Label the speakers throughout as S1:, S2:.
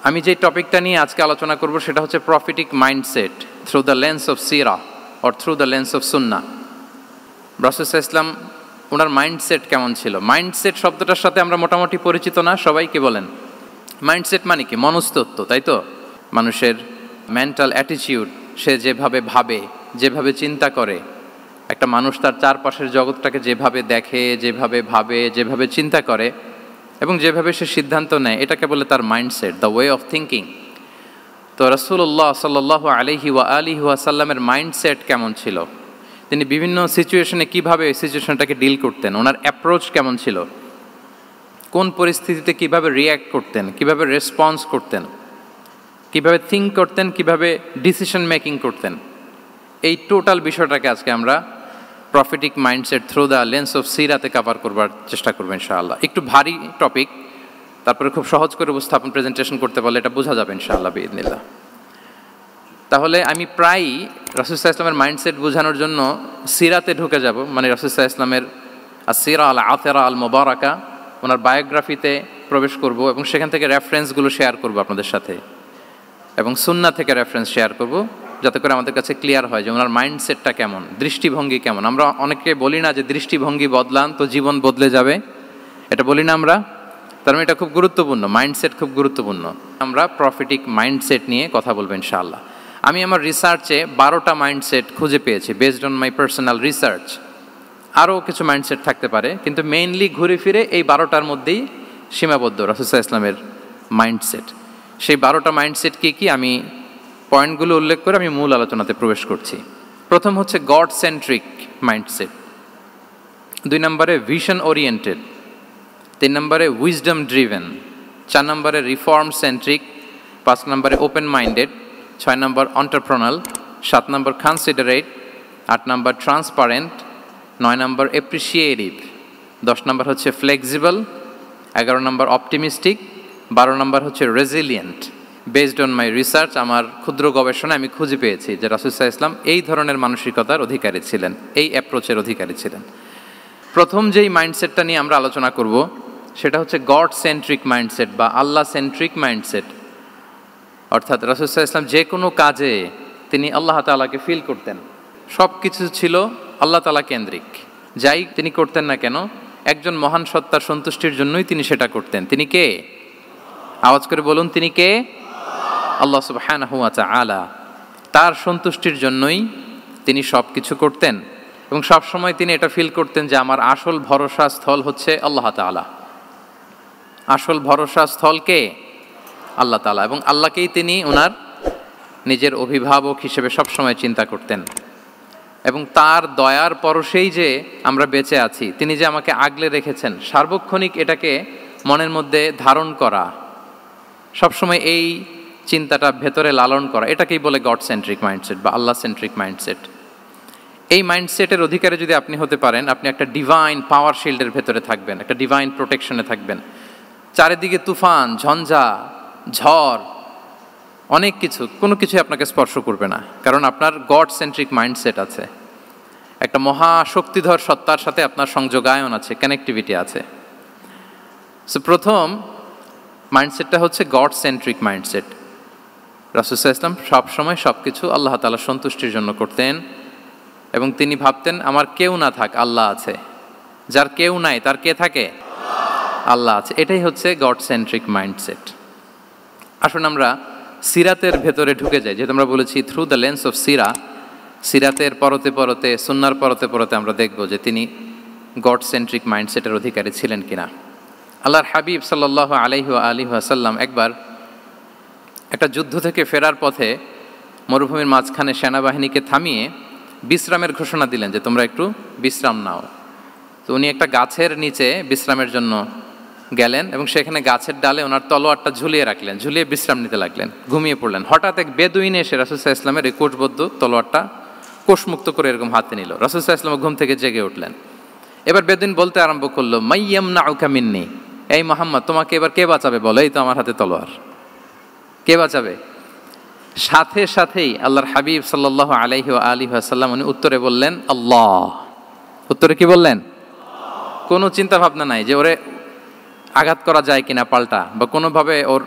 S1: আমি যে টপিকটা নিয়ে আজকে আলোচনা করব সেটা হচ্ছে prophetic mindset through the lens of সিরা or through the lens of সুন্নাহ। রাসূল সাল্লাল্লাহু আলাইহি ওয়াসাল্লাম ওনার মাইন্ডসেট কেমন ছিল? মাইন্ডসেট শব্দটার সাথে আমরা মোটামুটি পরিচিত না, সবাইকে বলেন মাইন্ডসেট মানে কি? মনস্তত্ত্ব, তাই তো? মানুষের মেন্টাল অ্যাটিটিউড, সে যেভাবে ভাবে, যেভাবে চিন্তা করে, একটা মানুষ তার চারপাশের জগৎটাকে যেভাবে দেখে, যেভাবে ভাবে, যেভাবে চিন্তা করে এবং যেভাবে সে সিদ্ধান্ত নেয়, এটাকে বলে তার mindset, the way of thinking. তো রাসূলুল্লাহ সাল্লাল্লাহু আলাইহি ওয়াসাল্লামের মাইন্ডসেট কেমন ছিল? তিনি বিভিন্ন সিচুয়েশনে কীভাবে ওই সিচুয়েশনটাকে ডিল করতেন, ওনার অ্যাপ্রোচ কেমন ছিল, কোন পরিস্থিতিতে কিভাবে রিয়্যাক্ট করতেন, কিভাবে রেসপন্স করতেন, কিভাবে থিঙ্ক করতেন, কিভাবে ডিসিশন মেকিং করতেন, এই টোটাল বিষয়টাকে আজকে আমরা prophetic mindset through the lens of সিরাতে কভার করবার চেষ্টা করবো ইনশাআল্লাহ। একটু ভারী টপিক, তারপরে খুব সহজ করে উপস্থাপন প্রেজেন্টেশন করতে পারলে এটা বোঝা যাবে ইনশাআল্লাহ বিইذنিল্লাহ। তাহলে আমি প্রায়ই রাসূল সাল্লাল্লাহু আলাইহি ওয়াসাল্লামের মাইন্ডসেট বোঝানোর জন্য সিরাতে ঢুকে যাব, মানে রাসূল সাল্লাল্লাহু আলাইহি ওয়াসাল্লামের আসিরা আল আতেরা আল মুবারাকা, ওনার বায়োগ্রাফিতে প্রবেশ করব এবং সেখান থেকে রেফারেন্সগুলো শেয়ার করব আপনাদের সাথে, এবং সুন্নাহ থেকে রেফারেন্স শেয়ার করব, যাতে করে আমাদের কাছে ক্লিয়ার হয় যে ওনার মাইন্ডসেটটা কেমন, দৃষ্টিভঙ্গি কেমন। আমরা অনেকে বলি না যে দৃষ্টিভঙ্গি বদলান তো জীবন বদলে যাবে, এটা বলি না আমরা? তার মানে এটা খুব গুরুত্বপূর্ণ, মাইন্ডসেট খুব গুরুত্বপূর্ণ। আমরা প্রফিটিক মাইন্ডসেট নিয়ে কথা বলবো ইনশাআল্লাহ। আমি আমার রিসার্চে 12টা মাইন্ডসেট খুঁজে পেয়েছি, based on my personal research. আরও কিছু মাইন্ডসেট থাকতে পারে, কিন্তু মেইনলি ঘুরে ফিরে এই 12টার মধ্যেই সীমাবদ্ধ রাসূল সাল্লাল্লাহু আলাইহি ওয়াসাল্লামের মাইন্ডসেট। সেই 12টা মাইন্ডসেট কী কী, আমি পয়েন্টগুলো উল্লেখ করে আমি মূল আলোচনাতে প্রবেশ করছি। প্রথম হচ্ছে গড সেন্ট্রিক মাইন্ডসেট, 2 নম্বরে ভিশন ওরিয়েন্টেড, 3 নম্বরে উইজডম ড্রিভেন, 4 নম্বরে রিফর্ম সেন্ট্রিক, 5 নম্বরে ওপেন মাইন্ডেড, 6 নম্বর এন্টারপ্রেনাল, 7 নম্বর কনসিডারেট, 8 নম্বর ট্রান্সপারেন্ট, 9 নম্বর অ্যাপ্রিসিয়েটিভ, 10 নম্বর হচ্ছে ফ্লেক্সিবল, 11 নম্বর অপটিমিস্টিক, 12 নম্বর হচ্ছে resilient. Based on my research, আমার ক্ষুদ্র গবেষণা আমি খুঁজে পেয়েছি যে রাসূল সাল্লাল্লাহু আলাইহি ওয়াসাল্লাম এই ধরনের মানসিকতার অধিকারী ছিলেন, এই অ্যাপ্রোচের অধিকারী ছিলেন। প্রথম যেই মাইন্ডসেটটা নিয়ে আমরা আলোচনা করব সেটা হচ্ছে গড সেন্ট্রিক মাইন্ডসেট বা আল্লাহ সেন্ট্রিক মাইন্ডসেট। অর্থাৎ রাসূল সাল্লাল্লাহু আলাইহি ওয়াসাল্লাম যে কোনো কাজে তিনি আল্লাহ তাআলাকে ফিল করতেন, সব কিছু ছিল আল্লাহ তাআলা কেন্দ্রিক। যাই তিনি করতেন না কেন, একজন মহান সত্তার সন্তুষ্টির জন্যই তিনি সেটা করতেন। তিনি কে? আওয়াজ করে বলুন, তিনি কে? আল্লাহ সুবহানাহু ওয়া তাআলা। তার সন্তুষ্টির জন্যই তিনি সব কিছু করতেন এবং সবসময় তিনি এটা ফিল করতেন যে আমার আসল ভরসা স্থল হচ্ছে আল্লাহ তাআলা। আসল ভরসা স্থল কে? আল্লাহ তাআলা। এবং আল্লাহকেই তিনি ওনার নিজের অভিভাবক হিসেবে সবসময় চিন্তা করতেন এবং তার দয়ার পরশেই যে আমরা বেঁচে আছি, তিনি যে আমাকে আগলে রেখেছেন, সার্বক্ষণিক এটাকে মনের মধ্যে ধারণ করা, সবসময় এই চিন্তাটা ভেতরে লালন করা, এটাকেই বলে গড সেন্ট্রিক মাইন্ডসেট বা আল্লাহ সেন্ট্রিক মাইন্ডসেট। এই মাইন্ডসেটের অধিকারী যদি আপনি হতে পারেন, আপনি একটা ডিভাইন পাওয়ার শিল্ডের ভেতরে থাকবেন, একটা ডিভাইন প্রোটেকশনে থাকবেন। চারিদিকে তুফান, ঝঞ্ঝা, ঝড়, অনেক কিছু, কোনো কিছুই আপনাকে স্পর্শ করবে না, কারণ আপনার গড সেন্ট্রিক মাইন্ডসেট আছে। একটা মহাশক্তিধর সত্তার সাথে আপনার সংযোগায়ন আছে, কানেক্টিভিটি আছে। সো প্রথম মাইন্ডসেটটা হচ্ছে গড সেন্ট্রিক মাইন্ডসেট। রাসূল সাল্লাল্লাহু আলাইহি ওয়াসাল্লাম সবসময় সব কিছু আল্লাহ তাআলার সন্তুষ্টির জন্য করতেন এবং তিনি ভাবতেন আমার কেউ না থাক, আল্লাহ আছে। যার কেউ নাই তার কে থাকে? আল্লাহ আছে। এটাই হচ্ছে গড সেন্ট্রিক মাইন্ডসেট। আসুন আমরা সিরাতের ভেতরে ঢুকে যাই, যেহেতু আমরা বলেছি থ্রু দ্য লেন্স অফ সিরা। সিরাতের পরতে পরতে, সুন্নাহর পরতে পরতে আমরা দেখব যে তিনি গড সেন্ট্রিক মাইন্ডসেটের অধিকারী ছিলেন কিনা। আল্লাহর হাবিব সাল্লাল্লাহু আলাইহি ওয়াসাল্লাম একবার একটা যুদ্ধ থেকে ফেরার পথে মরুভূমির মাঝখানে সেনাবাহিনীকে থামিয়ে বিশ্রামের ঘোষণা দিলেন যে তোমরা একটু বিশ্রাম নাও। তো উনি একটা গাছের নিচে বিশ্রামের জন্য গেলেন এবং সেখানে গাছের ডালে ওনার তলোয়ারটা ঝুলিয়ে রাখলেন, ঝুলিয়ে বিশ্রাম নিতে লাগলেন, ঘুমিয়ে পড়লেন। হঠাৎ এক বেদুইন এসে রাসূল সাল্লাল্লাহু আলাইহি ওয়াসাল্লামের এই কোষবদ্ধ তলোয়ারটা কোষমুক্ত করে এরকম হাতে নিল। রাসূল সাল্লাল্লাহু আলাইহি ওয়াসাল্লাম ঘুম থেকে জেগে উঠলেন। এবার বেদুইন বলতে আরম্ভ করলো, মাইয়ামনাউকা মিন্নি, এই মুহাম্মদ তোমাকে এবার কে বাঁচাবে বলো, এই তো আমার হাতে তলোয়ার, কে বাঁচাবে? সাথে সাথেই আল্লাহর হাবিব সাল্লাল্লাহু আলাইহি ওয়াসাল্লাম উনি উত্তরে বললেন আল্লাহ। উত্তরে কি বললেন? কোনো চিন্তা ভাবনা নাই যে ওরে আঘাত করা যায় কিনা পাল্টা, বা কোনোভাবে ওর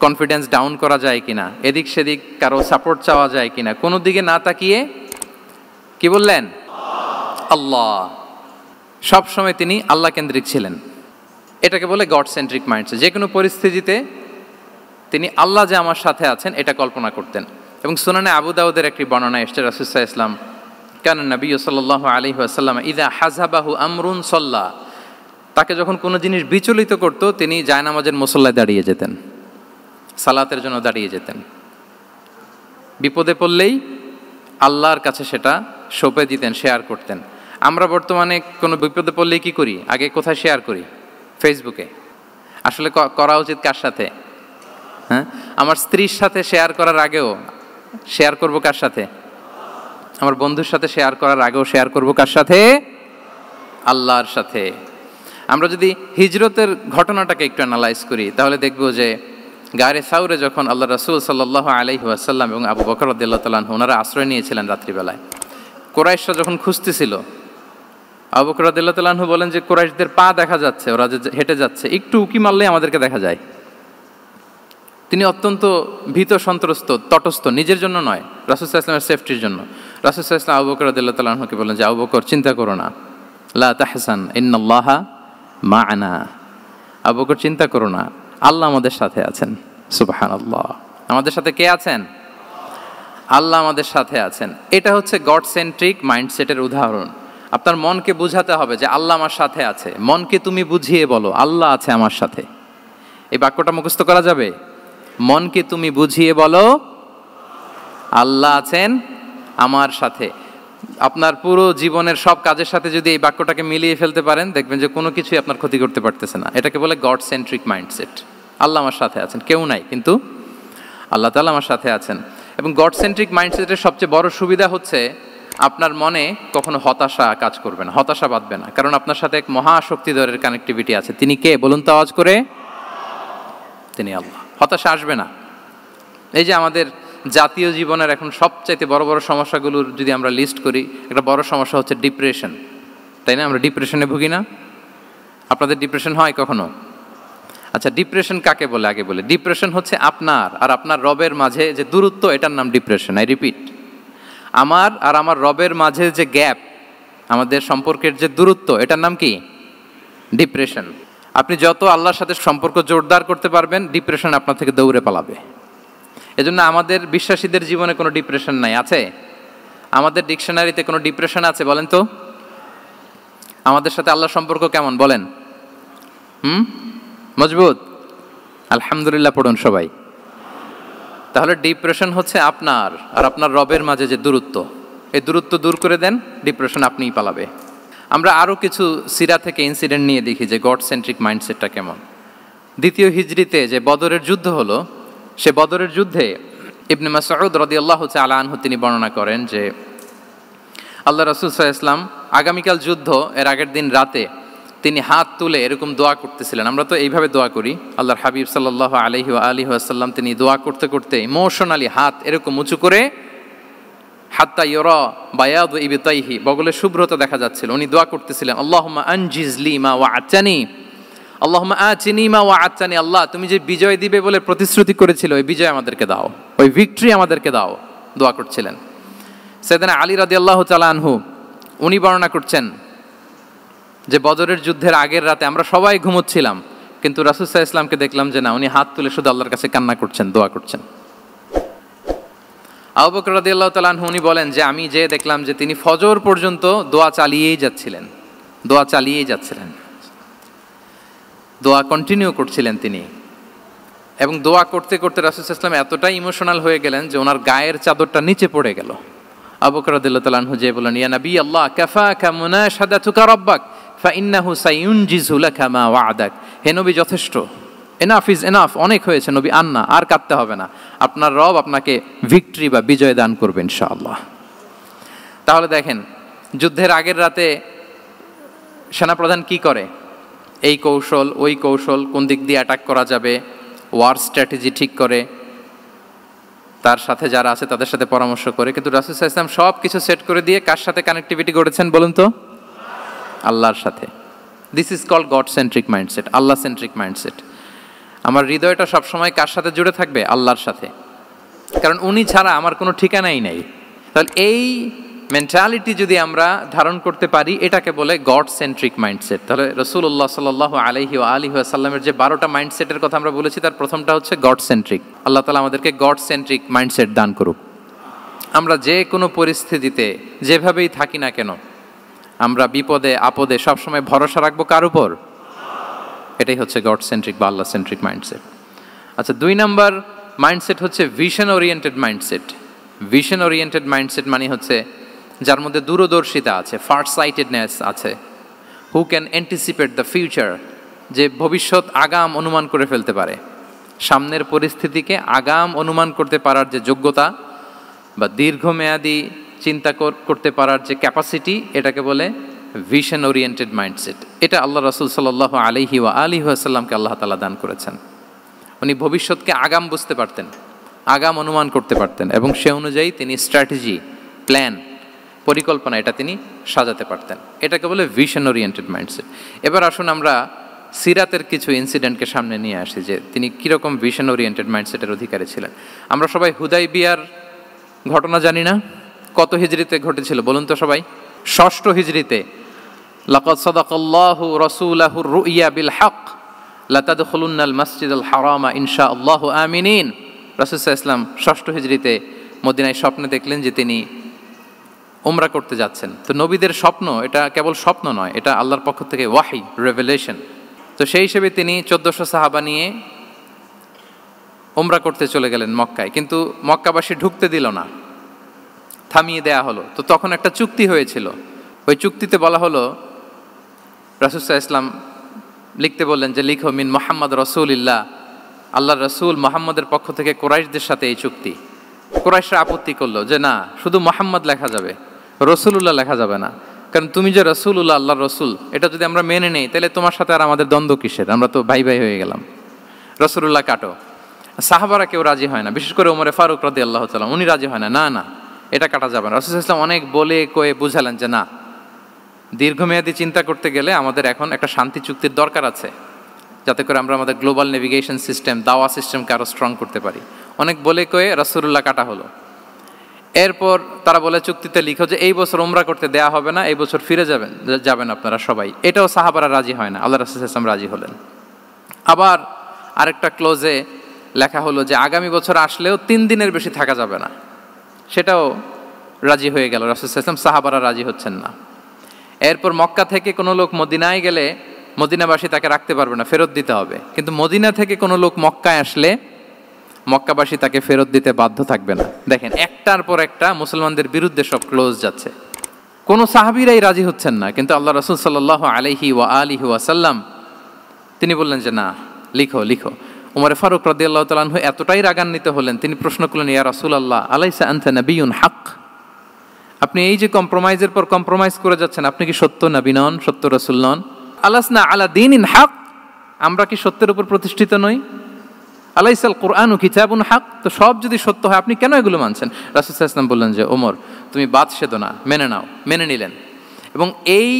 S1: কনফিডেন্স ডাউন করা যায় কিনা, এদিক সেদিক কারো সাপোর্ট চাওয়া যায় কিনা, কোনো দিকে না তাকিয়ে কি বললেন? আল্লাহ। সব সময় তিনি আল্লাহ কেন্দ্রিক ছিলেন। এটাকে বলে গড সেন্ট্রিক মাইন্ডসেট। যে কোনো পরিস্থিতিতে তিনি আল্লাহ যে আমার সাথে আছেন এটা কল্পনা করতেন। এবং সুনানে আবু দাউদের একটি বর্ণনা এসেছে, রাসূল সাল্লাল্লাহু আলাইহি ওয়াসাল্লাম কানা নবী সাল্লাল্লাহু আলাইহি ওয়াসাল্লাম ইযা হাযাবাহু আমরুন সাল্লা, তাকে যখন কোনো জিনিস বিচলিত করত তিনি জায়নামাজের মুসল্লায় দাঁড়িয়ে যেতেন, সালাতের জন্য দাঁড়িয়ে যেতেন। বিপদে পড়লেই আল্লাহর কাছে সেটা সঁপে দিতেন, শেয়ার করতেন। আমরা বর্তমানে কোনো বিপদে পড়লেই কি করি? আগে কোথায় শেয়ার করি? ফেসবুকে। আসলে করা উচিত কার সাথে? হ্যাঁ, আমার স্ত্রীর সাথে শেয়ার করার আগেও শেয়ার করব কার সাথে? আমার বন্ধুর সাথে শেয়ার করার আগেও শেয়ার করব কার সাথে? আল্লাহর সাথে। আমরা যদি হিজরতের ঘটনাটাকে একটু অ্যানালাইজ করি তাহলে দেখব যে গারে সাউরে যখন আল্লাহ রাসূল সাল্লাল্লাহু আলাইহি ওয়াসাল্লাম এবং আবু বকর রাদিয়াল্লাহু তাআলা আনহু ওনারা আশ্রয় নিয়েছিলেন রাত্রিবেলায়, কুরাইশরা যখন খুঁজতেছিল, আবু বকর রাদিয়াল্লাহু তাআলা আনহু বলেন যে কুরাইশদের পা দেখা যাচ্ছে, ওরা যে হেঁটে যাচ্ছে, একটু উকি মারলেই আমাদেরকে দেখা যায়। তিনি অত্যন্ত ভীত সন্ত্রস্ত, তটস্থ, নিজের জন্য নয়, রাসূল সাল্লাল্লাহু আলাইহি ওয়াসাল্লামের সেফটির জন্য। রাসূল সাল্লাল্লাহু আলাইহি ওয়াসাল্লাম আবু বকর রাদিয়াল্লাহু তাআলা আনহুকে বলেন যে আবু বকর চিন্তা করো না, লা তাহসান ইন্নাল্লাহা মা'ানা, আবু বকর চিন্তা করো না, আল্লাহ আমাদের সাথে আছেন। সুবহানাল্লাহ। আমাদের সাথে কে আছেন? আল্লাহ আমাদের সাথে আছেন। এটা হচ্ছে গড সেন্ট্রিক মাইন্ডসেটের উদাহরণ। আপনার মনকে বুঝাতে হবে যে আল্লাহ আমার সাথে আছে। মনকে তুমি বুঝিয়ে বলো আল্লাহ আছে আমার সাথে। এই বাক্যটা মুখস্থ করা যাবে? মনকে তুমি বুঝিয়ে বলো আল্লাহ আছেন আমার সাথে। আপনার পুরো জীবনের সব কাজের সাথে যদি এই বাক্যটাকে মিলিয়ে ফেলতে পারেন দেখবেন যে কোনো কিছুই আপনার ক্ষতি করতে পারতেছে না। এটাকে বলে গড সেন্ট্রিক মাইন্ডসেট। আল্লাহ আমার সাথে আছেন, কেউ নাই কিন্তু আল্লাহ তাআলা আমার সাথে আছেন। এবং গড সেন্ট্রিক মাইন্ডসেটের সবচেয়ে বড় সুবিধা হচ্ছে আপনার মনে কখনো হতাশা কাজ করবে না, হতাশা বাঁধবে না, কারণ আপনার সাথে এক মহাশক্তিধরের কানেক্টিভিটি আছে। তিনি কে বলুন তো আওয়াজ করে? তিনি আল্লাহ। হতাশা আসবে না। এই যে আমাদের জাতীয় জীবনের এখন সবচাইতে বড় বড় সমস্যাগুলোর যদি আমরা লিস্ট করি, একটা বড় সমস্যা হচ্ছে ডিপ্রেশন, তাই না? আমরা ডিপ্রেশনে ভুগি না? আপনাদের ডিপ্রেশন হয় কখনো? আচ্ছা, ডিপ্রেশন কাকে বলে আগে বলে। ডিপ্রেশন হচ্ছে আপনার আর আপনার রবের মাঝে যে দূরত্ব, এটার নাম ডিপ্রেশন। আই রিপিট, আমার আর আমার রবের মাঝে যে গ্যাপ, আমাদের সম্পর্কের যে দূরত্ব, এটার নাম কি? ডিপ্রেশন। আপনি যত আল্লাহর সাথে সম্পর্ক জোরদার করতে পারবেন, ডিপ্রেশন আপনার থেকে দৌড়ে পালাবে। এজন্য আমাদের বিশ্বাসীদের জীবনে কোনো ডিপ্রেশন নাই। আছে? আমাদের ডিকশনারিতে কোনো ডিপ্রেশন আছে বলেন তো? আমাদের সাথে আল্লাহর সম্পর্ক কেমন বলেন? মজবুত? আলহামদুলিল্লাহ পড়ুন সবাই। তাহলে ডিপ্রেশন হচ্ছে আপনার আর আপনার রবের মাঝে যে দূরত্ব, এই দূরত্ব দূর করে দেন, ডিপ্রেশন আপনিই পালাবে। আমরা আরও কিছু সিরা থেকে ইনসিডেন্ট নিয়ে দেখি যে গড সেন্ট্রিক মাইন্ডসেটটা কেমন। দ্বিতীয় হিজরিতে যে বদরের যুদ্ধ হলো, সে বদরের যুদ্ধে ইবনে মাসউদ রাদিয়াল্লাহু তাআলা আনহু তিনি বর্ণনা করেন যে আল্লাহ রাসূল সাল্লাল্লাহু আলাইহি ওয়াসাল্লাম আগামীকাল যুদ্ধ, এর আগের দিন রাতে তিনি হাত তুলে এরকম দোয়া করতেছিলেন। আমরা তো এইভাবে দোয়া করি। আল্লাহর হাবিব সাল্লাল্লাহু আলাইহি ওয়াসাল্লাম তিনি দোয়া করতে করতে ইমোশনালি হাত এরকম উঁচু করে, হাত্তা ইউরা বায়াদু ইবতাইহি, বগলে শুভ্রতা দেখা যাচ্ছিল, উনি দোয়া করতেছিলেন আল্লাহুম্মা আনজিজ লি মা ওয়া'আতানি, আল্লাহুম্মা আতিনি মা ওয়া'আতানি, আল্লাহ তুমি যে বিজয় দিবে বলে প্রতিশ্রুতি করেছিলে ওই বিজয় আমাদেরকে দাও, ওই ভিক্টরি আমাদেরকে দাও। দোয়া করছিলেন। সাইয়েদনা আলী রাদিয়াল্লাহু তাআলা আনহু উনি বর্ণনা করছেন যে বদরের যুদ্ধের আগের রাতে আমরা সবাই ঘুমোচ্ছিলাম, কিন্তু রাসূল সাল্লাল্লাহু আলাইহি ওয়াসাল্লামকে দেখলাম যে না, উনি হাত তুলে শুধু আল্লাহর কাছে কান্না করছেন, দোয়া করছেন। আবু বকর রাদিয়াল্লাহু তাআলা আনহু উনি বলেন যে আমি যে দেখলাম যে তিনি ফজর পর্যন্ত দোয়া চালিয়েই যাচ্ছিলেন, দোয়া চালিয়েই যাচ্ছিলেন, দোয়া কন্টিনিউ করছিলেন তিনি। এবং দোয়া করতে করতে রাসূল সাল্লাল্লাহু আলাইহি ওয়াসাল্লাম এতটাই ইমোশনাল হয়ে গেলেন যে ওনার গায়ের চাদরটা নিচে পড়ে গেল। আবু বকর রাদিয়াল্লাহু তাআলা আনহু যে বলেন ইয়া নবী আল্লাহ কাফাকা মুনাশাদাতুকা রাব্বাক ফাইন্নাহু সাইউনজিজু লাকা মা ওয়া'দাক, হে নবী যথেষ্ট, এনাফ ইজ এনাফ, অনেক হয়েছে নবী, আন্না আর কাঁদতে হবে না, আপনার রব আপনাকে ভিক্টরি বা বিজয় দান করবে ইনশাআল্লাহ। তাহলে দেখেন, যুদ্ধের আগের রাতে সেনাপ্রধান কি করে? এই কৌশল ওই কৌশল, কোন দিক দিয়ে অ্যাটাক করা যাবে, ওয়ার স্ট্র্যাটেজি ঠিক করে, তার সাথে যারা আছে তাদের সাথে পরামর্শ করে। কিন্তু রাসূল সাল্লাল্লাহু আলাইহি ওয়াসাল্লাম সব কিছু সেট করে দিয়ে কার সাথে কানেক্টিভিটি গড়েছেন বলুন তো? আল্লাহর সাথে। This is called God centric mindset, আল্লাহ সেন্ট্রিক মাইন্ডসেট। আমার হৃদয়টা সবসময় কার সাথে জুড়ে থাকবে? আল্লাহর সাথে, কারণ উনি ছাড়া আমার কোনো ঠিকানাই নাই। তাহলে এই মেন্টালিটি যদি আমরা ধারণ করতে পারি, এটাকে বলে গড সেন্ট্রিক মাইন্ডসেট। তাহলে রাসূলুল্লাহ সাল্লাল্লাহু আলাইহি ওয়া আলিহি ওয়াসাল্লামের যে 12টা মাইন্ডসেটের কথা আমরা বলেছি, তার প্রথমটা হচ্ছে গড সেন্ট্রিক। আল্লাহ তাআলা আমাদেরকে গড সেন্ট্রিক মাইন্ডসেট দান করুক। আমরা যে কোনো পরিস্থিতিতে যেভাবেই থাকি না কেন, আমরা বিপদে আপদে সবসময় ভরসা রাখবো কার উপর? এটাই হচ্ছে গড সেন্ট্রিক বা আল্লাহ সেন্ট্রিক মাইন্ডসেট। আচ্ছা, 2 নাম্বার মাইন্ডসেট হচ্ছে vision oriented mindset. Vision oriented mindset মানে হচ্ছে যার মধ্যে দূরদর্শিতা আছে, ফার সাইটেডনেস আছে, who can anticipate the future, যে ভবিষ্যৎ আগাম অনুমান করে ফেলতে পারে, সামনের পরিস্থিতিকে আগাম অনুমান করতে পারার যে যোগ্যতা বা দীর্ঘমেয়াদী চিন্তা করতে পারার যে ক্যাপাসিটি, এটাকে বলে ভিশন ওরিয়েন্টেড মাইন্ডসেট। এটা আল্লাহ রাসূল সাল্লাল্লাহু আলাইহি ওয়া আলিহি ওয়াসাল্লামকে আল্লাহ তাআলা দান করেছেন। উনি ভবিষ্যৎকে আগাম বুঝতে পারতেন, আগাম অনুমান করতে পারতেন, এবং সে অনুযায়ী তিনি স্ট্র্যাটেজি, প্ল্যান, পরিকল্পনা এটা তিনি সাজাতে পারতেন। এটাকে বলে ভিশন ওরিয়েন্টেড মাইন্ডসেট। এবার আসুন আমরা সিরাতের কিছু ইনসিডেন্টকে সামনে নিয়ে আসি যে তিনি কীরকম ভিশন ওরিয়েন্টেড মাইন্ডসেটের অধিকারী ছিলেন। আমরা সবাই হুদাইবিয়ার ঘটনা জানি না? কত হিজরিতে ঘটেছিল বলুন তো সবাই? 6ষ্ঠ হিজরিতে। লাকাদ সাদাকাল্লাহু রাসূলাহুর রুইয়া বিল হক লাতাদখুলুন্নাল মাসজিদাল হারামা ইনশাআল্লাহু আমিনিন। রাসূল সাল্লাল্লাহু আলাইহি ওয়াসাল্লাম 6ষ্ঠ হিজরিতে মদিনায় স্বপ্নে দেখলেন যে তিনি উমরা করতে যাচ্ছেন। তো নবীদের স্বপ্ন এটা কেবল স্বপ্ন নয়, এটা আল্লাহর পক্ষ থেকে ওয়াহি, রেভেলেশন। তো সেই হিসেবে তিনি 1400 সাহাবা নিয়ে উমরা করতে চলে গেলেন মক্কায়, কিন্তু মক্কাবাসী ঢুকতে দিল না, থামিয়ে দেয়া হলো। তো তখন একটা চুক্তি হয়েছিল, ওই চুক্তিতে বলা হলো, রাসূল সাল্লাল্লাহু আলাইহি ওয়াসাল্লাম লিখতে বললেন যে লিখো মিন মুহাম্মদ রাসূলিল্লাহ, আল্লাহর রাসূল মুহাম্মদের পক্ষ থেকে কুরাইশদের সাথে এই চুক্তি। কুরাইশরা আপত্তি করলো যে না, শুধু মুহাম্মদ লেখা যাবে, রাসূলুল্লাহ লেখা যাবে না, কারণ তুমি যে রাসূলুল্লাহ, আল্লাহর রাসূল, এটা যদি আমরা মেনে নেই তাহলে তোমার সাথে আর আমাদের দ্বন্দ্ব কিসের, আমরা তো ভাই ভাই হয়ে গেলাম, রাসূলুল্লাহ কাটো। সাহাবারা কেউ রাজি হয় না, বিশেষ করে ওমরে ফারুক রাদিয়াল্লাহু তাআলা, উনি রাজি হয় না, না না এটা কাটা যাবে না। রাসূল সাল্লাল্লাহু আলাইহি ওয়াসাল্লাম অনেক বলে কয়ে বুঝালেন যে না, দীর্ঘমেয়াদী চিন্তা করতে গেলে আমাদের এখন একটা শান্তি চুক্তির দরকার আছে, যাতে করে আমরা আমাদের গ্লোবাল নেভিগেশন সিস্টেম, দাওয়া সিস্টেমকে আরও স্ট্রং করতে পারি। অনেক বলে কয়ে রাসূলুল্লাহ কাটা হলো। এরপর তারা বলে চুক্তিতে লিখো যে এই বছর উমরা করতে দেয়া হবে না, এই বছর ফিরে যাবেন আপনারা সবাই। এটাও সাহাবারা রাজি হয় না, আল্লাহ রাসূল সাল্লাল্লাহু আলাইহি ওয়াসাল্লাম রাজি হলেন। আবার আরেকটা ক্লোজে লেখা হলো যে আগামী বছর আসলেও 3 দিনের বেশি থাকা যাবে না, সেটাও রাজি হয়ে গেল রাসূল সাল্লাল্লাহু আলাইহি ওয়াসাল্লাম। সাহাবারা রাজি হচ্ছেন না। এরপর মক্কা থেকে কোনো লোক মদিনায় গেলে মদিনাবাসী তাকে রাখতে পারবে না, ফেরত দিতে হবে। কিন্তু মদিনা থেকে কোনো লোক মক্কায় আসলে মক্কাবাসী তাকে ফেরত দিতে বাধ্য থাকবে না। দেখেন, একটার পর একটা মুসলমানদের বিরুদ্ধে সব ক্লোজ যাচ্ছে, কোনো সাহাবীরাই রাজি হচ্ছেন না। কিন্তু আল্লাহ রাসূল সাল্লাল্লাহু আলাইহি ওয়া আলিহি ওয়াসাল্লাম তিনি বললেন যে না, লিখো লিখো। ওমর ফারুক রাদিয়াল্লাহু তাআলা আনহু এতটাই রাগান্বিত হলেন, তিনি প্রশ্ন করলেন, ইয়া রাসূলুল্লাহ, আলাইসা আনতা নাবিয়্যুন হক, আপনি এই যে কম্প্রোমাইজের পর কম্প্রোমাইজ করে যাচ্ছেন, আপনি কি সত্য নবী নন, সত্য রাসূল নন? আলাসনা আলা দীনিন হক, আমরা কি সত্যের উপর প্রতিষ্ঠিত নই? আলাইসাল কুরআনু কিতাবুন হক, তো সব যদি সত্য হয় আপনি কেন এগুলো মানছেন? রাসূল সাল্লাল্লাহু আলাইহি ওয়াসাল্লাম বললেন যে ওমর, তুমি বাদ সেদো না, মেনে নাও। মেনে নিলেন, এবং এই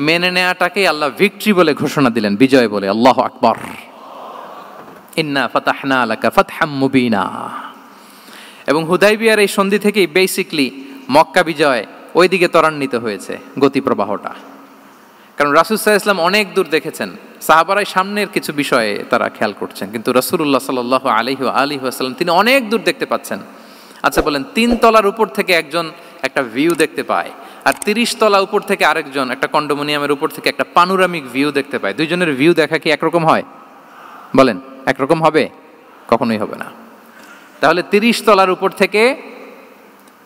S1: মেনে নেওয়াটাকে আল্লাহ ভিক্টরি বলে ঘোষণা দিলেন, বিজয় বলে। আল্লাহু আকবার। ইন্না ফাতাহনা লাকা ফাতহাম মুবিনা। এবং হুদাইবিয়ার এই সন্ধি থেকেই বেসিকলি মক্কা বিজয় ওইদিকে ত্বরান্বিত হয়েছে গতি প্রবাহটা। কারণ রাসূল সাল্লাল্লাহু আলাইহি ওয়াসাল্লাম অনেক দূর দেখেছেন, সাহাবারাই সামনের কিছু বিষয়ে তারা খেয়াল করছেন, কিন্তু রাসূলুল্লাহ সাল্লাল্লাহু আলাইহি ওয়া আলিহি ওয়াসাল্লাম তিনি অনেক দূর দেখতে পাচ্ছেন। আচ্ছা বলেন, 3 তলার উপর থেকে একজন একটা ভিউ দেখতে পায়, আর 30 তলা উপর থেকে আরেকজন একটা কন্ডোমিনিয়ামের উপর থেকে একটা পানোরামিক ভিউ দেখতে পায়। দুইজনের ভিউ দেখা কি একরকম হয়? বলেন, একরকম হবে? কখনোই হবে না। তাহলে 30 তলার উপর থেকে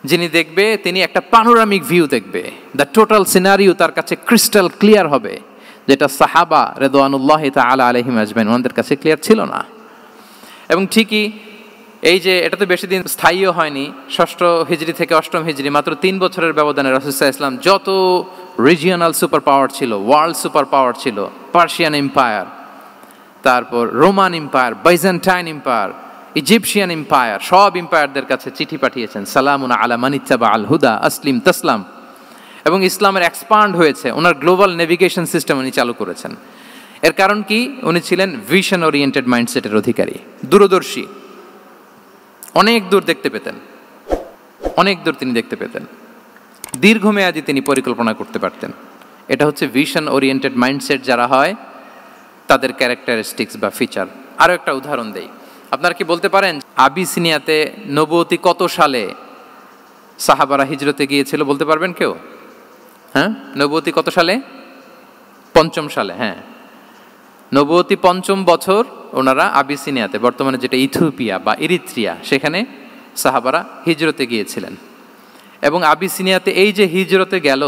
S1: যিনি দেখবে তিনি একটা পানোরামিক ভিউ দেখবে, দ্য টোটাল সিনারিও তার কাছে ক্রিস্টাল ক্লিয়ার হবে, যেটা সাহাবা রিদওয়ানুল্লাহি তাআলা আলাইহিম আজমাইন ওনাদের কাছে ক্লিয়ার ছিল না। এবং ঠিকই এই যে এটা তো বেশি দিন স্থায়ীও হয়নি, 6ষ্ঠ হিজরি থেকে 8ম হিজরি, মাত্র 3 বছরের ব্যবধানে রাসূল সাল্লাল্লাহু আলাইহি ওয়াসাল্লাম যত রিজিওনাল সুপার পাওয়ার ছিল, ওয়ার্ল্ড সুপার পাওয়ার ছিল, পার্সিয়ান এম্পায়ার, তারপর Roman empire, Byzantine empire, Egyptian empire, সব এম্পায়ারদের কাছে চিঠি পাঠিয়েছেন, সালামুন আলা মান ইত্তাবা আল হুদা আসলিম তাসলাম। এবং ইসলামের এক্সপান্ড হয়েছে, ওনার গ্লোবাল নেভিগেশন সিস্টেম উনি চালু করেছেন। এর কারণ কি? উনি ছিলেন ভিশন ওরিয়েন্টেড মাইন্ডসেটের অধিকারী, দূরদর্শী, অনেক দূর দেখতে পেতেন, অনেক দূর তিনি দেখতে পেতেন, দীর্ঘমেয়াদী তিনি পরিকল্পনা করতে পারতেন। এটা হচ্ছে ভিশন ওরিয়েন্টেড মাইন্ডসেট যারা হয় তাদের ক্যারেক্টারিস্টিক্স বা ফিচার। আরও একটা উদাহরণ দেই, আপনারা কি বলতে পারেন আবিসিনিয়াতে নবুয়তি কত সালে সাহাবারা হিজরতে গিয়েছিল? বলতে পারবেন কেউ? হ্যাঁ, নবুয়তি কত সালে? 5ম সালে। হ্যাঁ, নবুয়তি 5ম বছর ওনারা আবিসিনিয়াতে, বর্তমানে যেটা ইথিওপিয়া বা ইরিত্রিয়া, সেখানে সাহাবারা হিজরতে গিয়েছিলেন। এবং আবিসিনিয়াতে এই যে হিজরতে গেল,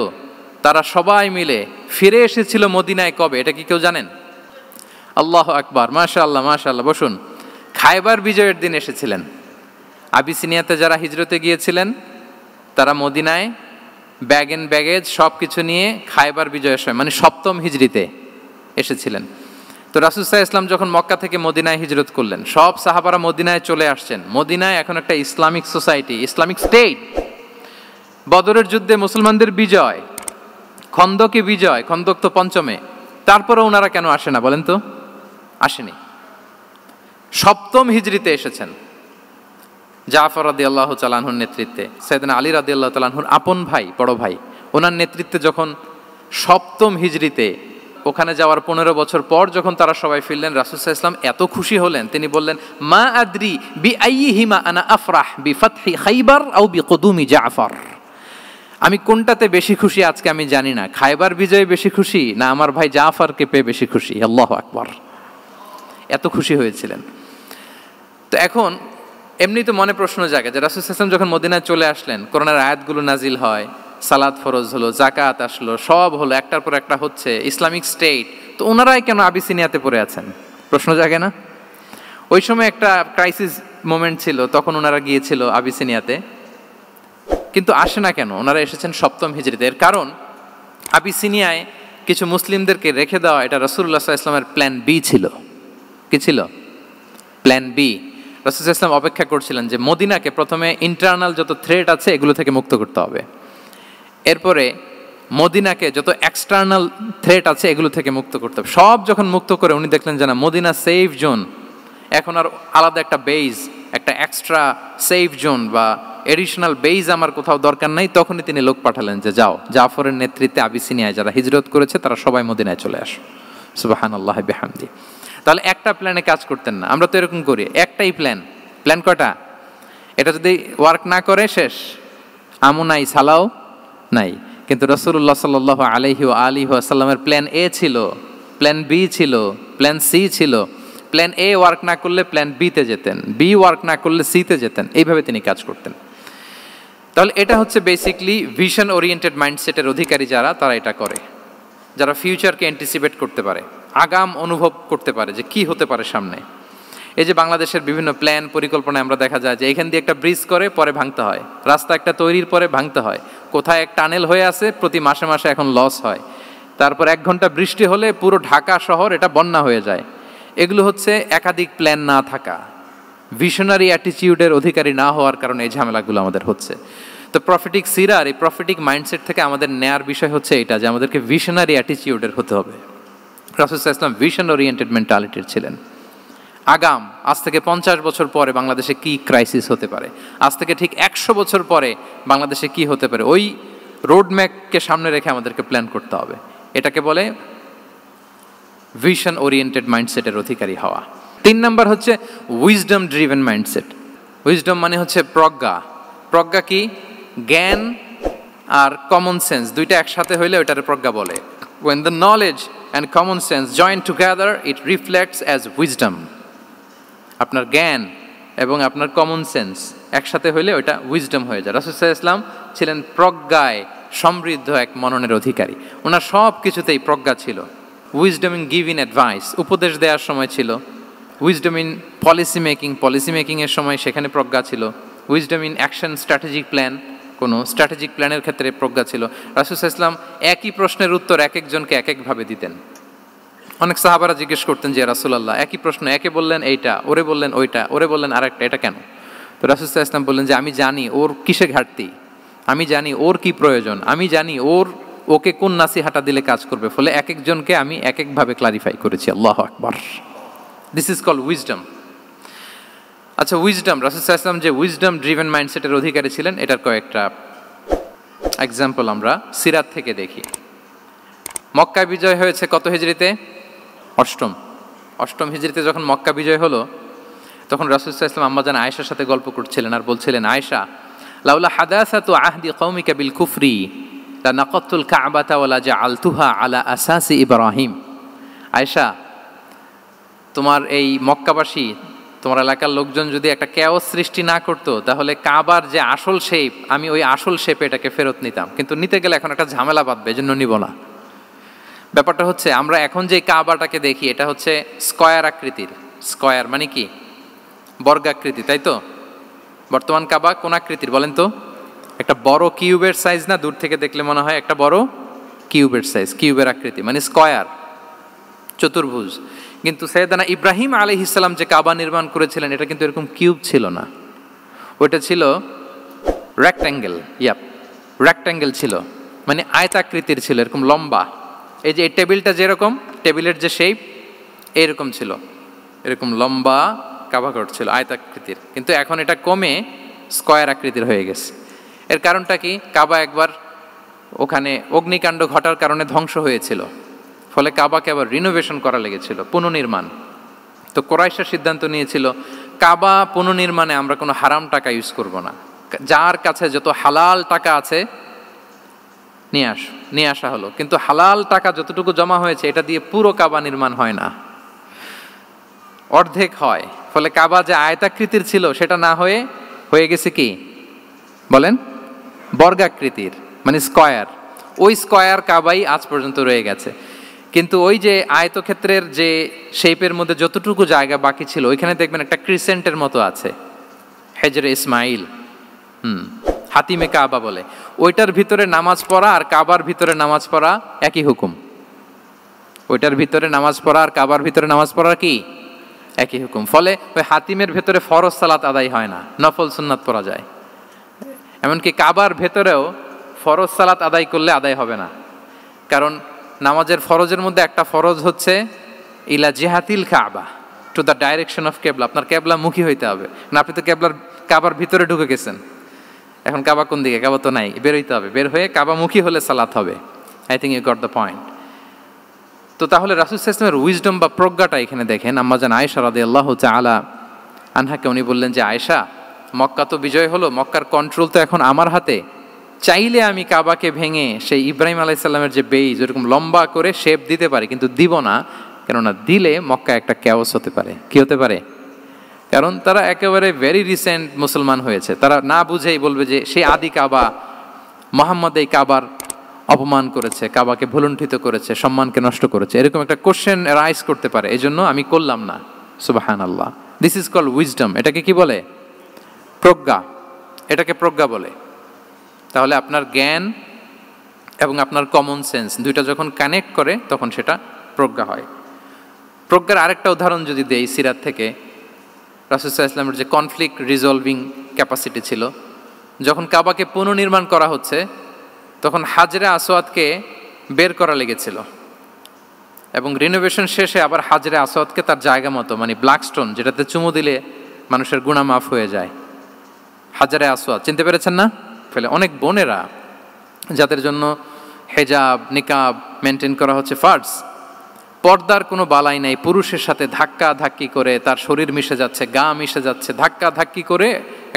S1: তারা সবাই মিলে ফিরে এসেছিল মদিনায় কবে? এটা কি কেউ জানেন? আল্লাহু আকবার, মাশাআল্লাহ মাশাআল্লাহ। বসুন। খায়বার বিজয়ের দিন এসেছিলেন। আবিসিনিয়াতে যারা হিজরতে গিয়েছিলেন তারা মদিনায় ব্যাগ এন্ড ব্যাগেজ সব কিছু নিয়ে খায়বার বিজয়ের সময়, মানে 7ম হিজরিতে এসেছিলেন। তো রাসূল সাল্লাল্লাহু আলাইহি ওয়াসাল্লাম যখন মক্কা থেকে মদিনায় হিজরত করলেন, সব সাহাবারা মদিনায় চলে আসছেন। মদিনায় এখন একটা ইসলামিক সোসাইটি, ইসলামিক স্টেট। বদরের যুদ্ধে মুসলমানদের বিজয়, খন্দকে বিজয়, খন্দক তো 5মে। তারপরে ওনারা কেন আসে না বলেন তো? আসেনি। 7ম হিজরিতে এসেছেন। জাফর রাদিয়াল্লাহু তাআলা আনহুর নেতৃত্বে, সাইয়েদনা আলী রাদিয়াল্লাহু তাআলা আনহুর আপন ভাই, বড় ভাই, ওনার নেতৃত্বে যখন 7ম হিজরিতে ওখানে যাওয়ার 15 বছর পর যখন তারা সবাই ফিরলেন, রাসূল সাল্লাল্লাহু আলাইহি ওয়াসাল্লাম এত খুশি হলেন, তিনি বললেন, মা আদরি বিআইয়িহিমা আনা আফরাহ বিফাতহি খাইবার আও বিকুদুমি জাফর। আমি কোনটাতে বেশি খুশি আজকে আমি জানি না, খায়বার বিজয়ে বেশি খুশি না আমার ভাই জাফরকে পেয়ে বেশি খুশি। আল্লাহু আকবার, এত খুশি হয়েছিলেন। তো এখন এমনি তো মনে প্রশ্ন জাগে যে রাসূল সাল্লাল্লাহু আলাইহি ওয়াসাল্লাম যখন মদিনায় চলে আসলেন, কোরআনের আয়াতগুলো নাজিল হয়, সালাত ফরজ হলো, জাকাত আসলো, সব হলো, একটার পর একটা হচ্ছে, ইসলামিক স্টেট, তো ওনারাই কেন আবিসিনিয়াতে পড়ে আছেন? প্রশ্ন জাগে না? ওই সময় একটা ক্রাইসিস মোমেন্ট ছিল, তখন ওনারা গিয়েছিল আবিসিনিয়াতে, কিন্তু আসে না কেন? ওনারা এসেছেন 7ম হিজরিতে। এর কারণ আবিসিনিয়ায় কিছু মুসলিমদেরকে রেখে দেওয়া, এটা রাসূলুল্লাহ সাল্লাল্লাহু আলাইহি ওয়াসাল্লামের প্ল্যান বি ছিল। কি ছিল? Plan B. রাসূল সাল্লাল্লাহু আলাইহি ওয়াসাল্লাম অপেক্ষা করছিলেন যে মদিনাকে প্রথমে ইন্টারনাল যত থ্রেট আছে এগুলো থেকে মুক্ত করতে হবে, এরপরে মদিনাকে যত এক্সটার্নাল থ্রেট আছে এগুলো থেকে মুক্ত করতে হবে। সব যখন মুক্ত করে উনি দেখলেন যে না, মদিনা সেফ জোন, এখন আর আলাদা একটা বেজ, একটা এক্সট্রা সেফ জোন বা এডিশনাল বেজ আমার কোথাও দরকার নাই। তখনই তিনি লোক পাঠালেন যে যাও, জাফরের নেতৃত্বে আবিসিনিয়ায় যারা হিজরত করেছে তারা সবাই মদিনায় চলে আসো। সুবহানাল্লাহি বিহামদি। তাহলে একটা প্ল্যানে কাজ করতেন না। আমরা তো এরকম করি, একটাই প্ল্যান। প্ল্যান কয়টা? এটা যদি ওয়ার্ক না করে শেষ, আমু নাই, সালাও নাই। কিন্তু রাসূলুল্লাহ সাল্লাল্লাহু আলাইহি ওয়া আলিহি ওয়াসাল্লামের প্ল্যান এ ছিল, প্ল্যান বি ছিল, প্ল্যান সি ছিল। প্ল্যান এ ওয়ার্ক না করলে প্ল্যান বিতে যেতেন, বি ওয়ার্ক না করলে সিতে যেতেন, এইভাবে তিনি কাজ করতেন। তাহলে এটা হচ্ছে বেসিকলি ভিশন ওরিয়েন্টেড মাইন্ডসেটের অধিকারী যারা, তারা এটা করে, যারা ফিউচারকে অ্যান্টিসিপেট করতে পারে, আগাম অনুভব করতে পারে যে কি হতে পারে সামনে। এই যে বাংলাদেশের বিভিন্ন প্ল্যান পরিকল্পনায় আমরা দেখা যায় যে এখান দিয়ে একটা ব্রিজ করে পরে ভাঙতে হয়, রাস্তা একটা তৈরির পরে ভাঙতে হয়, কোথায় এক টানেল হয়ে আছে প্রতি মাসে মাসে এখন লস হয়, তারপর 1 ঘন্টা বৃষ্টি হলে পুরো ঢাকা শহর এটা বন্যা হয়ে যায়। এগুলো হচ্ছে একাধিক প্ল্যান না থাকা, ভিশনারি অ্যাটিটিউডের অধিকারী না হওয়ার কারণে এই ঝামেলাগুলো আমাদের হচ্ছে। তো প্রফেটিক সিরার এই প্রফেটিক মাইন্ডসেট থেকে আমাদের নেয়ার বিষয় হচ্ছে এটা, যে আমাদেরকে ভিশনারি অ্যাটিটিউডের হতে হবে। রাসূল সাল্লাল্লাহু আলাইহি ওয়াসাল্লাম ভিশন ওরিয়েন্টেড মেন্টালিটির ছিলেন। আগাম, আজ থেকে 50 বছর পরে বাংলাদেশে কি ক্রাইসিস হতে পারে, আজ থেকে ঠিক 100 বছর পরে বাংলাদেশে কি হতে পারে, ওই রোড ম্যাপকে সামনে রেখে আমাদেরকে প্ল্যান করতে হবে। এটাকে বলে ভিশন ওরিয়েন্টেড মাইন্ডসেটের অধিকারী হওয়া। 3 নাম্বার হচ্ছে উইজডম ড্রিভেন মাইন্ডসেট। উইজডম মানে হচ্ছে প্রজ্ঞা। প্রজ্ঞা কি? জ্ঞান আর কমন সেন্স দুইটা একসাথে হইলে ওইটারে প্রজ্ঞা বলে। When the knowledge and common sense join together, it reflects as wisdom. আপনার জ্ঞান এবং আপনার কমন সেন্স একসাথে হইলে ওইটা উইজডম হয়ে যায়। রাসূল সাল্লাল্লাহু আলাইহি ওয়াসাল্লাম ছিলেন প্রজ্ঞায় সমৃদ্ধ এক মননের অধিকারী। ওনার সব কিছুতেই প্রজ্ঞা ছিল। উইজডম ইন গিভিং অ্যাডভাইস, উপদেশ দেওয়ার সময় ছিল। উইজডম ইন পলিসি মেকিংয়ের সময় সেখানে প্রজ্ঞা ছিল। Wisdom in action, strategic plan, কোনো স্ট্র্যাটেজিক প্ল্যানের ক্ষেত্রে প্রজ্ঞা ছিল। রাসূল সাল্লাল্লাহু আলাইহি ওয়াসাল্লাম একই প্রশ্নের উত্তর এক একজনকে এক একভাবে দিতেন। অনেক সাহাবারা জিজ্ঞেস করতেন যে রাসূলুল্লাহ একই প্রশ্ন, একে বললেন এইটা, ওরে বললেন ওইটা, ওরে বললেন আরেকটা, এটা কেন? তো রাসূল সাল্লাল্লাহু আলাইহি ওয়াসাল্লাম বললেন যে আমি জানি ওর কিসে ঘাটতি, আমি জানি ওর কি প্রয়োজন, আমি জানি ওর ওকে কোন নাসিহাটা দিলে কাজ করবে, ফলে এক একজনকে আমি এক একভাবে ক্লারিফাই করেছি। আল্লাহু আকবার। This is called wisdom. আচ্ছা, উইজডম, রাসূল সাল্লাল্লাহু আলাইহি ওয়াসাল্লাম যে উইজডম ড্রিভেন মাইন্ডসেটের অধিকারী ছিলেন, এটার কয়েকটা এক্সাম্পল আমরা সিরাত থেকে দেখি। মক্কা বিজয় হয়েছে কত হিজরিতে? অষ্টম হিজরিতে যখন মক্কা বিজয় হলো, তখন রাসূল সাল্লাল্লাহু আলাইহি ওয়াসাল্লাম আম্মাজান আয়েশার সাথে গল্প করছিলেন আর বলছিলেন, আয়েশা, লাউলা হাদাসাতু আহদি কওমিকা বিল কুফরি লানাকাতুল কাবাতা ওয়ালা জাআলতুহা আলা আসাসি ইব্রাহিম। আয়েশা, তোমার এই মক্কাবাসী, তোমার এলাকার লোকজন যদি একটা ক্যাওস সৃষ্টি না করতো, তাহলে কাবার যে আসল শেপ, আমি ওই আসল শেপে এটাকে ফেরত নিতাম, কিন্তু নিতে গেলে এখন একটা ঝামেলা বাঁধবে, এজন্য নিব না। ব্যাপারটা হচ্ছে, আমরা এখন যে কাবাটাকে দেখি এটা হচ্ছে স্কয়ার আকৃতির। স্কয়ার মানে কি? বর্গাকৃতি, তাই তো? বর্তমান কাবা কোন আকৃতির বলেন তো? একটা বড় কিউবের সাইজ না? দূর থেকে দেখলে মনে হয় একটা বড় কিউবের সাইজ, কিউবের আকৃতি মানে স্কয়ার, চতুর্ভুজ। কিন্তু সাইয়েদানা ইব্রাহিম আলাইহিস সালাম যে কাবা নির্মাণ করেছিলেন, এটা কিন্তু এরকম কিউব ছিল না, ওইটা ছিল রেক্ট্যাঙ্গেল। রেক্ট্যাঙ্গেল ছিল, মানে আয়তাকৃতির ছিল, এরকম লম্বা। এই যে এই টেবিলটা যেরকম, টেবিলের যে শেপ এইরকম ছিল, এরকম লম্বা কাবাঘর ছিল আয়তাকৃতির। কিন্তু এখন এটা কমে স্কয়ার আকৃতির হয়ে গেছে। এর কারণটা কি? কাবা একবার ওখানে অগ্নিকাণ্ড ঘটার কারণে ধ্বংস হয়েছিল, ফলে কাবাকে আবার রিনোভেশন করা লেগেছিল, পুনর্নির্মাণ। তো কোরাইশা সিদ্ধান্ত নিয়েছিল, কাবা পুনর্নির্মাণে আমরা কোনো হারাম টাকা ইউজ করব না, যার কাছে যত হালাল টাকা আছে নিয়ে আসা হলো। কিন্তু হালাল টাকা যতটুকু জমা হয়েছে, এটা দিয়ে পুরো কাবা নির্মাণ হয় না, অর্ধেক হয়। ফলে কাবা যে আয়তাকৃতির ছিল, সেটা না হয়ে গেছে কি বলেন? বর্গাকৃতির, মানে স্কয়ার। ওই স্কয়ার কাবাই আজ পর্যন্ত রয়ে গেছে। কিন্তু ওই যে আয়তক্ষেত্রের যে শেপের মধ্যে যতটুকু জায়গা বাকি ছিল, ওইখানে দেখবেন একটা ক্রিসেন্টের মতো আছে, হেজরে ইসমাইল, হাতিমে কাবা বলে। ওইটার ভিতরে নামাজ পড়া আর কাবার ভিতরে নামাজ পড়া একই হুকুম। ওইটার ভিতরে নামাজ পড়া আর কাবার ভিতরে নামাজ পড়া কি একই হুকুম। ফলে ওই হাতিমের ভেতরে ফরজ সালাত আদায় হয় না, নফল সুন্নাত পড়া যায়। এমনকি কাবার ভেতরেও ফরজ সালাত আদায় করলে আদায় হবে না, কারণ নামাজের ফরজের মধ্যে একটা ফরজ হচ্ছে ইলা জিহাতিল কাবা, টু দ্য ডাইরেকশন অফ কেবলা। আপনার কেবলা মুখী হইতে হবে না। আপনি তো কাবার ভিতরে ঢুকে গেছেন, এখন কাবা কোন দিকে? কাবা তো নাই, বের হইতে হবে। বের হয়ে কাবা মুখী হলে সালাত হবে। I think you got the point. তো তাহলে রাসূল সাল্লাল্লাহু আলাইহি ওয়াসাল্লামের উইজডম বা প্রজ্ঞাটা এখানে দেখেন। আম্মাজান আয়েশা রাদিয়াল্লাহু তাআলা আনহাকে উনি বললেন যে, আয়েশা, মক্কা তো বিজয় হলো, মক্কার কন্ট্রোল তো এখন আমার হাতে। চাইলে আমি কাবাকে ভেঙে সেই ইব্রাহিম আলাইহিস সালামের যে বেইজ, এরকম লম্বা করে শেপ দিতে পারি, কিন্তু দিব না। কেননা দিলে মক্কা একটা ক্যাওস হতে পারে। কি হতে পারে? কারণ তারা একেবারে ভেরি রিসেন্ট মুসলমান হয়েছে, তারা না বুঝেই বলবে যে সেই আদি কাবা, মুহাম্মদ এই কাবার অপমান করেছে, কাবাকে ভুলুণ্ঠিত করেছে, সম্মানকে নষ্ট করেছে, এরকম একটা কোশ্চেন রাইজ করতে পারে। এই জন্য আমি করলাম না। সুবহানাল্লাহ। This is called wisdom. এটাকে কি বলে? প্রজ্ঞা। এটাকে প্রজ্ঞা বলে। তাহলে আপনার জ্ঞান এবং আপনার কমন সেন্স দুইটা যখন কানেক্ট করে, তখন সেটা প্রজ্ঞা হয়। প্রজ্ঞার আরেকটা উদাহরণ যদি দেই সিরাত থেকে, রাসূল সাল্লাল্লাহু আলাইহি ওয়াসাল্লামের যে কনফ্লিক্ট রিজলভিং ক্যাপাসিটি ছিল, যখন কাবাকে পুনর্নির্মাণ করা হচ্ছে, তখন হাজরে আসওয়াদকে বের করা লেগেছিল, এবং রিনোভেশন শেষে আবার হাজরে আসওয়াদকে তার জায়গা মতো, মানে ব্ল্যাক স্টোন, যেটাতে চুমু দিলে মানুষের গুনাহ মাফ হয়ে যায়, হাজরে আসওয়াদ, চিনতে পেরেছেন না? ফলে অনেক বোনেরা যাদের জন্য হেজাব নিকাব মেনটেন করা হচ্ছে ফার্জ, পর্দার কোনো বালাই নাই, পুরুষের সাথে ধাক্কা ধাক্কি করে তার শরীর মিশে যাচ্ছে, গা মিশে যাচ্ছে, ধাক্কা ধাক্কি করে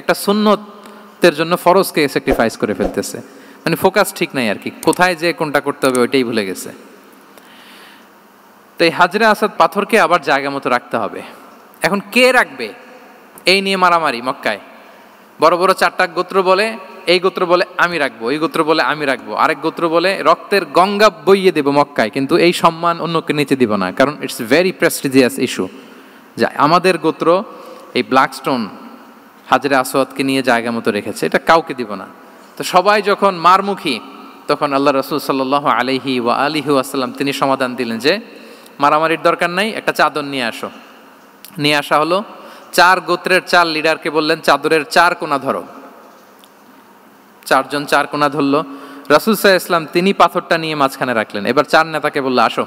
S1: একটা সুন্নতের জন্য ফরজকে স্যাক্রিফাইস করে ফেলতেছে। মানে ফোকাস ঠিক নাই আর কি, কোথায় যে কোনটা করতে হবে ওইটাই ভুলে গেছে। তো এই হাজরে আসওয়াদ পাথরকে আবার জায়গা মতো রাখতে হবে। এখন কে রাখবে, এই নিয়ে মারামারি মক্কায়। বড় বড় চারটা গোত্র বলে, এই গোত্র বলে আমি রাখবো, এই গোত্র বলে আমি রাখবো, আরেক গোত্র বলে রক্তের গঙ্গা বইয়ে দেব মক্কায়, কিন্তু এই সম্মান অন্যকে নিতে দিব না, কারণ ইটস ভেরি প্রেস্টিজিয়াস ইস্যু। যা আমাদের গোত্র এই ব্ল্যাক স্টোন হাজরে আসওয়াদকে নিয়ে জায়গা মতো রেখেছে, এটা কাউকে দিব না। তো সবাই যখন মারমুখী, তখন আল্লাহ রাসূল সাল্লাল্লাহু আলাইহি ওয়া আলিহি ওয়াসাল্লাম তিনি সমাধান দিলেন যে মারামারির দরকার নাই, একটা চাদর নিয়ে আসো। নিয়ে আসা হলো। 4 গোত্রের 4 লিডারকে বললেন চাদরের 4 কোণা ধরো। 4 জন 4 কোণা ধরলো। রাসূল সাল্লাল্লাহু আলাইহি ওয়াসাল্লাম তিনি পাথরটা নিয়ে মাঝখানে রাখলেন। এবার 4 নেতাকে বলল, আসো,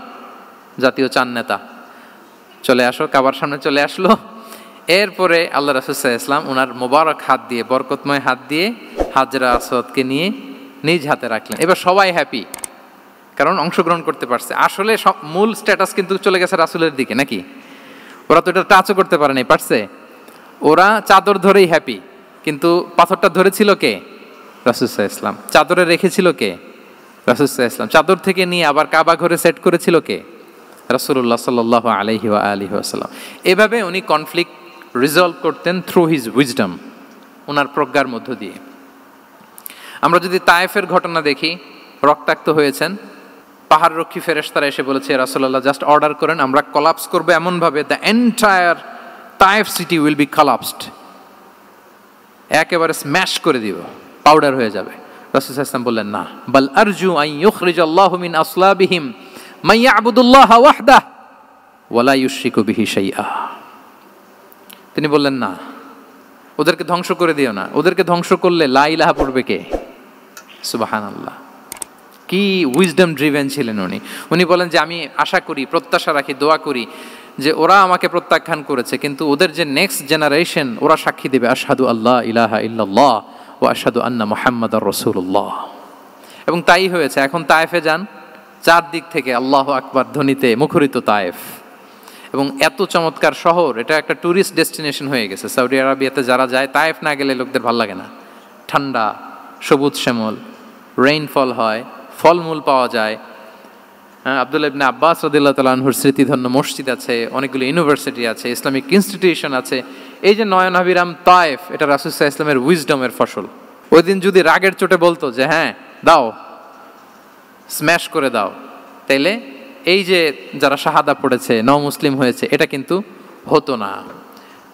S1: জাতীয় 4 নেতা চলে আসো, কাবার সামনে চলে আসলো। এরপরে আল্লাহ রাসূল সাল্লাল্লাহু আলাইহি ওয়াসাল্লাম ওনার মোবারক হাত দিয়ে, বরকতময় হাত দিয়ে হাজরা আসওয়াদকে নিয়ে নিজ হাতে রাখলেন। এবার সবাই হ্যাপি, কারণ অংশগ্রহণ করতে পারছে। আসলে মূল স্ট্যাটাস কিন্তু চলে গেছে রাসূলের দিকে, নাকি? ওরা তো এটা টাচও করতে পারে নাই, পারছে? ওরা চাদর ধরেই হ্যাপি, কিন্তু পাথরটা ধরেছিল কে? রাসূল সাল্লাল্লাহু আলাইহি ওয়াসাল্লাম। চাদরে রেখেছিল কে? রাসূল সাল্লাল্লাহু আলাইহি ওয়াসাল্লাম। চাদর থেকে নিয়ে আবার কাবা ঘরে সেট করেছিল কে? রাসূলুল্লাহ সাল্লাল্লাহু আলাইহি ওয়া আলিহি ওয়াসাল্লাম। এভাবে উনি কনফ্লিক্ট রিজলভ করতেন থ্রু হিজ উইজডম, ওনার প্রজ্ঞার মধ্য দিয়ে। আমরা যদি তায়েফের ঘটনা দেখি, রক্তাক্ত হয়েছেন, পাহাড় রক্ষী ফেরেশতারা এসে বলেছে, রাসূলুল্লাহ জাস্ট অর্ডার করেন, আমরা কলাপস করব এমনভাবে the entire Taif city will be collapsed, একেবারে স্ম্যাশ করে দিব, পাউডার হয়ে যাবে। রাসূল সাল্লাল্লাহু আলাইহি ওয়াসাল্লাম বললেন, না, বাল আরজু আন ইউখরিজাল্লাহু মিন আসলাবিহিম মান ইয়াবুদুল্লাহা ওয়াহদাহু ওয়া লা ইউশরিকু বিহি শাইআ। তিনি বললেন, না, ওদেরকে ধ্বংস করে দিও না, ওদেরকে ধ্বংস করলে লা ইলাহা পড়বে কে? সুবহানাল্লাহ। কি উইজডম ড্রিভেন ছিলেন উনি। উনি বলেন যে আমি আশা করি, প্রত্যাশা রাখি, দোয়া করি যে ওরা আমাকে প্রত্যাখ্যান করেছে, কিন্তু ওদের যে নেক্সট জেনারেশন, ওরা সাক্ষী দেবে আশহাদু আল্লাহ ইলাহা ইল্লাল্লাহ ওয়া আশহাদু আন্না মুহাম্মাদার রাসূলুল্লাহ। এবং তাই হয়েছে। এখন তায়েফে যান, চারদিক থেকে আল্লাহু আকবার ধ্বনিতে মুখরিত তায়েফ, এবং এত চমৎকার শহর, এটা একটা ট্যুরিস্ট ডেস্টিনেশন হয়ে গেছে। সৌদি আরবিয়াতে যারা যায়, তায়েফ না গেলে লোকদের ভালো লাগে না। ঠান্ডা, সবুজ শ্যামল, রেইনফল হয়, ফলমূল পাওয়া যায়। আব্দুল্লাহ ইবনে আব্বাস রাদিয়াল্লাহু তাআলা আনহুর স্মৃতিধন্য মসজিদ আছে, অনেকগুলো ইউনিভার্সিটি আছে, ইসলামিক ইনস্টিটিউশন আছে। এই যে নয়নাভিরাম তায়েফ, এটা রাসূল সাল্লাল্লাহু আলাইহি ওয়াসাল্লামের উইজডমের ফসল। ওই দিন যদি রাগের চোটে বলতো যে হ্যাঁ দাও, স্ম্যাশ করে দাও, তাইলে এই যে যারা শাহাদা পড়েছে, নও মুসলিম হয়েছে, এটা কিন্তু হতো না।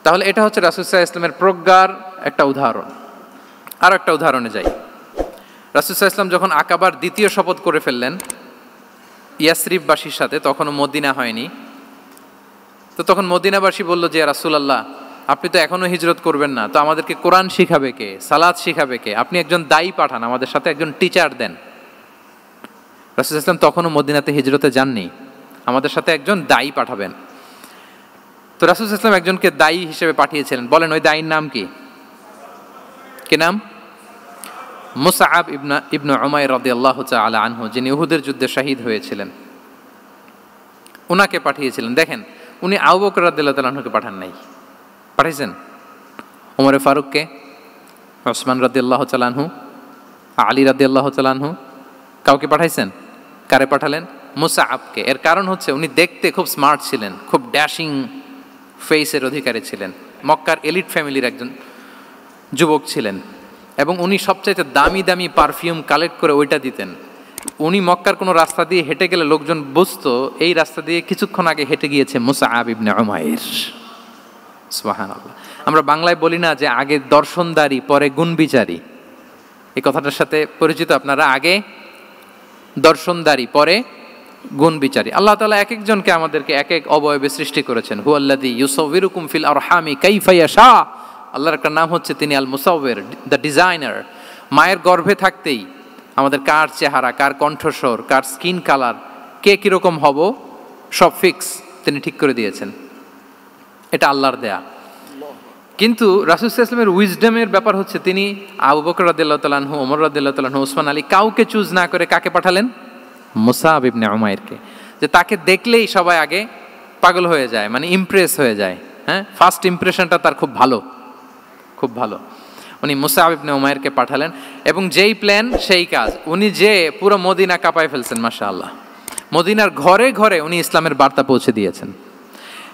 S1: তাহলে এটা হচ্ছে রাসূল সাল্লাল্লাহু আলাইহি ওয়াসাল্লামের প্রজ্ঞার একটা উদাহরণ। আর একটা উদাহরণে যাই। রাসূল সাল্লাল্লাহু আলাইহি ওয়াসাল্লাম যখন আকাবার দ্বিতীয় শপথ করে ফেললেন ইয়াসরিববাসীর সাথে, তখনও মদিনা হয়নি, তো তখন মদিনাবাসী বলল যে রাসূলুল্লাহ, আপনি তো এখনো হিজরত করবেন না, তো আমাদেরকে কোরআন শিখাবে কে, সালাত শিখাবে কে? আপনি একজন দায়ী পাঠান, আমাদের সাথে একজন টিচার দেন। রাসূল সাল্লাল্লাহু আলাইহি ওয়াসাল্লাম তখনও মদিনাতে হিজরতে যাননি, আমাদের সাথে একজন দায়ী পাঠাবেন। তো রাসূল সাল্লাল্লাহু আলাইহি ওয়াসাল্লাম একজনকে দায়ী হিসেবে পাঠিয়েছিলেন। বলেন ওই দায়ীর নাম কি? কি নাম? মুসআব ইবনে উমাইর রাদিয়াল্লাহু তাআলা আনহু, যিনি উহুদের যুদ্ধে শহীদ হয়েছিলেন, উনাকে পাঠিয়েছিলেন। দেখেন, উনি আবু বকর রাদিয়াল্লাহু তাআলা আনহুকে পাঠান নাই, পাঠিয়েছেন ওমর ফারুককে, ওসমান রাদিয়াল্লাহু তাআলা আনহু, আলী রাদিয়াল্লাহু তাআলা আনহু, কাউকে পাঠাইছেন? কারে পাঠালেন? মুসআবকে। এর কারণ হচ্ছে উনি দেখতে খুব স্মার্ট ছিলেন, খুব ড্যাশিং ফেসের অধিকারী ছিলেন, মক্কার এলিট ফ্যামিলির একজন যুবক ছিলেন, এবং উনি সবচাইতে দামি দামি পারফিউম কালেক্ট করে ওইটা দিতেন। উনি মক্কার কোনো রাস্তা দিয়ে হেঁটে গেলে লোকজন বুঝতো এই রাস্তা দিয়ে কিছুক্ষণ আগে হেঁটে গিয়েছে মুসআব ইবনে উমাইর। সুবহানাল্লাহ। আমরা বাংলায় বলি না যে আগে দর্শনদারি পরে গুণবিচারী, এই কথাটার সাথে পরিচিত আপনারা? আগে দর্শনদারি পরে গুণবিচারী। আল্লাহ তাআলা এক একজনকে আমাদেরকে এক এক অবয়বে সৃষ্টি করেছেন। হুয়াল্লাযী ইউসাউবিরুকুম ফিল আরহামি কাইফা ইয়াশা। আল্লাহর একটা নাম হচ্ছে তিনি আল মুসাউবির, দ্য ডিজাইনার। মায়ের গর্ভে থাকতেই আমাদের কার চেহারা, কার কণ্ঠস্বর, কার স্কিন কালার, কে কীরকম হব, সব ফিক্স তিনি ঠিক করে দিয়েছেন। এটা আল্লাহর দেয়া। কিন্তু রাসূল সাল্লাল্লাহু আলাইহি ওয়াসাল্লামের উইজডমের ব্যাপার হচ্ছে তিনি আবু বকর রাদিয়াল্লাহু তাআলা আনহু, ওমর রাদিয়াল্লাহু তাআলা আনহু, ওসমান আলী, কাউকে চুজ না করে কাকে পাঠালেন? মুসআব ইবনে উমাইরকে। যে তাকে দেখলেই সবাই আগে পাগল হয়ে যায়, মানে ইমপ্রেস হয়ে যায়। হ্যাঁ, ফার্স্ট ইমপ্রেশনটা তার খুব ভালো, খুব ভালো। উনি মুসআব ইবনে উমাইরকে পাঠালেন, এবং যেই প্ল্যান সেই কাজ। উনি যে পুরো মদিনা কাঁপায় ফেলছেন, মাশাআল্লাহ। মদিনার ঘরে ঘরে উনি ইসলামের বার্তা পৌঁছে দিয়েছেন,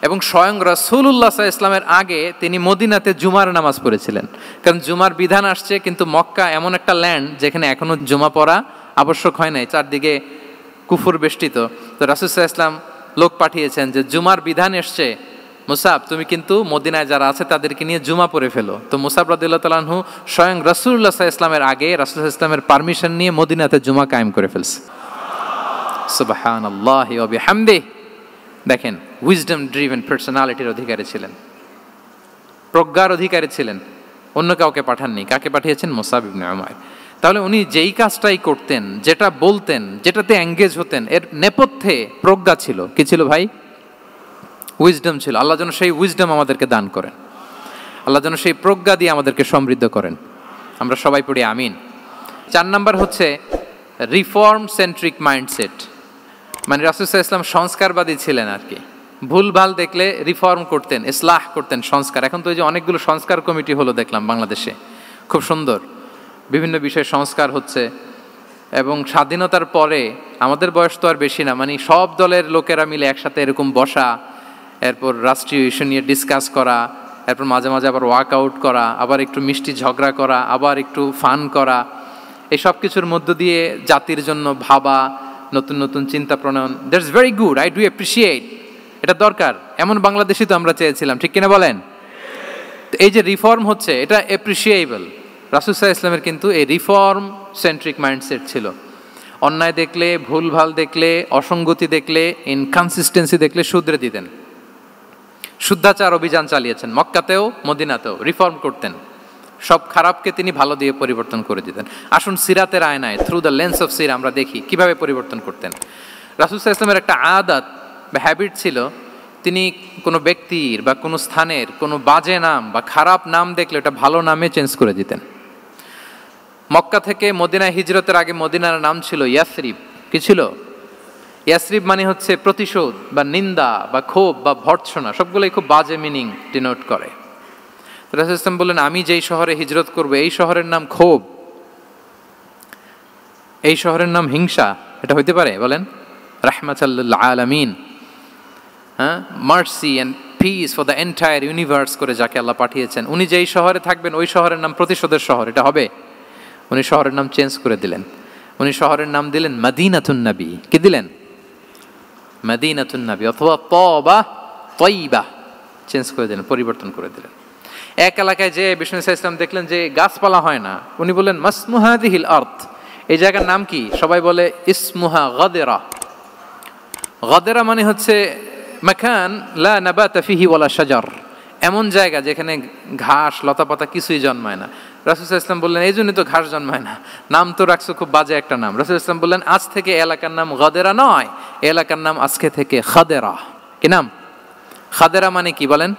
S1: এবং স্বয়ং রাসূলুল্লাহ সাল্লাল্লাহু আলাইহি ওয়াসাল্লামের আগে তিনি মদিনাতে জুমার নামাজ পড়েছিলেন। কারণ জুমার বিধান আসছে, কিন্তু মক্কা এমন একটা ল্যান্ড যেখানে এখনো জুমা পড়া আবশ্যক হয় নাই, চারদিকে কুফর বেষ্টিত। তো রাসূল সাল্লাল্লাহু আলাইহি ওয়াসাল্লাম লোক পাঠিয়েছেন যে জুমার বিধান এসছে, মুসাব তুমি কিন্তু মদিনায় যারা আছে তাদেরকে নিয়ে জুমা পড়ে ফেলো। তো মুসাব রাদিয়াল্লাহু তাআলা আনহু স্বয়ং রাসূলুল্লাহ সাল্লাল্লাহু আলাইহি ওয়াসাল্লামের আগে রাসূল সাল্লাল্লাহু আলাইহি ওয়াসাল্লামের পারমিশন নিয়ে মদিনাতে জুমা কায়েম করে ফেলছে। সুবহানাল্লাহি ওয়া বিহামদিহি। দেখেন, উইজডম ড্রিভেন পার্সোনালিটির অধিকারী ছিলেন, প্রজ্ঞার অধিকারী ছিলেন, অন্য কাউকে পাঠাননি। কাকে পাঠিয়েছেন? মুসআব ইবনে উমাইর। তাহলে উনি যেই কাজটাই করতেন, যেটা বলতেন, যেটাতে এঙ্গেজ হতেন, এর নেপথ্যে প্রজ্ঞা ছিল। কি ছিল ভাই? উইজডম ছিল। আল্লাহ যেন সেই উইজডম আমাদেরকে দান করেন, আল্লাহ যেন সেই প্রজ্ঞা দিয়ে আমাদেরকে সমৃদ্ধ করেন। আমরা সবাই পড়ি আমিন। 4 নাম্বার হচ্ছে রিফর্ম সেন্ট্রিক মাইন্ডসেট। মানে রাসূল সাল্লাল্লাহু আলাইহি ওয়াসাল্লাম সংস্কারবাদী ছিলেন আর কি। ভুলভাল দেখলে রিফর্ম করতেন, ইসলাহ করতেন, সংস্কার। এখন তো ওই যে অনেকগুলো সংস্কার কমিটি হলো দেখলাম বাংলাদেশে, খুব সুন্দর বিভিন্ন বিষয়ে সংস্কার হচ্ছে। এবং স্বাধীনতার পরে আমাদের বয়স তো আর বেশি না, মানে সব দলের লোকেরা মিলে একসাথে এরকম বসা, এরপর রাষ্ট্রীয় ইস্যু নিয়ে ডিসকাস করা, এরপর মাঝে মাঝে আবার ওয়ার্কআউট করা, আবার একটু মিষ্টি ঝগড়া করা, আবার একটু ফান করা, এই সব কিছুর মধ্য দিয়ে জাতির জন্য ভাবা, নতুন নতুন চিন্তা প্রণয়ন। That's very good, I do appreciate, এটা দরকার। এমন বাংলাদেশই তো আমরা চেয়েছিলাম, ঠিক কিনা বলেন? এই যে রিফর্ম হচ্ছে, এটা অ্যাপ্রিসিয়েবল। রাসূল সাল্লাল্লাহু আলাইহি ওয়াসাল্লামের কিন্তু এই রিফর্ম সেন্ট্রিক মাইন্ডসেট ছিল। অন্যায় দেখলে, ভুলভাল দেখলে, অসঙ্গতি দেখলে, ইনকনসিস্টেন্সি দেখলে শুধরে দিতেন। শুদ্ধাচার অভিযান চালিয়েছেন মক্কাতেও মদিনাতেও, রিফর্ম করতেন। সব খারাপকে তিনি ভালো দিয়ে পরিবর্তন করে দিতেন। আসুন সিরাতের আয়নায়, থ্রু দ্য লেন্স অফ সিরা আমরা দেখি কিভাবে পরিবর্তন করতেন। রাসূল সাল্লাল্লাহু আলাইহি ওয়াসাল্লামের একটা আদাত বা হ্যাবিট ছিল, তিনি কোনো ব্যক্তির বা কোনো স্থানের কোনো বাজে নাম বা খারাপ নাম দেখলে ওটা ভালো নামে চেঞ্জ করে দিতেন। মক্কা থেকে মদিনায় হিজরতের আগে মদিনার নাম ছিল ইয়াসরিব। কি ছিল? ইয়াসরিব মানে হচ্ছে প্রতিশোধ বা নিন্দা বা ক্ষোভ বা ভর্ৎসনা, সবগুলোই খুব বাজে মিনিং ডিনোট করে। রাসূল সাল্লাল্লাহু আলাইহি ওয়াসাল্লাম বললেন, আমি যেই শহরে হিজরত করব এই শহরের নাম ক্ষোভ, এই শহরের নাম হিংসা, এটা হইতে পারে? বলেন। রাহমাতাল লিল আলামিন, হ্যাঁ, mercy and peace for the entire universe করে যাকে আল্লাহ পাঠিয়েছেন, উনি যেই শহরে থাকবেন ওই শহরের নাম প্রতিশোধের শহর, এটা হবে? উনি শহরের নাম চেঞ্জ করে দিলেন। উনি শহরের নাম দিলেন মদিনাতুন নবী। কি দিলেন? মদিনাতুন নবী, অথবা তওবা তয়্যিবা, চেঞ্জ করে দিলেন, পরিবর্তন করে দিলেন। এক এলাকায় যে বিষ্ণু ইসলাম দেখলেন যে গাছপালা হয় না, উনি বললেন মাসমু হাযিহিল আরদ, এই জায়গার নাম কি? সবাই বলে ইসমুহা গাদেরা। গাদেরা মানে হচ্ছে মাকান লা নাবাতা ফিহি ওয়ালা শাজার, এমন জায়গা যেখানে ঘাস লতাপাতা কিছুই জন্মায় না। রাসূল সাল্লাল্লাহু আলাইহি ওয়াসাল্লাম বললেন, এই জন্যই তো ঘাস জন্মায় না, নাম তো রাখছো খুব বাজে একটা নাম। রাসূল সাল্লাল্লাহু আলাইহি ওয়াসাল্লাম বললেন, আজ থেকে এলাকার নাম গাদেরা নয়, এলাকার নাম আজকে থেকে খাদেরা। কি নাম? খাদেরা মানে কি বলেন?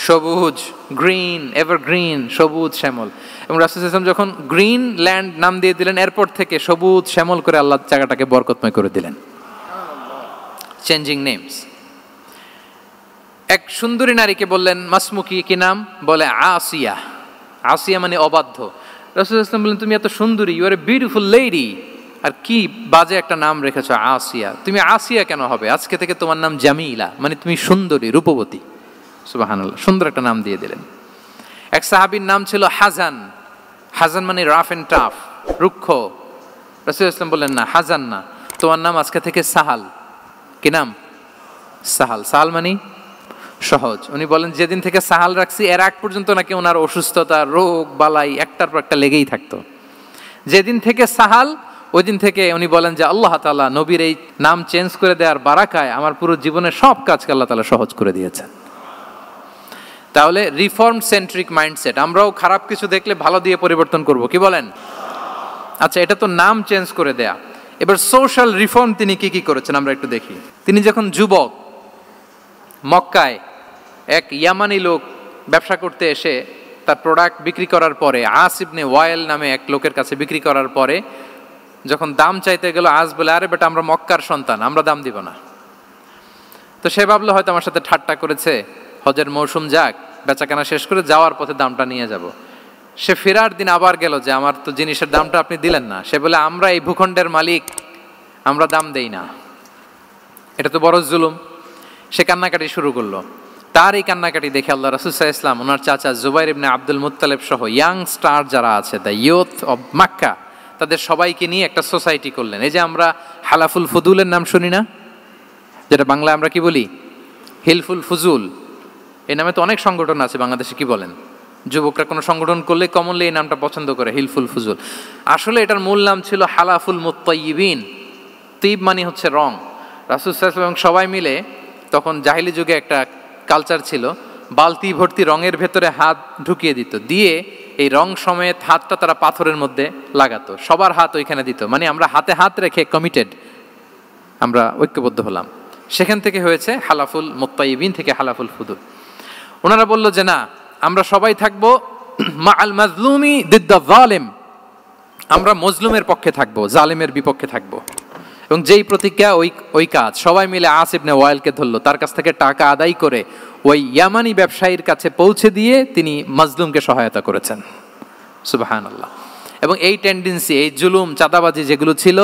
S1: সবুজ, গ্রিন, এভারগ্রিন, সবুজ শ্যামল। এবং রাসূল সাল্লাল্লাহু আলাইহি ওয়াসাল্লাম যখন গ্রিন ল্যান্ড নাম দিয়ে দিলেন, এরপর থেকে সবুজ শ্যামল করে আল্লাহ জায়গাটাকে বরকতময় করে দিলেন। Changing names. এক সুন্দরী নারীকে বললেন মাসমুকি, কি নাম? বলে আসিয়া। আসিয়া মানে অবাধ্য। রাসূল সাল্লাল্লাহু আলাইহি ওয়াসাল্লাম বললেন, তুমি এত সুন্দরী, you are a beautiful lady, আর কি বাজে একটা নাম রেখেছো আসিয়া। তুমি আসিয়া কেন হবে? আজকে থেকে তোমার নাম জামিলা, মানে তুমি সুন্দরী, রূপবতী। সুবহানাল্লাহ, সুন্দর একটা নাম দিয়ে দিলেন। এক সাহাবীর নাম ছিল হাজান। হাজান মানে রাফ এন্ড টাফ, রুক্ষ। রাসূল সাল্লাল্লাহু আলাইহি ওয়াসাল্লাম বললেন, না, হাজান না, তোমার নাম আজকে থেকে সাহাল। কি নাম? সাহাল। সাহাল মানে সহজ। উনি বলেন, যেদিন থেকে সাহাল রাখছি এর আগ পর্যন্ত নাকি ওনার অসুস্থতা, রোগ বালাই একটার পর একটা লেগেই থাকতো। যেদিন থেকে সাহাল, ওই দিন থেকে উনি বলেন যে আল্লাহ তাআলা নবীর এই নাম চেঞ্জ করে দেওয়ার বারাকায় আমার পুরো জীবনের সব কাজকে আল্লাহ তাআলা সহজ করে দিয়েছেন। তাহলে রিফর্ম সেন্ট্রিক মাইন্ডসেট, আমরাও খারাপ কিছু দেখলে ভালো দিয়ে পরিবর্তন করব। কি বলেন? আচ্ছা, এটা তো নাম চেঞ্জ করে দেয়া। এবার সোশ্যাল রিফর্ম তিনি কি কি করেছেন আমরা একটু দেখি। তিনি যখন যুবক, মক্কায় এক ইয়ামানি লোক ব্যবসা করতে এসে তার প্রোডাক্ট বিক্রি করার পরে, আস ইবনে ওয়াইল নামে এক লোকের কাছে বিক্রি করার পরে যখন দাম চাইতে গেল, আস বলে, আরে বেটা, আমরা মক্কার সন্তান, আমরা দাম দিব না। তো সে ভাবলো হয়তো আমার সাথে ঠাট্টা করেছে, হজের মৌসুম যাক, বেচাকেনা শেষ করে যাওয়ার পথে দামটা নিয়ে যাব। সে ফেরার দিন আবার গেল যে আমার তো জিনিসের দামটা আপনি দিলেন না। সে বলে, আমরা এই ভূখণ্ডের মালিক, আমরা দাম দেই না, এটা তো বড় জুলুম। সে কান্নাকাটি শুরু করলো। তার এই কান্নাকাটি দেখে আল্লাহ রাসূল সাল্লাল্লাহু আলাইহি ওয়াসাল্লাম ওনার চাচা জুবাইর ইবনে আব্দুল মুত্তালিব সহ ইয়াং স্টার যারা আছে, দ্য ইয়ুথ অব মক্কা, তাদের সবাইকে নিয়ে একটা সোসাইটি করলেন। এই যে আমরা হালাফুল ফুদুলের নাম শুনি না, যেটা বাংলায় আমরা কি বলি? হিলফুল ফুজুল। এই নামে তো অনেক সংগঠন আছে বাংলাদেশে। কি বলেন? যুবকরা কোনো সংগঠন করলে কমনলি এই নামটা পছন্দ করে, হিলফুল ফুজুল। আসলে এটার মূল নাম ছিল হালাফুল মুত্তাইয়িবিন। তিব মানে হচ্ছে রং। রাসূল সাল্লাল্লাহু আলাইহি ওয়াসাল্লাম সবাই মিলে, তখন জাহিলি যুগে একটা কালচার ছিল, বালতি ভর্তি রঙের ভেতরে হাত ঢুকিয়ে দিত, দিয়ে এই রং সমেত হাতটা তারা পাথরের মধ্যে লাগাতো, সবার হাত ওইখানে দিত, মানে আমরা হাতে হাত রেখে কমিটেড, আমরা ঐক্যবদ্ধ হলাম। সেখান থেকে হয়েছে হালাফুল মুত্তাইবিন থেকে হালাফুল ফুদুল। ওনারা বলল যে না, আমরা সবাই থাকবো মা আল মাজলুমি দিদ্দা জালেম, আমরা মজলুমের পক্ষে থাকবো, জালেমের বিপক্ষে থাকবো। এবং যেই প্রতিজ্ঞা ওই কাজ, সবাই মিলে আস ইবনে ওয়াইলকে ধরলো, তার কাছ থেকে টাকা আদায় করে ওই ইয়ামানি ব্যবসায়ীর কাছে পৌঁছে দিয়ে তিনি মাজলুমকে সহায়তা করেছেন। সুবহানাল্লাহ। এবং এই টেন্ডেন্সি, এই জুলুম, চাঁদাবাজি যেগুলো ছিল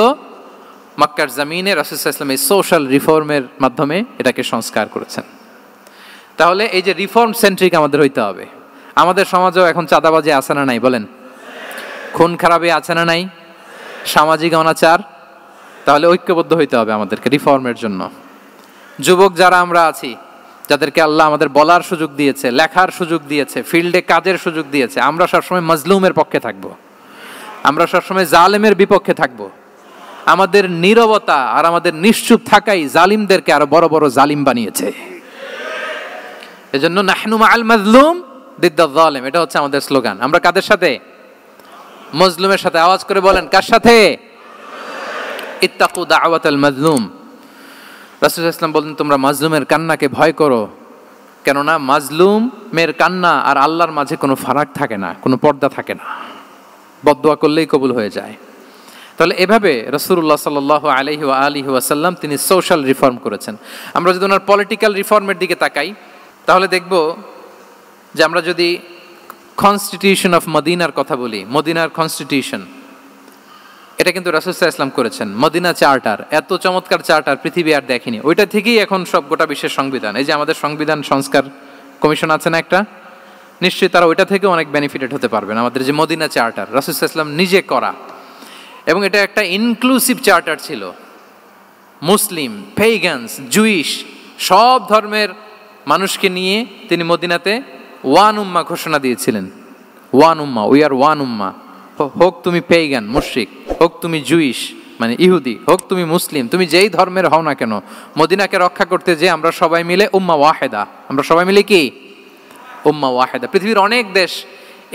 S1: মক্কার জমিনে, রাসূল সাল্লাল্লাহু আলাইহি ওয়াসাল্লাম এই সোশ্যাল রিফর্মের মাধ্যমে এটাকে সংস্কার করেছেন। তাহলে এই যে রিফর্ম সেন্ট্রিক আমাদের হইতে হবে। আমাদের সমাজেও এখন চাঁদাবাজি আছে না নাই বলেন? খুন খারাপি আছে না নাই? সামাজিক অনাচার? তাহলে ঐক্যবদ্ধ হইতে হবে আমাদেরকে রিফর্মের জন্য। যুবক যারা আমরা আছি, যাদেরকে আল্লাহ আমাদের বলার সুযোগ দিয়েছে, লেখার সুযোগ দিয়েছে, ফিল্ডে কাজের সুযোগ দিয়েছে, আমরা সবসময় মজলুমের পক্ষে থাকবো, আমরা সবসময় জালেমের বিপক্ষে থাকবো। আমাদের নীরবতা আর আমাদের নিশ্চুপ থাকাই জালিমদেরকে আরো বড় বড় জালিম বানিয়েছে। এজন্য নাহনু মাআল মাজলুম দিদ্দা যালিম, এটা হচ্ছে আমাদের স্লোগান। আমরা কাদের সাথে? মজলুমের সাথে। আওয়াজ করে বলেন, কার সাথে? ইত্তাকু দাওয়াতাল মাজলুম। রাসূল সাল্লাল্লাহু আলাইহি ওয়াসাল্লাম বলেন, তোমরা মাজলুমের কান্নাকে ভয় করো, কেননা মাজলুমের কান্না আর আল্লাহর মাঝে কোনো ফারাক থাকে না, কোনো পর্দা থাকে না, বদদোয়া করলেই কবুল হয়ে যায়। তাহলে এভাবে রাসূলুল্লাহ সাল্লাল্লাহু আলাইহি ওয়া আলিহি ওয়াসাল্লাম তিনি সোশ্যাল রিফর্ম করেছেন। আমরা যদি ওনার পলিটিক্যাল রিফর্মের দিকে তাকাই, তাহলে দেখব যে আমরা যদি কনস্টিটিউশন অফ মদিনার কথা বলি, মদিনার কনস্টিটিউশন, এটা কিন্তু রাসূল সাল্লাল্লাহু আলাইহি ওয়াসাল্লাম করেছেন। মদিনা চার্টার, এত চমৎকার চার্টার পৃথিবী আর দেখেনি। ওইটা থেকেই এখন সব গোটা বিশ্বের সংবিধান। এই যে আমাদের সংবিধান সংস্কার কমিশন আছে না একটা, নিশ্চয়ই তারা ওইটা থেকে অনেক বেনিফিটেড হতে পারবেন। আমাদের যে মদিনা চার্টার রাসূল সাল্লাল্লাহু আলাইহি ওয়াসাল্লাম নিজে করা, এবং এটা একটা ইনক্লুসিভ চার্টার ছিল। মুসলিম, পেগানস, জুইশ, সব ধর্মের মানুষকে নিয়ে তিনি মদিনাতে ওয়ান উম্মা ঘোষণা দিয়েছিলেন। One Umma, we are one উম্মা। হোক তুমি পেগান মুশরিক, হোক তুমি জুইশ মানে ইহুদি, হোক তুমি মুসলিম, তুমি যেই ধর্মের হও না কেন, মদিনাকে রক্ষা করতে যে আমরা সবাই মিলে উম্মা ওয়াহেদা, আমরা সবাই মিলে কি উম্মা ওয়াহেদা। পৃথিবীর অনেক দেশ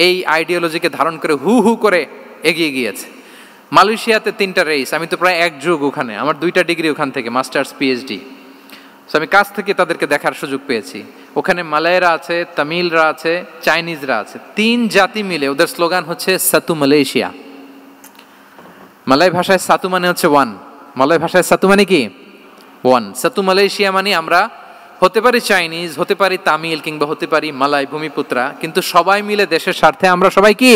S1: এই আইডিওলজিকে ধারণ করে হু হু করে এগিয়ে গিয়েছে। মালয়েশিয়াতে 3টা রেস, আমি তো প্রায় এক যুগ ওখানে, আমার 2টা ডিগ্রি ওখান থেকে, মাস্টার্স পিএইচডি। সো আমি কাছ থেকে তাদেরকে দেখার সুযোগ পেয়েছি। ওখানে মালয়েরা আছে, তামিলরা আছে, চাইনিজরা আছে, 3 জাতি মিলে ওদের স্লোগান হচ্ছে সাতু মালয়েশিয়া। মালয় ভাষায় সাতু মানে হচ্ছে ওয়ান, মালয় ভাষায় সাতু মানে কি ওয়ান। সাতু মালয়েশিয়া মানে আমরা হতে পারি চাইনিজ, হতে পারি তামিল, কিংবা হতে পারি মালয় ভূমিপুত্রা, কিন্তু সবাই মিলে দেশের স্বার্থে আমরা সবাই কি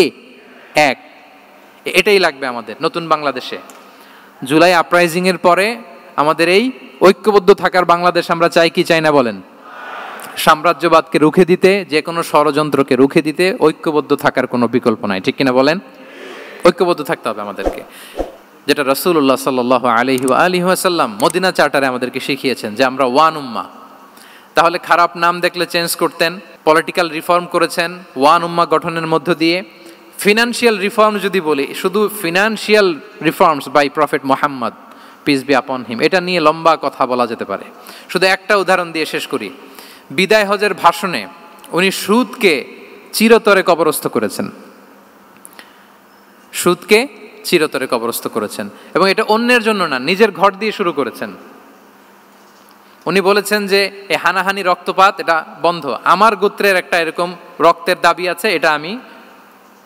S1: এক। এটাই লাগবে আমাদের নতুন বাংলাদেশে। জুলাই আপরাইজিং এর পরে আমাদের এই ঐক্যবদ্ধ থাকার বাংলাদেশ আমরা চাই কি চাই না বলেন? সাম্রাজ্যবাদকে রুখে দিতে, যে কোনো ষড়যন্ত্রকে রুখে দিতে ঐক্যবদ্ধ থাকার কোনো বিকল্প নাই, ঠিক কিনা বলেন? ঐক্যবদ্ধ থাকতে হবে আমাদেরকে, যেটা রাসূলুল্লাহ সাল্লাল্লাহু আলাইহি ওয়া আলিহি ওয়াসাল্লাম মদিনা চার্টারে আমাদেরকে শিখিয়েছেন যে আমরা ওয়ান উম্মাহ। তাহলে খারাপ নাম দেখলে চেঞ্জ করতেন, পলিটিক্যাল রিফর্ম করেছেন ওয়ান উম্মাহ গঠনের মধ্য দিয়ে। ফিনান্সিয়াল রিফর্ম যদি বলি, শুধু financial reforms by prophet Muhammad peace be upon him, এটা নিয়ে লম্বা কথা বলা যেতে পারে। শুধু একটা উদাহরণ দিয়ে শেষ করি। বিদায় হজের ভাষণে উনি সুদকে চিরতরে কবরস্থ করেছেন, সুদকে চিরতরে কবরস্থ করেছেন, এবং এটা অন্যের জন্য না, নিজের ঘর দিয়ে শুরু করেছেন। উনি বলেছেন যে এই হানাহানি রক্তপাত এটা বন্ধ, আমার গোত্রের একটা এরকম রক্তের দাবি আছে, এটা আমি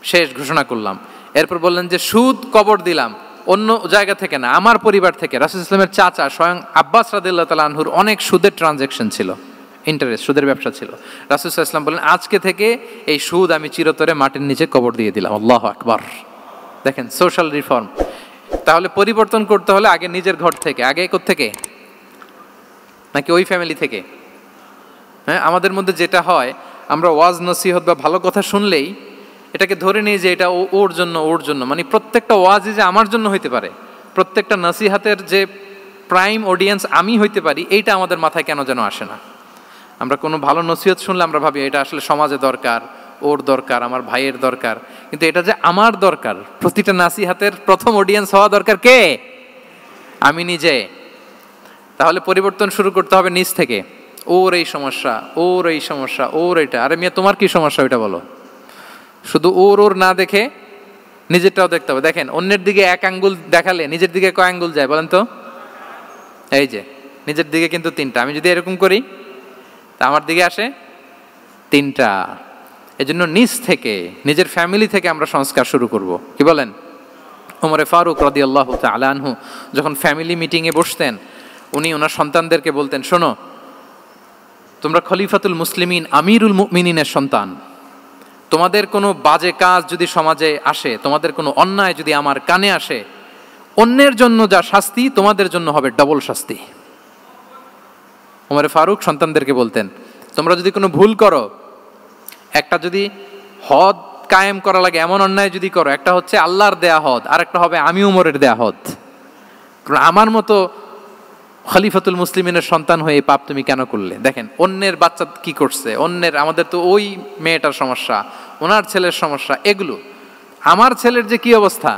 S1: শেষ ঘোষণা করলাম। এরপর বললেন যে সুদ কবর দিলাম, অন্য জায়গা থেকে না, আমার পরিবার থেকে। রাসূল ইসলামের চাচা স্বয়ং আব্বাস রাদিয়াল্লাহু তাআলা আনহুর অনেক সুদের ট্রানজ্যাকশন ছিল, ইন্টারেস্ট, সুদের ব্যবসা ছিল। রাসূল সাল্লাল্লাহু আলাইহি ওয়াসাল্লাম বলেন আজকে থেকে এই সুদ আমি চিরতরে মাটির নিচে কবর দিয়ে দিলাম। আল্লাহু আকবার। দেখেন সোশ্যাল রিফর্ম। তাহলে পরিবর্তন করতে হলে আগে নিজের ঘর থেকে, আগে কোত্থেকে? নাকি ওই ফ্যামিলি থেকে? হ্যাঁ, আমাদের মধ্যে যেটা হয়, আমরা ওয়াজ নসিহত বা ভালো কথা শুনলেই এটাকে ধরে নিই যে এটা ওর জন্য, ওর জন্য, মানে প্রত্যেকটা ওয়াজই যে আমার জন্য হইতে পারে, প্রত্যেকটা নসিহাতের যে প্রাইম অডিয়েন্স আমি হইতে পারি, এইটা আমাদের মাথায় কেন যেন আসে না। আমরা কোনো ভালো নসিহত শুনলে আমরা ভাবি এটা আসলে সমাজে দরকার, ওর দরকার, আমার ভাইয়ের দরকার, কিন্তু এটা যে আমার দরকার, প্রতিটা নাসিহাতের প্রথম অডিয়েন্স হওয়া দরকার কে? আমি নিজে। তাহলে পরিবর্তন শুরু করতে হবে নিজ থেকে। ওর এই সমস্যা, ওর এই সমস্যা, ওর এটা, আরে মিয়া তোমার কি সমস্যা ওইটা বলো। শুধু ওর ওর না দেখে নিজেরটাও দেখতে হবে। দেখেন, অন্যের দিকে এক আঙ্গুল দেখালে নিজের দিকে কয় আঙ্গুল যায় বলেন তো? এই যে নিজের দিকে কিন্তু 3টা। আমি যদি এরকম করি তা আমার দিকে আসে 3টা। এজন্য নিজ থেকে, নিজের ফ্যামিলি থেকে আমরা সংস্কার শুরু করব। কি বলেন? ওমরে ফারুক রাদিয়াল্লাহু তাআলা আনহু যখন ফ্যামিলি মিটিংয়ে বসতেন, উনি ওনার সন্তানদেরকে বলতেন, শোনো, তোমরা খলিফাতুল মুসলিমিন, আমিরুল মুমিনিনের সন্তান। তোমাদের কোনো বাজে কাজ যদি সমাজে আসে, তোমাদের কোনো অন্যায় যদি আমার কানে আসে, অন্যের জন্য যা শাস্তি তোমাদের জন্য হবে ডবল শাস্তি। ওমরে ফারুক সন্তানদেরকে বলতেন, তোমরা যদি কোনো ভুল করো, একটা যদি হদ কায়েম করা লাগে এমন অন্যায় যদি করো, একটা হচ্ছে আল্লাহর দেয়া হদ, আর একটা হবে আমি উমরের দেয়া হদ। আমার মতো খলিফাতুল মুসলিমিনের সন্তান হয়ে পাপ তুমি কেন করলে? দেখেন অন্যের বাচ্চা কি করছে, অন্যের, আমাদের তো ওই মেয়েটার সমস্যা, ওনার ছেলের সমস্যা, এগুলো আমার ছেলের যে কি অবস্থা,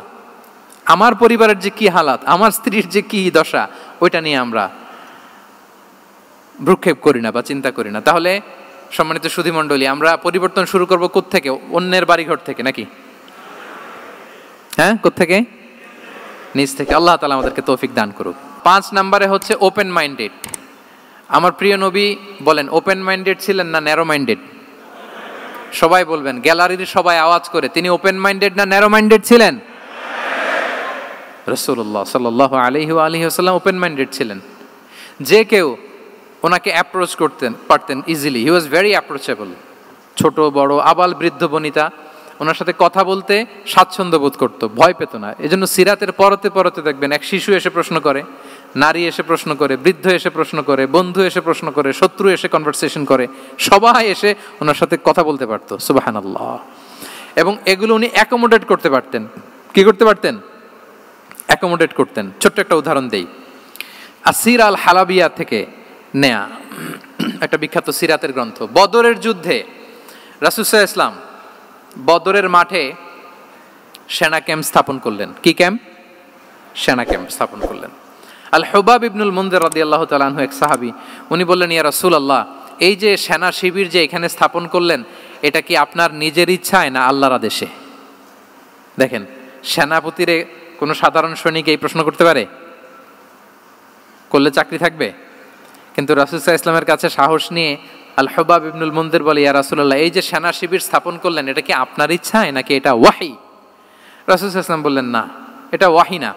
S1: আমার পরিবারের যে কি হালাত, আমার স্ত্রীর যে কি দশা, ওইটা নিয়ে আমরা ভ্রুক্ষেপ করি না বা চিন্তা করি না। তাহলে সম্মানিত সুধীমণ্ডলী, আমরা পরিবর্তন শুরু করব কোত্থেকে? অন্যের বাড়িঘর থেকে নাকি? হ্যাঁ, কোত্থেকে? নিজ থেকে। আল্লাহ তাআলা আমাদেরকে তৌফিক দান করুক। 5 নম্বরে হচ্ছে ওপেন মাইন্ডেড। আমার প্রিয় নবী বলেন, ওপেন মাইন্ডেড ছিলেন না ন্যারো মাইন্ডেড? সবাই বলবেন, গ্যালারির সবাই আওয়াজ করে, তিনি ওপেন মাইন্ডেড না ন্যারো মাইন্ডেড ছিলেন? রাসূলুল্লাহ সাল্লাল্লাহু আলাইহি ওয়া আলিহি ওয়াসাল্লাম ওপেন মাইন্ডেড ছিলেন। যে কেউ ওনাকে অ্যাপ্রোচ করতেন পারতেন easily, he was very approachable. ছোট বড় আবাল বৃদ্ধ বনিতা ওনার সাথে কথা বলতে স্বাচ্ছন্দ্য বোধ করতো, ভয় পেত না। এজন্য সিরাতের পরতে পরতে দেখবেন এক শিশু এসে প্রশ্ন করে, নারী এসে প্রশ্ন করে, বৃদ্ধ এসে প্রশ্ন করে, বন্ধু এসে প্রশ্ন করে, শত্রু এসে কনভারসেশন করে, সবাই এসে ওনার সাথে কথা বলতে পারতো। সুবহানাল্লাহ। এবং এগুলো উনি অ্যাকোমোডেট করতে পারতেন। কি করতে পারতেন? অ্যাকোমোডেট করতেন। ছোট্ট একটা উদাহরণ দেই, আসির আল হালাবিয়া থেকে নেয়া একটা বিখ্যাত সিরাতের গ্রন্থ। বদরের যুদ্ধে রাসূল সাল্লাল্লাহু আলাইহি ওয়াসাল্লাম বদরের মাঠে সেনা ক্যাম্প স্থাপন করলেন। কি ক্যাম্প? সেনা ক্যাম্প স্থাপন করলেন। আল হুবাব ইবনুল মুনজির রাদিয়াল্লাহু তাআলা আনহু এক সাহাবী, উনি বললেন, ইয়া রাসূলুল্লাহ, এই যে সেনা শিবির যে এখানে স্থাপন করলেন, এটা কি আপনার নিজের ইচ্ছায় না আল্লাহর আদেশে? দেখেন, সেনাপতিরে কোনো সাধারণ সৈনিক এই প্রশ্ন করতে পারে? করলে চাকরি থাকবে? কিন্তু রাসূল সাল্লাল্লাহু আলাইহি ওয়াসাল্লামের কাছে সাহস নিয়ে আল হুবাব ইবনুল মুনজির বলে, ইয়া রাসূলুল্লাহ, এই যে সেনা শিবির স্থাপন করলেন, এটা কি আপনার ইচ্ছায় নাকি এটা ওয়াহি? রাসূল সাল্লাল্লাহু আলাইহি ওয়াসাল্লাম বললেন, না, এটা ওয়াহি না,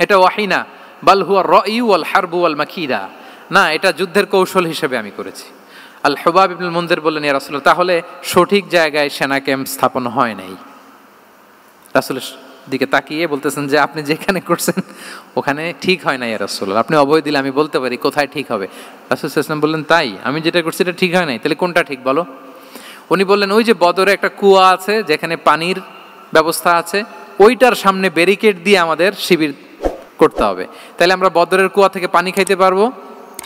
S1: এটা ওয়াহি না, বাল হুয়া রায়ু ওয়াল হারবু ওয়াল মাকিদা, না, এটা যুদ্ধের কৌশল হিসেবে আমি করেছি। আল হুবাব ইবনুল মুনজির বললেন, ইয়া রাসূলুল্লাহ, তাহলে সঠিক জায়গায় সেনা ক্যাম্প স্থাপন হয় নাই। রাসূলের দিকে তাকিয়ে বলতেছেন যে আপনি যেখানে করছেন ওখানে ঠিক হয় না ইয়া রাসূলুল্লাহ, আপনি অভয় দিলে আমি বলতে পারি কোথায় ঠিক হবে। রাসূল সাল্লাল্লাহু আলাইহি ওয়াসাল্লাম বললেন, তাই? আমি যেটা করছি এটা ঠিক হয় নাই, তাহলে কোনটা ঠিক বলো? উনি বললেন, ওই যে বদরে একটা কুয়া আছে যেখানে পানির ব্যবস্থা আছে, ওইটার সামনে ব্যারিকেড দিয়ে আমাদের শিবির করতে হবে, তাহলে আমরা বদরের কুয়া থেকে পানি খাইতে পারবো,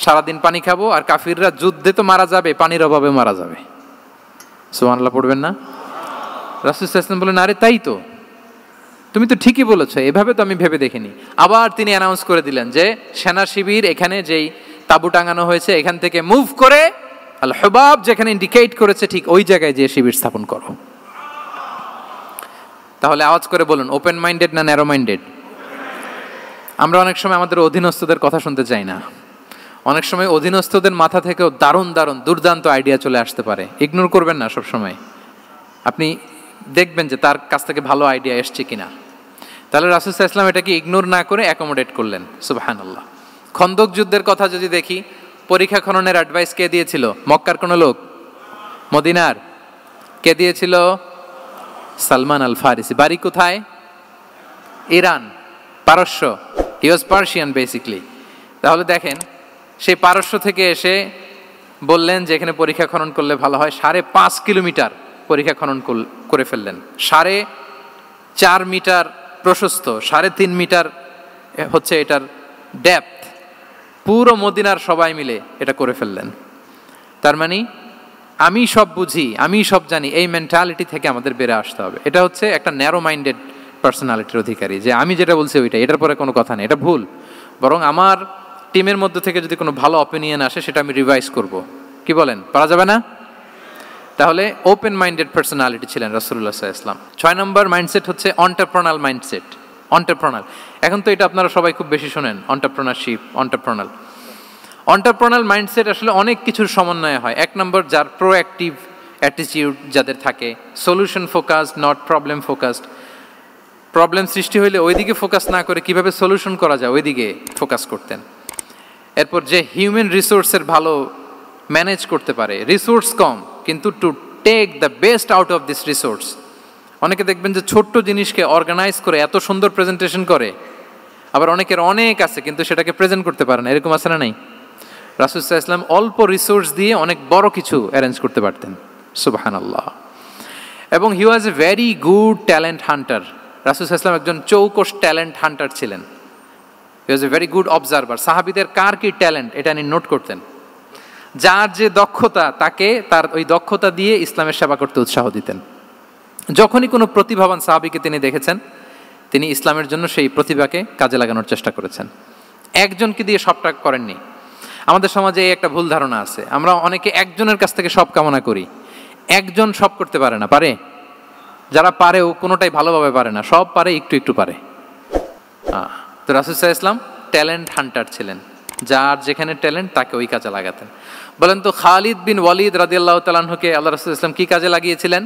S1: সারাদিন পানি খাবো, আর কাফিররা যুদ্ধে তো মারা যাবে, পানির অভাবে মারা যাবে। সুবহানাল্লাহ পড়বেন না? রাসূল সাল্লাল্লাহু আলাইহি ওয়াসাল্লাম বললেন, আরে তাই তো, তুমি তো ঠিকই বলেছো, এভাবে তো আমি ভেবে দেখিনি। আবার তিনি অ্যানাউন্স করে দিলেন যে সেনা শিবির এখানে যেই তাঁবু টাঙানো হয়েছে এখান থেকে মুভ করে আল হুবাব যেখানে ইন্ডিকেট করেছে ঠিক ওই জায়গায় যে শিবির স্থাপন করো। তাহলে আওয়াজ করে বলুন, ওপেন মাইন্ডেড না ন্যারো মাইন্ডেড? আমরা অনেক সময় আমাদের অধীনস্থদের কথা শুনতে চাই না। অনেক সময় অধীনস্থদের মাথা থেকেও দারুণ দারুণ দুর্দান্ত আইডিয়া চলে আসতে পারে। ইগনোর করবেন না সব সময়, আপনি দেখবেন যে তার কাছ থেকে ভালো আইডিয়া এসছে কিনা। তাহলে রাসূল সাল্লাল্লাহু আলাইহি ওয়াসাল্লাম এটাকে ইগনোর না করে অ্যাকোমোডেট করলেন। সুবহানাল্লাহ। খন্দক যুদ্ধের কথা যদি দেখি, পরীক্ষা খননের অ্যাডভাইস কে দিয়েছিল? মক্কার কোন লোক? মদিনার? কে দিয়েছিল? সালমান আল ফারিসি। বাড়ি কোথায়? ইরান, পারস্য। হি ওয়াজ পার্সিয়ান বেসিকলি। তাহলে দেখেন, সেই পারস্য থেকে এসে বললেন যে এখানে পরীক্ষা খনন করলে ভালো হয়। 5.5 কিলোমিটার পরীক্ষা খনন করে ফেললেন। 4.5 মিটার প্রশস্ত, 3.5 মিটার হচ্ছে এটার ডেপথ। পুরো মদিনার সবাই মিলে এটা করে ফেললেন। তার মানে আমি সব বুঝি, আমি সব জানি, এই মেন্টালিটি থেকে আমাদের বেড়ে আসতে হবে। এটা হচ্ছে একটা ন্যারো মাইন্ডেড পার্সোনালিটির অধিকারী, যে আমি যেটা বলছি ওইটা, এটার পরে কোনো কথা নেই, এটা ভুল। বরং আমার টিমের মধ্যে থেকে যদি কোনো ভালো অপিনিয়ন আসে সেটা আমি রিভাইজ করব। কি বলেন, পারা যাবে না? তাহলে ওপেন মাইন্ডেড পার্সোনালিটি ছিলেন রাসূলুল্লাহ সাল্লাল্লাহু আলাইহি ওয়াসাল্লাম। 6 নম্বর মাইন্ডসেট হচ্ছে এন্টারপ্রেনাল মাইন্ডসেট। এন্টারপ্রেনাল, এখন তো এটা আপনারা সবাই খুব বেশি শোনেন, এন্টারপ্রেনারশিপ, এন্টারপ্রেনাল মাইন্ডসেট আসলে অনেক কিছুর সমন্বয় হয়। 1 নম্বর, যার প্রোঅ্যাক্টিভ অ্যাটিটিউড যাদের থাকে, solution focused, not problem focused. Problem সৃষ্টি হইলে ওইদিকে ফোকাস না করে কিভাবে সলিউশন করা যায় ওইদিকে ফোকাস করতেন। এরপর যে হিউম্যান রিসোর্সের ভালো ম্যানেজ করতে পারে, রিসোর্স কম কিন্তু to take the best out of this resource. অনেকে দেখবেন যে ছোট্ট জিনিসকে অর্গানাইজ করে এত সুন্দর প্রেজেন্টেশন করে, আবার অনেকের অনেক আছে কিন্তু সেটাকে প্রেজেন্ট করতে পারে না, এরকম আছে না নাই? রাসূল সাল্লাল্লাহু আলাইহি ওয়াসাল্লাম অল্প রিসোর্স দিয়ে অনেক বড় কিছু অ্যারেঞ্জ করতে পারতেন, সুবহানাল্লাহ। এবং he was a very good talent hunter. রাসূল সাল্লাল্লাহু আলাইহি ওয়াসাল্লাম একজন চৌকস ট্যালেন্ট হান্টার ছিলেন। He was a very good observer. সাহাবীদের কার কি ট্যালেন্ট এটা তিনি নোট করতেন। যার যে দক্ষতা তাকে তার ওই দক্ষতা দিয়ে ইসলামের সেবা করতে উৎসাহ দিতেন। যখনই কোনো প্রতিভাবান সাহাবীকে তিনি দেখেছেন, তিনি ইসলামের জন্য সেই প্রতিভাকে কাজে লাগানোর চেষ্টা করেছেন। একজনকে দিয়ে সবটা করেননি। আমাদের সমাজে এই একটা ভুল ধারণা আছে, আমরা অনেকে একজনের কাছ থেকে সব কামনা করি। একজন সব করতে পারে না, পারে? যারা পারেও কোনোটাই ভালোভাবে পারে না, সব পারে একটু একটু পারে। তো রাসূল সাল্লাল্লাহু আলাইহি ওয়াসাল্লাম ট্যালেন্ট হান্টার ছিলেন, যার যেখানে ট্যালেন্ট তাকে ওই কাজে লাগাতেন। বলেন তো খালিদ বিন ওয়ালিদ রাদিয়াল্লাহু তাআলা আনহুকে আল্লাহ রাসূল সাল্লাল্লাহু আলাইহি ওয়াসাল্লাম কি কাজে লাগিয়েছিলেন?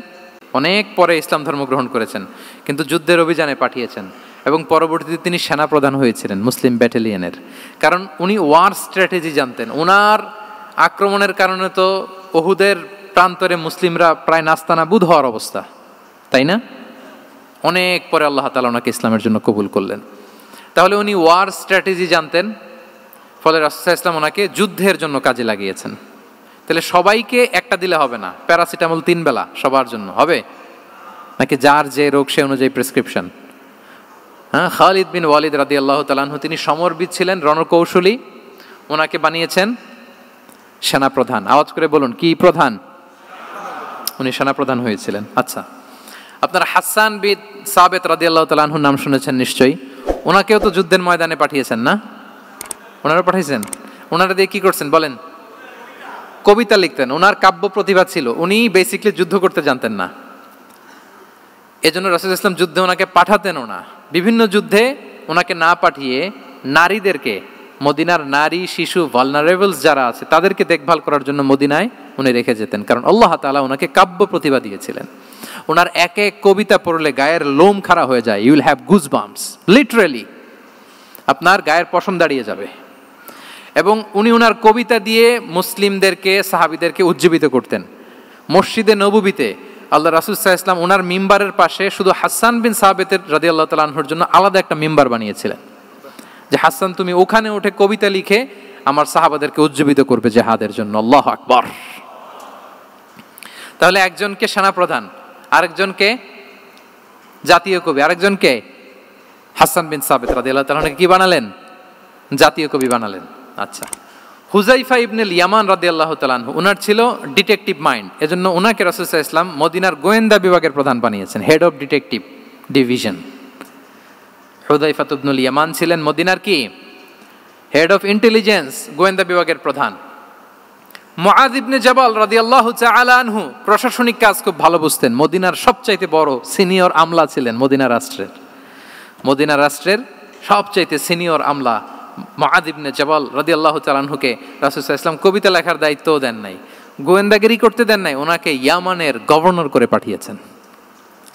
S1: অনেক পরে ইসলাম ধর্ম গ্রহণ করেছেন, কিন্তু যুদ্ধের অভিযানে পাঠিয়েছেন এবং পরবর্তীতে তিনি সেনাপ্রধান হয়েছিলেন মুসলিম ব্যাটালিয়নের। কারণ উনি ওয়ার স্ট্র্যাটেজি জানতেন। ওনার আক্রমণের কারণে তো উহুদের প্রান্তরে মুসলিমরা প্রায় নাস্তানাবুদ হওয়ার অবস্থা, তাই না? অনেক পরে আল্লাহ তাআলা ওনাকে ইসলামের জন্য কবুল করলেন। তাহলে উনি ওয়ার স্ট্র্যাটেজি জানতেন, ফলে রাসূল সাল্লাল্লাহু আলাইহি ওয়াসাল্লাম ওনাকে যুদ্ধের জন্য কাজে লাগিয়েছেন। তাহলে সবাইকে একটা দিলে হবে না, প্যারাসিটামল 3 বেলা সবার জন্য হবে নাকি যার যে রোগ সে অনুযায়ী প্রেসক্রিপশন? হ্যাঁ, খালিদ বিন ওয়ালিদ রাদিয়াল্লাহু তাআলা আনহু তিনি সমরবিদ ছিলেন, রণকৌশলী। ওনাকে বানিয়েছেন সেনাপ্রধান। আওয়াজ করে বলুন, কি প্রধান? উনি সেনাপ্রধান হয়েছিলেন। আচ্ছা, আপনারা হাসান বিন সাবিত রাদিয়াল্লাহু তাআলা আনহুর নাম শুনেছেন নিশ্চয়ই। ওনাকেও তো যুদ্ধের ময়দানে পাঠিয়েছেন না? ওনারা পাঠিয়েছেন। ওনারা দিয়ে কি করছেন বলেন? কবিতা লিখতেন। ওনার কাব্য প্রতিভা ছিল। উনি বেসিক্যালি যুদ্ধ করতে জানতেন না, এজন্য রাসূল সাল্লাল্লাহু আলাইহি ওয়াসাল্লাম যুদ্ধে ওনাকে পাঠাতেনও না। বিভিন্ন যুদ্ধে ওনাকে না পাঠিয়ে নারীদেরকে, মদিনার নারী শিশু ভালনারেবলস যারা আছে তাদেরকে দেখভাল করার জন্য মদিনায় উনি রেখে যেতেন, কারণ আল্লাহ তাআলা ওনাকে কাব্য প্রতিভা দিয়েছিলেন। ওনার এক এক কবিতা পড়লে গায়ের লোম খাড়া হয়ে যায়, you will have goosebumps, literally আপনার গায়ের পশম দাঁড়িয়ে যাবে। এবং উনি ওনার কবিতা দিয়ে মুসলিমদেরকে, সাহাবীদেরকে উজ্জীবিত করতেন। মসজিদে নববীতে আল্লাহ রাসূল সাল্লাল্লাহু আলাইহি ওয়াসাল্লাম ওনার মিম্বারের পাশে শুধু হাসান বিন সাবিতের রাদিয়াল্লাহু তাআলা আনহুর জন্য আলাদা একটা মিম্বার বানিয়েছিলেন, যে হাসান তুমি ওখানে উঠে কবিতা লিখে আমার সাহাবাদেরকে উজ্জীবিত করবে জিহাদের জন্য। আল্লাহু আকবার। তাহলে একজনকে সেনাপ্রধান, আরেকজনকে জাতীয় কবি, আরেকজনকে হাসান বিন সাবিত রাদিয়াল্লাহু তাআলা আনহুকে কি বানালেন? জাতীয় কবি বানালেন। আচ্ছা, হুযাইফা ইবনুল ইয়ামান রাদিয়াল্লাহু তাআলা আনহু, ওনার ছিল ডিটেকটিভ মাইন্ড, এজন্য ওনাকে রাসূল সাল্লাল্লাহু আলাইহি ওয়াসাল্লাম মদিনার গোয়েন্দা বিভাগের প্রধান বানিয়েছেন, head of detective division. Huzaifa ibnul Yaman ছিলেন মদিনার কি? হেড অফ ইন্টেলিজেন্স, গোয়েন্দা বিভাগের প্রধান। মুআয ইবনে জাবাল রাদিয়াল্লাহু তাআলা আনহু প্রশাসনিক কাজ খুব ভালো বুঝতেন। মদিনার সবচাইতে বড় সিনিয়র আমলা ছিলেন মদিনা রাষ্ট্রের সবচাইতে সিনিয়র আমলা মুআয ইবনে জাবাল রাদিয়াল্লাহু তাআলা আনহুকে রাসূল সাল্লাল্লাহু আলাইহি ওয়াসাল্লাম কবিতা লেখার দায়িত্বও দেন নাই, গোয়েন্দাগিরি করতে দেন নাই, ওনাকে ইয়ামানের গভর্নর করে পাঠিয়েছেন।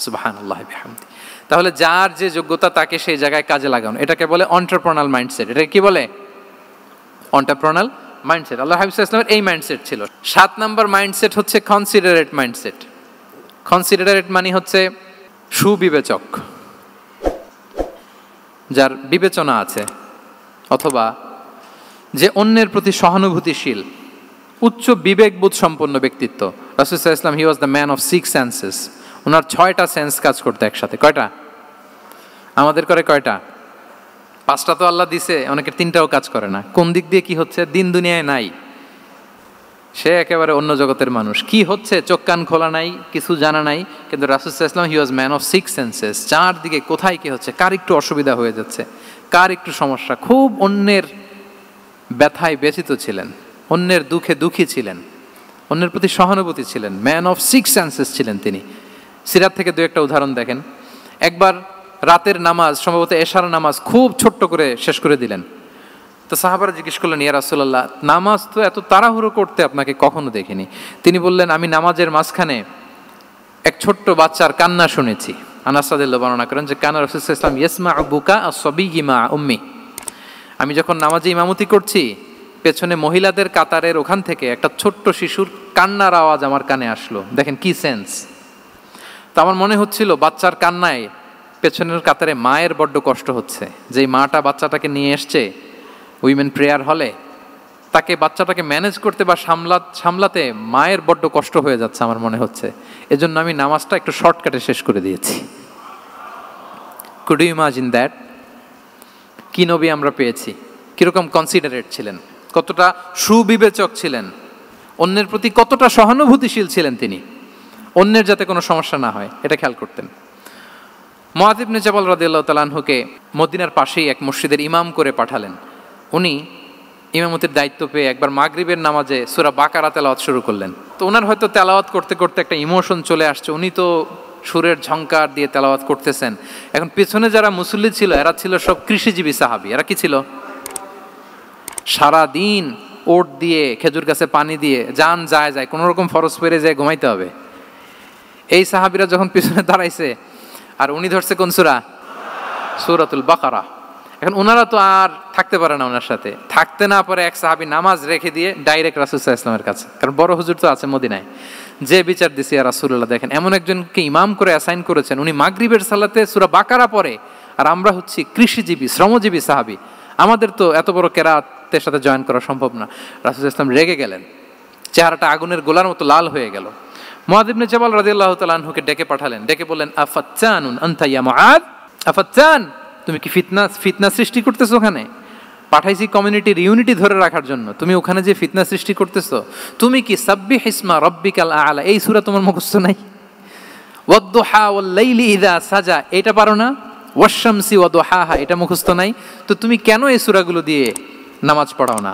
S1: সুবহানাল্লাহি বিহামদি। তাহলে যার যে যোগ্যতা তাকে সেই জায়গায় কাজে লাগানো, এটাকে বলে এন্টারপ্রেনাল মাইন্ডসেট। এটা কি বলে? এন্টারপ্রেনাল মাইন্ডসেট। আল্লাহ হাবিব সাল্লাল্লাহু আলাইহি ওয়াসাল্লামের এই মাইন্ডসেট ছিল। 7 নম্বর মাইন্ডসেট হচ্ছে কনসিডারেট মাইন্ডসেট। কনসিডারেট মানে হচ্ছে সুবিবেচক, যার বিবেচনা আছে, অথবা যে অন্যের প্রতি সহানুভূতিশীল, উচ্চ বিবেকবোধ সম্পন্ন ব্যক্তিত্ব। রাসূল সাল্লাল্লাহু আলাইহি ওয়াসাল্লাম he was the man of 6 senses. ওনার 6টা সেন্স কাজ করতে একসাথে। কয়টা? আমাদের করে কয়টা? 5টা তো আল্লাহ দিছে, অনেকের 3টাও কাজ করে না। কোন দিক দিয়ে কি হচ্ছে? দিন দুনিয়ায় নাই, সে একেবারে অন্য জগতের মানুষ। কি হচ্ছে চোখ কান খোলা নাই, কিছু জানা নাই। কিন্তু রাসূল সাল্লাল্লাহু আলাইহি ওয়াসাল্লাম he was man of 6 senses. চারদিকে কোথায় কি হচ্ছে, কার একটু অসুবিধা হয়ে যাচ্ছে, কার একটু সমস্যা, খুব অন্যের ব্যথায় ব্যথিত ছিলেন, অন্যের দুঃখে দুঃখী ছিলেন। অন্যের প্রতি সহানুভূতি ছিলেন, ম্যান অফ সিক্স সেন্সেস ছিলেন তিনি। সিরাত থেকে দু একটা উদাহরণ দেখেন। একবার রাতের নামাজ, সম্ভবত এশার নামাজ, খুব ছোট্ট করে শেষ করে দিলেন। তো সাহাবারা জিজ্ঞেস করলেন, ইয়া রাসূলুল্লাহ, নামাজ তো এত তাড়াহুড়ো করতে আপনাকে কখনো দেখিনি। তিনি বললেন, আমি নামাজের মাঝখানে এক ছোট্ট বাচ্চার কান্না শুনেছি। আনাস রাদিয়াল্লাহু বর্ণনা করেন যে কানা রাসূলুল্লাহ সাল্লাল্লাহু আলাইহি ওয়াসাল্লাম ইয়াসমাউ বুকা আস-সাবিয়্যি মা উম্মি। আমি যখন নামাজে ইমামতি করছি, পেছনে মহিলাদের কাতারের ওখান থেকে একটা ছোট্ট শিশুর কান্নার আওয়াজ আমার কানে আসলো। দেখেন কি সেন্স। তো আমার মনে হচ্ছিল বাচ্চার কান্নায় পেছনের কাতারে মায়ের বড্ড কষ্ট হচ্ছে, যে মাটা বাচ্চাটাকে নিয়ে এসছে উইমেন প্রেয়ার হলে, তাকে বাচ্চাটাকে ম্যানেজ করতে বা সামলাতে মায়ের বড্ড কষ্ট হয়ে যাচ্ছে আমার মনে হচ্ছে। এজন্য আমি নামাজটা একটু শর্টকাটে শেষ করে দিয়েছি। Could you imagine that? কি নবী আমরা পেয়েছি, কিরকম কনসিডারেট ছিলেন, কতটা সুবিবেচক ছিলেন, অন্যের প্রতি কতটা সহানুভূতিশীল ছিলেন তিনি, অন্যের যাতে কোনো সমস্যা না হয় এটা খেয়াল করতেন। মুআয ইবনে জাবাল রাদিয়াল্লাহু তাআলা আনহুকে মদিনার পাশেই এক মসজিদের ইমাম করে পাঠালেন। উনি ইমামতির দায়িত্ব পেয়ে একবার মাগরিবের নামাজে সূরা বাকারা তেলাওয়াত শুরু করলেন। তো ওনার হয়তো তেলাওয়াত করতে করতে একটা ইমোশন চলে আসছে, উনি তো সুরের ঝংকার দিয়ে তেলাওয়াত করতেছেন। এখন পেছনে যারা মুসল্লি ছিল এরা ছিল সব কৃষিজীবী সাহাবী। এরা কি ছিল? সারা দিন ওট দিয়ে, খেজুর গাছে পানি দিয়ে জান যায় কোনো রকম ফরজ পেরে যায় ঘুমাইতে হবে। এই সাহাবীরা যখন পিছনে দাঁড়াইছে আর উনি ধরছে কোন সূরা? সূরাতুল বাকারা। এখন ওনারা তো আর থাকতে পারে না, ওনার সাথে থাকতে না পারে এক সাহাবী নামাজ রেখে দিয়ে ডাইরেক্ট রাসূল সাল্লাল্লাহু আলাইহি ওয়াসাল্লামের কাছে, কারণ বড় হুজুর তো আছে মদিনায়, যে বিচার দিছে ইয়া রাসূলুল্লাহ, দেখেন এমন একজনকে ইমাম করে অ্যাসাইন করেছেন, উনি মাগরিবের সালাতে সূরা বাকারা পড়ে, আর আমরা হচ্ছি কৃষিজীবী শ্রমজীবী সাহাবী, আমাদের তো এত বড় কেরাতের সাথে জয়েন করা সম্ভব না। রাসূল সাল্লাল্লাহু আলাইহি ওয়াসাল্লাম রেগে গেলেন, চেহারাটা আগুনের গোলার মতো লাল হয়ে গেল। মুআয ইবনে জাবাল রাদিয়াল্লাহু তাআলা আনহুকে ডেকে পাঠালেন, ডেকে বললেন, আফাত্তানুন আনতা ইয়া মুআয, আফাত্তান, তুমি কি ফিতনা সৃষ্টি করতেছো? ওখানে পাঠাইছি কমিউনিটির ইউনিটি ধরে রাখার জন্য, তুমি ওখানে যে ফিতনা সৃষ্টি করতেছো। তুমি কি সাব্বিহ ইসমা রাব্বিকাল আ'লা এই সূরা তোমার মুখস্থ নাই? ওয়াদ-দুহা ওয়াল-লাইলি ইযা সাজা এটা পারো না? ওয়াশ-শামসি ওয়া দুহাহা এটা মুখস্থ নাই? তো তুমি কেন এই সূরাগুলো দিয়ে নামাজ পড়াও না?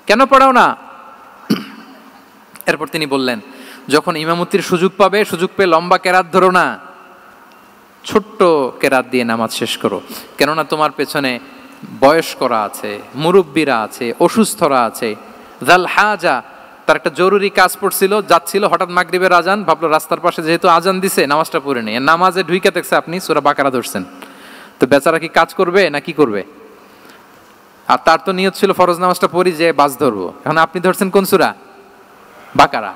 S1: কেন পড়াও না? এরপর তিনি বললেন, যখন ইমামতির সুযোগ পাবে, সুযোগ পেয়ে লম্বা কেরাত ধরো না, ছোট্ট কেরাত দিয়ে নামাজ শেষ করো। কেননা তোমার পেছনে বয়স্করা আছে, মুরব্বীরা আছে, অসুস্থরা আছে। জাল হাজা, তার একটা জরুরি কাজ পড়ছিল, যাচ্ছিল, হঠাৎ মাগরিবের আজান, ভাবলো রাস্তার পাশে যেহেতু আজান দিছে নামাজটা পড়ে নেই, নামাজে ঢুইকা দেখছে আপনি সূরা বাকারা ধরছেন, তো বেচারা কি কাজ করবে না কি করবে? আর তার তো নিয়ত ছিল ফরজ নামাজটা পড়ি যে বাস ধরবো, এখন আপনি ধরছেন কোন সূরা? বাকারা।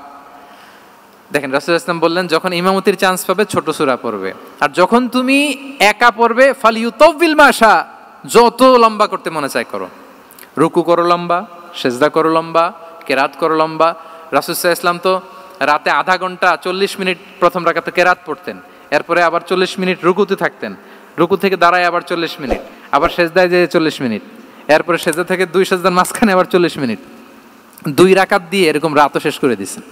S1: দেখেন রাসূল সাল্লাল্লাহু আলাইহি ওয়াসাল্লাম বললেন, যখন ইমামতির চান্স পাবে ছোট সূরা পড়বে, আর যখন তুমি একা পড়বে ফালিউতাউবিল মাশা, যত লম্বা করতে মনে চায় করো, রুকু করো লম্বা, সেজদা করো লম্বা, কেরাত করো লম্বা। রাসূল সাল্লাল্লাহু আলাইহি ওয়াসাল্লাম তো রাতে আধা ঘন্টা 40 মিনিট প্রথম রাকাতে কেরাত পড়তেন, এরপরে আবার 40 মিনিট রুকুতে থাকতেন, রুকু থেকে দাঁড়ায় আবার 40 মিনিট, আবার সেজদায় যেয়ে 40 মিনিট, এরপরে সেজদা থেকে 2 সেজদার মাঝখানে আবার 40 মিনিট, 2 রাকাত দিয়ে এরকম রাতও শেষ করে দিয়েছেন।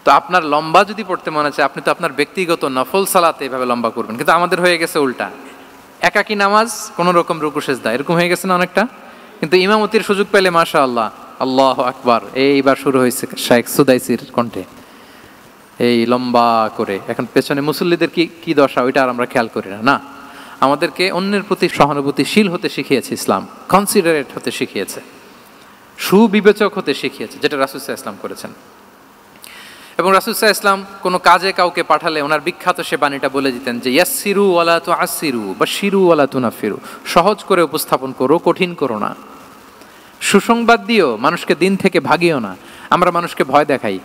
S1: তো আপনার লম্বা যদি পড়তে মনে চায়, আপনি তো আপনার ব্যক্তিগত নফল সালাতে এভাবে লম্বা করবেন। কিন্তু আমাদের হয়ে গেছে উল্টা, একাকী নামাজ কোনো রকম রুকু সেজদা এরকম হয়ে গেছে না অনেকটা। কিন্তু ইমামতির সুযোগ পেলে মাশাআল্লাহ, আল্লাহু আকবার, এইবার শুরু হয়েছে শাইখ সুদাইসির কণ্ঠে, এই লম্বা করে। এখন পেছনে মুসল্লিদের কি দশা ওইটা আর আমরা খেয়াল করি না। না, আমাদেরকে অন্যের প্রতি সহানুভূতিশীল হতে শিখিয়েছে ইসলাম, কনসিডারেট হতে শিখিয়েছে, সুবিবেচক হতে শিখিয়েছে, যেটা রাসূল সাল্লাল্লাহু আলাইহি ওয়াসাল্লাম করেছেন। এবং রাসূল সাল্লাল্লাহু আলাইহি ওয়াসাল্লাম কোনো কাজে কাউকে পাঠালে ওনার বিখ্যাত সে বাণীটা বলে দিতেন যে ইয়াসসিরু ওয়ালা তুআসসিরু বাশশিরু ওয়ালা তুনাফিরু, সহজ করে উপস্থাপন করো, কঠিন করো না। সুসংবাদ দিও, মানুষকে দিন থেকে ভাগিও না। আমরা মানুষকে ভয় দেখাই,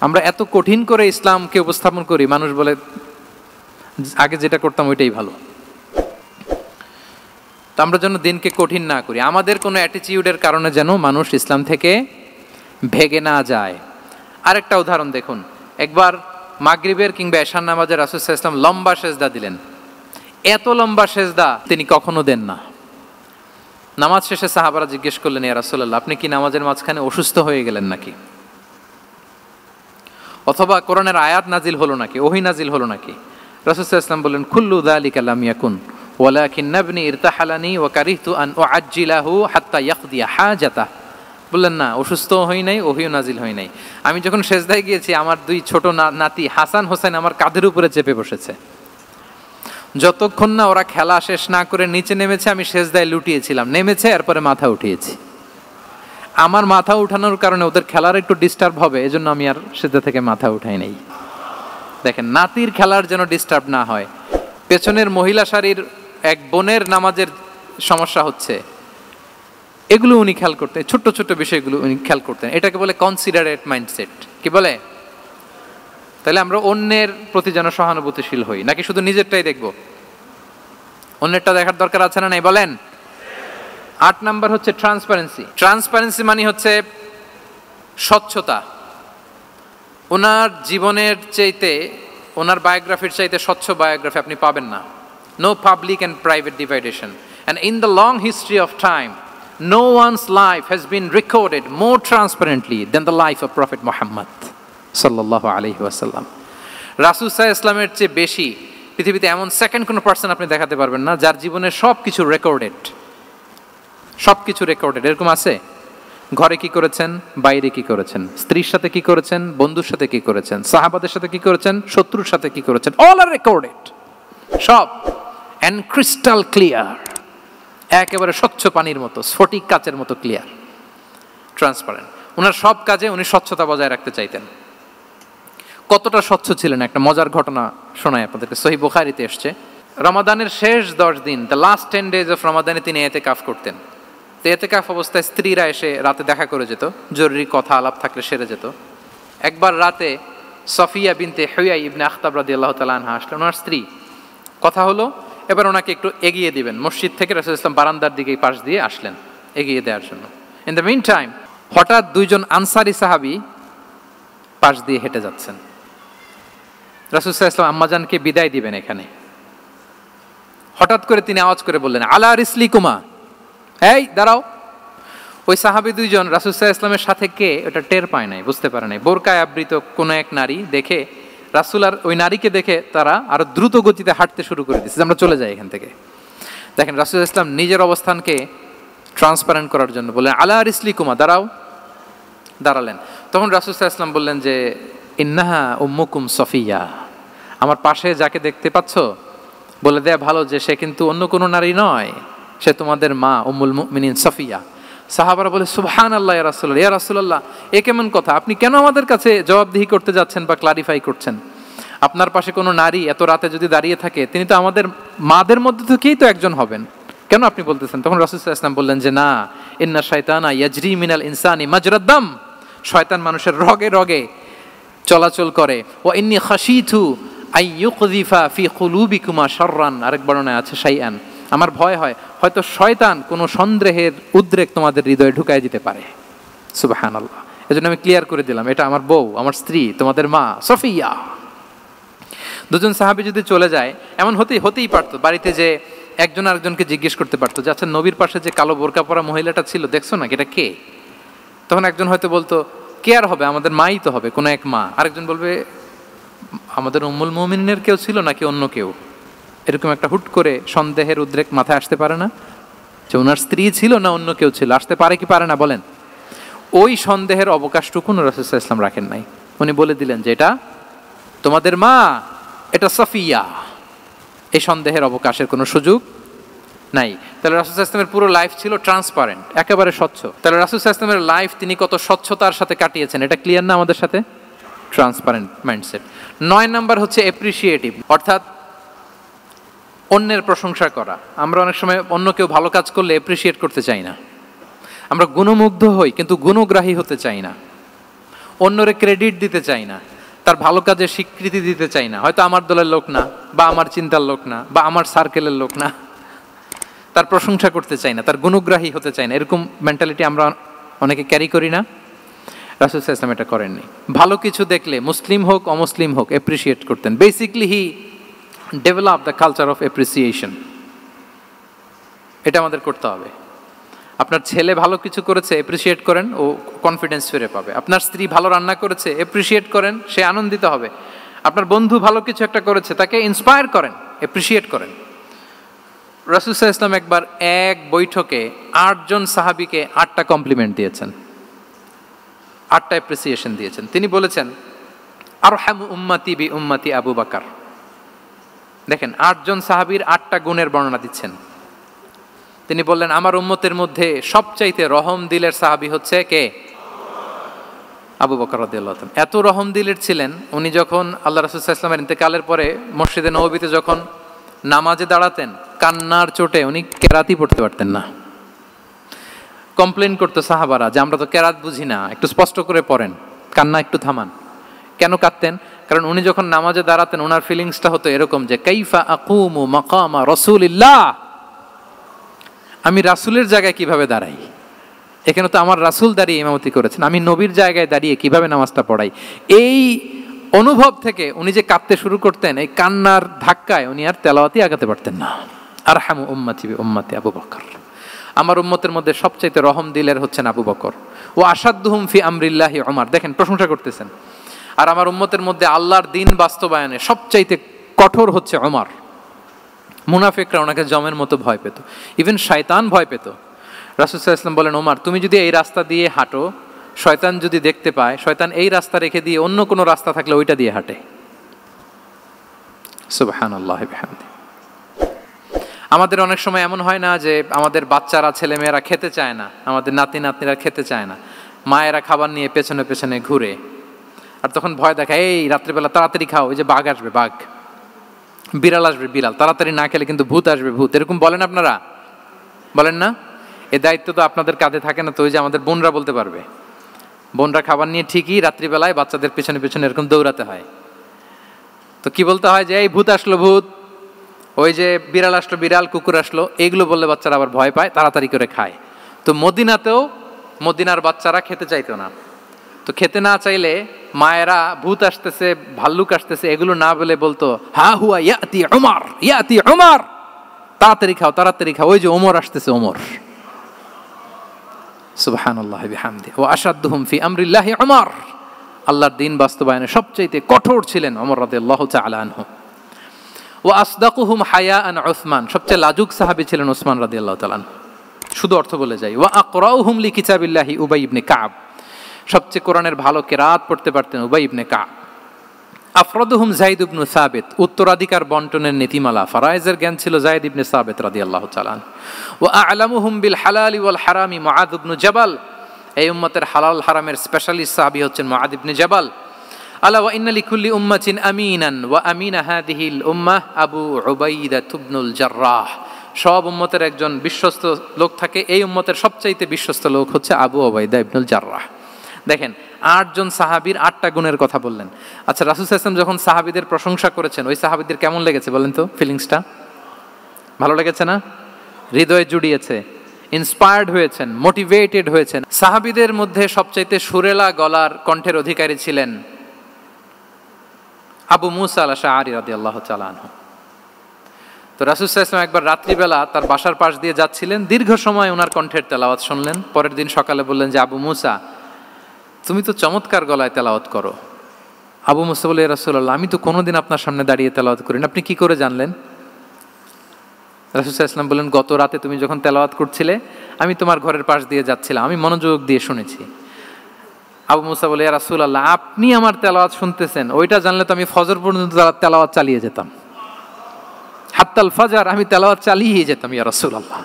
S1: আমরা এত কঠিন করে ইসলামকে উপস্থাপন করি, মানুষ বলে আগে যেটা করতাম ওইটাই ভালো। তো আমরা যেন দিনকে কঠিন না করি, আমাদের কোনো অ্যাটিটিউডের কারণে যেন মানুষ ইসলাম থেকে ভেগে না যায়। আরেকটা উদাহরণ দেখুন, একবার মাগরিবের কিংবা এশার নামাজে রাসূল সাল্লাল্লাহু আলাইহি ওয়াসাল্লাম লম্বা সেজদা দিলেন। এত লম্বা সেজদা তিনি কখনো দেন না। নামাজ শেষে সাহাবারা জিজ্ঞেস করলেন, ইয়া রাসূলুল্লাহ, আপনি কি নামাজের মাঝখানে অসুস্থ হয়ে গেলেন নাকি? অথবা কোরআনের আয়াত নাজিল হলো নাকি, ওহী নাজিল হলো নাকি? রাসূল সাল্লাল্লাহু আলাইহি ওয়াসাল্লাম বললেন, কুল্লু যালিকা লাম ইয়াকুন ওয়ালাকিন নাবনি ইরতাহালানি ওয়া কারিহতু আন উআজ্জিলাহু হাত্তা ইয়াকদিয়া হাজাতাহ। বললেন না, অসুস্থও হই নাই, ওহিও নাজিল হই নাই। আমি যখন সেজদায় গিয়েছি আমার দুই ছোট নাতি হাসান হোসেন আমার কাঁধের উপরে চেপে বসেছে। যতক্ষণ না ওরা খেলা শেষ না করে নিচে নেমেছে আমি সেজদায় লুটিয়েছিলাম, নেমেছে এরপরে মাথা উঠিয়েছি। আমার মাথা উঠানোর কারণে ওদের খেলার একটু ডিস্টার্ব হবে, এজন্য আমি আর সেজদা থেকে মাথা উঠাই নাই। দেখেন, নাতির খেলার যেন ডিস্টার্ব না হয়। পেছনের মহিলা সারির এক বোনের নামাজের সমস্যা হচ্ছে, এগুলো উনি খেয়াল করতেন, ছোট্ট ছোট্ট বিষয়গুলো উনি খেয়াল করতেন। এটাকে বলে কনসিডারেট মাইন্ডসেট। কি বলে? তাহলে আমরা অন্যের প্রতি যেন সহানুভূতিশীল হই, নাকি শুধু নিজেরটাই দেখব? অন্যেরটা দেখার দরকার আছে না নাই বলেন? 8 নাম্বার হচ্ছে ট্রান্সপারেন্সি। ট্রান্সপারেন্সি মানে হচ্ছে স্বচ্ছতা। ওনার জীবনের চাইতে, ওনার বায়োগ্রাফির চাইতে স্বচ্ছ বায়োগ্রাফি আপনি পাবেন না। No public and private dividation, and in the long history of time no one's life has been recorded more transparently than the life of Prophet Muhammad sallallahu alaihi wasallam. রাসূল সাল্লাল্লাহু আলাইহি ওয়াসাল্লামের চেয়ে বেশি পৃথিবীতে এমন সেকেন্ড কোনো পার্সন আপনি দেখাতে পারবেন না যার জীবনের সবকিছু রেকর্ডেড। সবকিছু রেকর্ডেড। এরকম আছে? ঘরে কি করেছেন, বাইরে কি করেছেন, স্ত্রীর সাথে কি করেছেন, বন্ধুর সাথে কি করেছেন, সাহাবাদের সাথে কি করেছেন, শত্রুর সাথে কি করেছেন, অল আর রেকর্ডেড। সব এন্ড ক্রিস্টাল ক্লিয়ার, একেবারে স্বচ্ছ পানির মতো, স্ফটিক কাচের মতো ক্লিয়ার, ট্রান্সপারেন্ট। ওনার সব কাজে উনি স্বচ্ছতা বজায় রাখতে চাইতেন। কতটা স্বচ্ছ ছিলেন একটা মজার ঘটনা শোনায় আপনাদেরকে। সহিহ বুখারীতে এসছে, রমাদানের শেষ 10 দিন, দ্য লাস্ট 10 days অফ রমাদানে তিনি ইতিকাফ করতেন। তো ইতিকাফ অবস্থায় স্ত্রীরা এসে রাতে দেখা করে যেত, জরুরি কথা আলাপ থাকলে সেরে যেত। একবার রাতে সফিয়া বিনতে হুয়াই ইবনে আখতাব রাদিয়াল্লাহু তাআলা আনহা আসলেন, ওনার স্ত্রী। কথা হলো এবার ওনাকে একটু এগিয়ে দিবেন। মসজিদ থেকে রাসূল ইসলাম বারান্দার দিকে পাশ দিয়ে আসলেন এগিয়ে দেওয়ার জন্য। ইন দ্য মিন টাইম হঠাৎ দুইজন আনসারি সাহাবী পাশ দিয়ে হেঁটে যাচ্ছেন। রাসূল সাল্লাল্লাহু আলাইহি ওয়াসাল্লাম আম্মাজানকে বিদায় দিবেন এখানে। হঠাৎ করে তিনি আওয়াজ করে বললেন, আলা রিসলিকুমা, এই দাঁড়াও। ওই সাহাবী দুইজন রাসূল সাল্লাল্লাহু আলাইহি ওয়াসাল্লামের সাথে কে ওটা টের পায় নাই, বুঝতে পারে নাই। বোরকায় আবৃত কোনো এক নারী দেখে রাসূল আর ওই নারীকে দেখে তারা আরো দ্রুত গতিতে হাঁটতে শুরু করে দিচ্ছে, আমরা চলে যাই এখান থেকে। দেখেন, রাসূল সাল্লাল্লাহু আলাইহি ওয়াসাল্লাম নিজের অবস্থানকে ট্রান্সপারেন্ট করার জন্য বললেন, আলা রিসলিকুমা, দাঁড়াও। দাঁড়ালেন। তখন রাসূল সাল্লাল্লাহু আলাইহি ওয়াসাল্লাম বললেন যে, ইন্নাহা উম্মুকুম সফিয়া, আমার পাশে যাকে দেখতে পাচ্ছ বলে দেয়া ভালো যে সে কিন্তু অন্য কোনো নারী নয়, সে তোমাদের মা উম্মুল মুমিনিন সফিয়া। সাহাবারা বলে, সুবহানাল্লাহ ইয়া রাসূলুল্লাহ, ইয়া রাসূলুল্লাহ, এ কেমন কথা? আপনি কেন আমাদের কাছে জবাবদিহি করতে যাচ্ছেন বা ক্লারিফাই করছেন? আপনার পাশে কোনো নারী এত রাতে যদি দাঁড়িয়ে থাকে, তিনি তো আমাদের মাদের মধ্যে থেকেই তো একজন হবেন, কেন আপনি বলতেছেন? তখন রাসূল সাল্লাল্লাহু আলাইহি ওয়াসাল্লাম বললেন যে, না, ইন্না শাইতানা ইয়াজরি মিনাল ইনসানি মাজরাদ দাম, শয়তান মানুষের রগে রগে চলাচল করে। ওয়া ইন্নী খাশিতু আই ইউকযিফা ফি কুলুবিকুমা শাররান, আরেক বর্ণনায় আছে শাইআন, আমার ভয় হয় হয়তো শয়তান কোনো সন্দেহের উদ্রেক তোমাদের হৃদয়ে ঢুকায় দিতে পারে। সুবহানাল্লাহ। এজন্য আমি ক্লিয়ার করে দিলাম, এটা আমার বউ, আমার স্ত্রী, তোমাদের মা সফিয়া। দুজন সাহাবী যদি চলে যায়, এমন হতেই পারতো বাড়িতে যে একজন আরেকজনকে জিজ্ঞেস করতে পারতো যে, আচ্ছা নবীর পাশে যে কালো বোরকা পরা মহিলাটা ছিল দেখছো না, এটা কে? তখন একজন হয়তো বলতো, কে আর হবে, আমাদের মাই তো হবে, কোনো এক মা। আরেকজন বলবে, আমাদের উম্মুল মুমিনিনের কেউ ছিল নাকি অন্য কেউ? এরকম একটা হুট করে সন্দেহের উদ্রেক মাথায় আসতে পারে না যে ওনার স্ত্রী ছিল না অন্য কেউ ছিল? আসতে পারে কি পারে না বলেন? ওই সন্দেহের অবকাশটুকু রাসূল সাল্লাল্লাহু আলাইহি ওয়াসাল্লাম রাখেন নাই। উনি বলে দিলেন যে, এটা তোমাদের মা, এটা সফিয়া। এই সন্দেহের অবকাশের কোনো সুযোগ নাই। তাহলে রাসূল সাল্লাল্লাহু আলাইহি ওয়াসাল্লামের পুরো লাইফ ছিল ট্রান্সপারেন্ট, একেবারে স্বচ্ছ। তাহলে রাসূল সাল্লাল্লাহু আলাইহি ওয়াসাল্লামের লাইফ তিনি কত স্বচ্ছতার সাথে কাটিয়েছেন, এটা ক্লিয়ার না আমাদের সাথে? Transparent mindset. 9 নাম্বার হচ্ছে অ্যাপ্রিশিয়েটিভ, অর্থাৎ অন্যের প্রশংসা করা। আমরা অনেক সময় অন্য কেউ ভালো কাজ করলে অ্যাপ্রিশিয়েট করতে চাই না, আমরা গুণমুগ্ধ হই কিন্তু গুণগ্রাহী হতে চাই না, অন্যরে ক্রেডিট দিতে চাই না, তার ভালো কাজের স্বীকৃতি দিতে চাই না। হয়তো আমার দলের লোক না, বা আমার চিন্তার লোক না, বা আমার সার্কেলের লোক না, তার প্রশংসা করতে চাই না, তার গুণগ্রাহী হতে চাই না। এরকম মেন্টালিটি আমরা অনেকে ক্যারি করি না? রাসূল সাল্লাল্লাহু আলাইহি ওয়াসাল্লাম এটা করেননি। ভালো কিছু দেখলে মুসলিম হোক অমুসলিম হোক অ্যাপ্রিশিয়েট করতেন। Basically he develop the culture of appreciation. এটা আমাদের করতে হবে। আপনার ছেলে ভালো কিছু করেছে, অ্যাপ্রিশিয়েট করেন, ও কনফিডেন্স ফিরে পাবে। আপনার স্ত্রী ভালো রান্না করেছে, অ্যাপ্রিশিয়েট করেন, সে আনন্দিত হবে। আপনার বন্ধু ভালো কিছু একটা করেছে, তাকে ইন্সপায়ার করেন, অ্যাপ্রিশিয়েট করেন। রাসূল সাল্লাল্লাহু আলাইহি ওয়াসাল্লাম একবার এক বৈঠকে 8 জন সাহাবীকে 8টা কমপ্লিমেন্ট দিয়েছেন। 8টা অ্যাপ্রিসিয়েশন দিয়েছেন। তিনি বলেছেন আরহামু উম্মতি বি উম্মতি আবু বকর। দেখেন 8 জন সাহাবীর 8টা গুণের বর্ণনা দিচ্ছেন। তিনি বললেন আমার উম্মতের মধ্যে সবচাইতে রহম দিলের সাহাবী হচ্ছে কে? আবু বকর রাদিয়াল্লাহু তাআলা। এত রহম দিলের ছিলেন, উনি যখন আল্লাহ রাসূল সাল্লাল্লাহু আলাইহি ওয়াসাল্লামের ইন্তেকালের পরে মসজিদে নববীতে যখন নামাজে দাঁড়াতেন, কান্নার চোটে উনি কেরাতই পড়তে পারতেন না। কমপ্লেন করতো সাহাবারা যে আমরা তো কেরাত বুঝি না, একটু স্পষ্ট করে পড়েন, কান্না একটু থামান। কেন কাঁদতেন? কারণ উনি যখন নামাজে দাঁড়াতেন ওনার ফিলিংসটা হতো এরকম যে কাইফা আকুমু মাকামা রাসূলিল্লাহ, আমি রাসূলের জায়গায় কিভাবে দাঁড়াই, এখানে তো আমার রাসূল দাঁড়িয়ে ইমামতি করেছেন, আমি নবীর জায়গায় দাঁড়িয়ে কিভাবে নামাজটা পড়াই। এই অনুভব থেকে উনি যে কাঁদতে শুরু করতেন, এই কান্নার ধাক্কায় উনি আর তেলাওয়াতই আগাতে পারতেন না। আরহামু উম্মতি বি উম্মতি আবু বকর, আমার উম্মতের মধ্যে সবচাইতে রহম দিলের হচ্ছেন আবু বকর। ও আসাদ্দুহুম ফি আমরিল্লাহি ওমর, দেখেন প্রশংসা করতেছেন। আর আমার উম্মতের মধ্যে আল্লাহর দিন বাস্তবায়নে সবচাইতে কঠোর হচ্ছে ওমর। মুনাফিকরা ওনাকে জমের মতো ভয় পেত, ইভেন শয়তান ভয় পেত। রাসূল সাল্লাল্লাহু আলাইহি ওয়াসাল্লাম বলেন ওমর, তুমি যদি এই রাস্তা দিয়ে হাঁটো, শয়তান যদি দেখতে পায়, শয়তান এই রাস্তা রেখে দিয়ে অন্য কোনো রাস্তা থাকলে ওইটা দিয়ে হাঁটে। সুবহানাল্লাহি বিহামদি। আমাদের অনেক সময় এমন হয় না যে আমাদের বাচ্চারা ছেলেমেয়েরা খেতে চায় না, আমাদের নাতি নাতনিরা খেতে চায় না, মায়েরা খাবার নিয়ে পেছনে পেছনে ঘুরে, আর তখন ভয় দেখায় এই রাত্রিবেলা তাড়াতাড়ি খাও, ওই যে বাঘ আসবে বাঘ, বিড়াল আসবে বিড়াল, তাড়াতাড়ি না খেলে কিন্তু ভূত আসবে ভূত, এরকম বলেন আপনারা? বলেন না? এই দায়িত্ব তো আপনাদের কাঁধে থাকে না তো? ওই যে আমাদের বোনরা বলতে পারবে, বোনরা খাবার নিয়ে ঠিকই রাত্রিবেলায় বাচ্চাদের পেছনে পেছনে এরকম দৌড়াতে হয়। তো কি বলতে হয় যে এই ভূত আসলো ভূত, ওই যে বিড়াল আসলো বিড়াল, কুকুর আসলো, এইগুলো বললে বাচ্চারা আবার ভয় পায়, তাড়াতাড়ি করে খায়। তো মদিনাতেও মদিনার বাচ্চারা খেতে চাইতো না। তো খেতে না চাইলে মায়েরা ভূত আসতেছে ভাল্লুক আসতেছে এগুলো না বলে বলতো হা হুয়া ইয়াতি উমর, ইয়াতি উমর, তাড়াতাড়ি খাও তাড়াতাড়ি খাও, ওই যে ওমর আসতেছে ওমর। সুবহানাল্লাহি বিহামদি। ওয়া আশাদ্দুহুম ফি আমরিল্লাহি উমর, আল্লাহর দিন বাস্তবায়নে সবচাইতে কঠোর ছিলেন ওমর রাদিয়াল্লাহু তাআলা আনহু। ওয়া আসদাকুহুম হায়াআন উসমান, সবচেয়ে লাজুক সাহাবী ছিলেন উসমান রাদিয়াল্লাহু তাআলা আনহু। শুধু অর্থ বলে যাই। ওয়া আকরাউহুম লিকিতাবিল্লাহি উবাই ইবনে কাব, সবচেয়ে কোরআনের ভালো কেরাত পড়তে পারতেন উবাই ইবনে কাব। আফরাদুহুম যায়েদ ইবনে সাবিত, উত্তরাধিকার বন্টনের নীতিমালা ফারায়েজের জ্ঞান ছিল যায়েদ ইবনে সাবিত রাদিয়াল্লাহু তাআলা। ওয়া আ'লামুহুম বিল হালালি ওয়াল হারামি মুআয ইবনে জাবাল, এই উম্মতের হালাল হারামের স্পেশালিস্ট সাহাবী হচ্ছেন মুআয ইবনে জাবাল। আলা ওয়া ইন্না লিকুল্লি উম্মাতিন আমিনান ওয়া আমিনা হাদিহিল উম্মাহ আবু উবাইদা ইবনুল জাররাহ, সব উম্মতের একজন বিশ্বস্ত লোক থাকে, এই উম্মতের সবচাইতে বিশ্বস্ত লোক হচ্ছে আবু উবাইদা ইবনুল জাররাহ। দেখেন 8 জন সাহাবীর 8টা গুণের কথা বললেন। আচ্ছা, রাসূল সাল্লাল্লাহু আলাইহি ওয়াসাল্লাম যখন সাহাবীদের প্রশংসা করেছেন, ওই সাহাবীদের কেমন লেগেছে বলেন তো? ফিলিংসটা ভালো লেগেছে না? হৃদয়ে জুড়িয়েছে, ইন্সপায়ার্ড হয়েছেন, মোটিভেটেড হয়েছেন। সাহাবীদের মধ্যে সবচাইতে সুরেলা গলার কণ্ঠের অধিকারী ছিলেন আবু মুসা আল-আশআরী রাদিয়াল্লাহু তাআলা আনহু। তো রাসূল সাল্লাল্লাহু আলাইহি ওয়াসাল্লাম একবার রাত্রিবেলা তার বাসার পাশ দিয়ে যাচ্ছিলেন, দীর্ঘ সময় ওনার কণ্ঠের তেলাওয়াত শুনলেন। পরের দিন সকালে বললেন যে আবু মুসা, তুমি তো চমৎকার গলায় তেলাওয়াত করো। আবু মুসা বলে, ইয়া রাসূলুল্লাহ, আমি তো কোনোদিন আপনার সামনে দাঁড়িয়ে তেলাওয়াত করি না, আপনি কি করে জানলেন? রাসূল সাল্লাল্লাহু আলাইহি ওয়াসাল্লাম বললেন, গত রাতে তুমি যখন তেলাওয়াত করছিলে আমি তোমার ঘরের পাশ দিয়ে যাচ্ছিলাম, আমি মনোযোগ দিয়ে শুনেছি। আবু মুসা বলে, ইয়া রাসূলুল্লাহ, আপনি আমার তেলাওয়াত শুনতেছেন, ওইটা জানলে তো আমি ফজর পর্যন্ত তেলাওয়াত চালিয়ে যেতাম, হাত্তাল ফাজর আমি তেলাওয়াত চালিয়ে যেতাম ইয়া রাসূলুল্লাহ।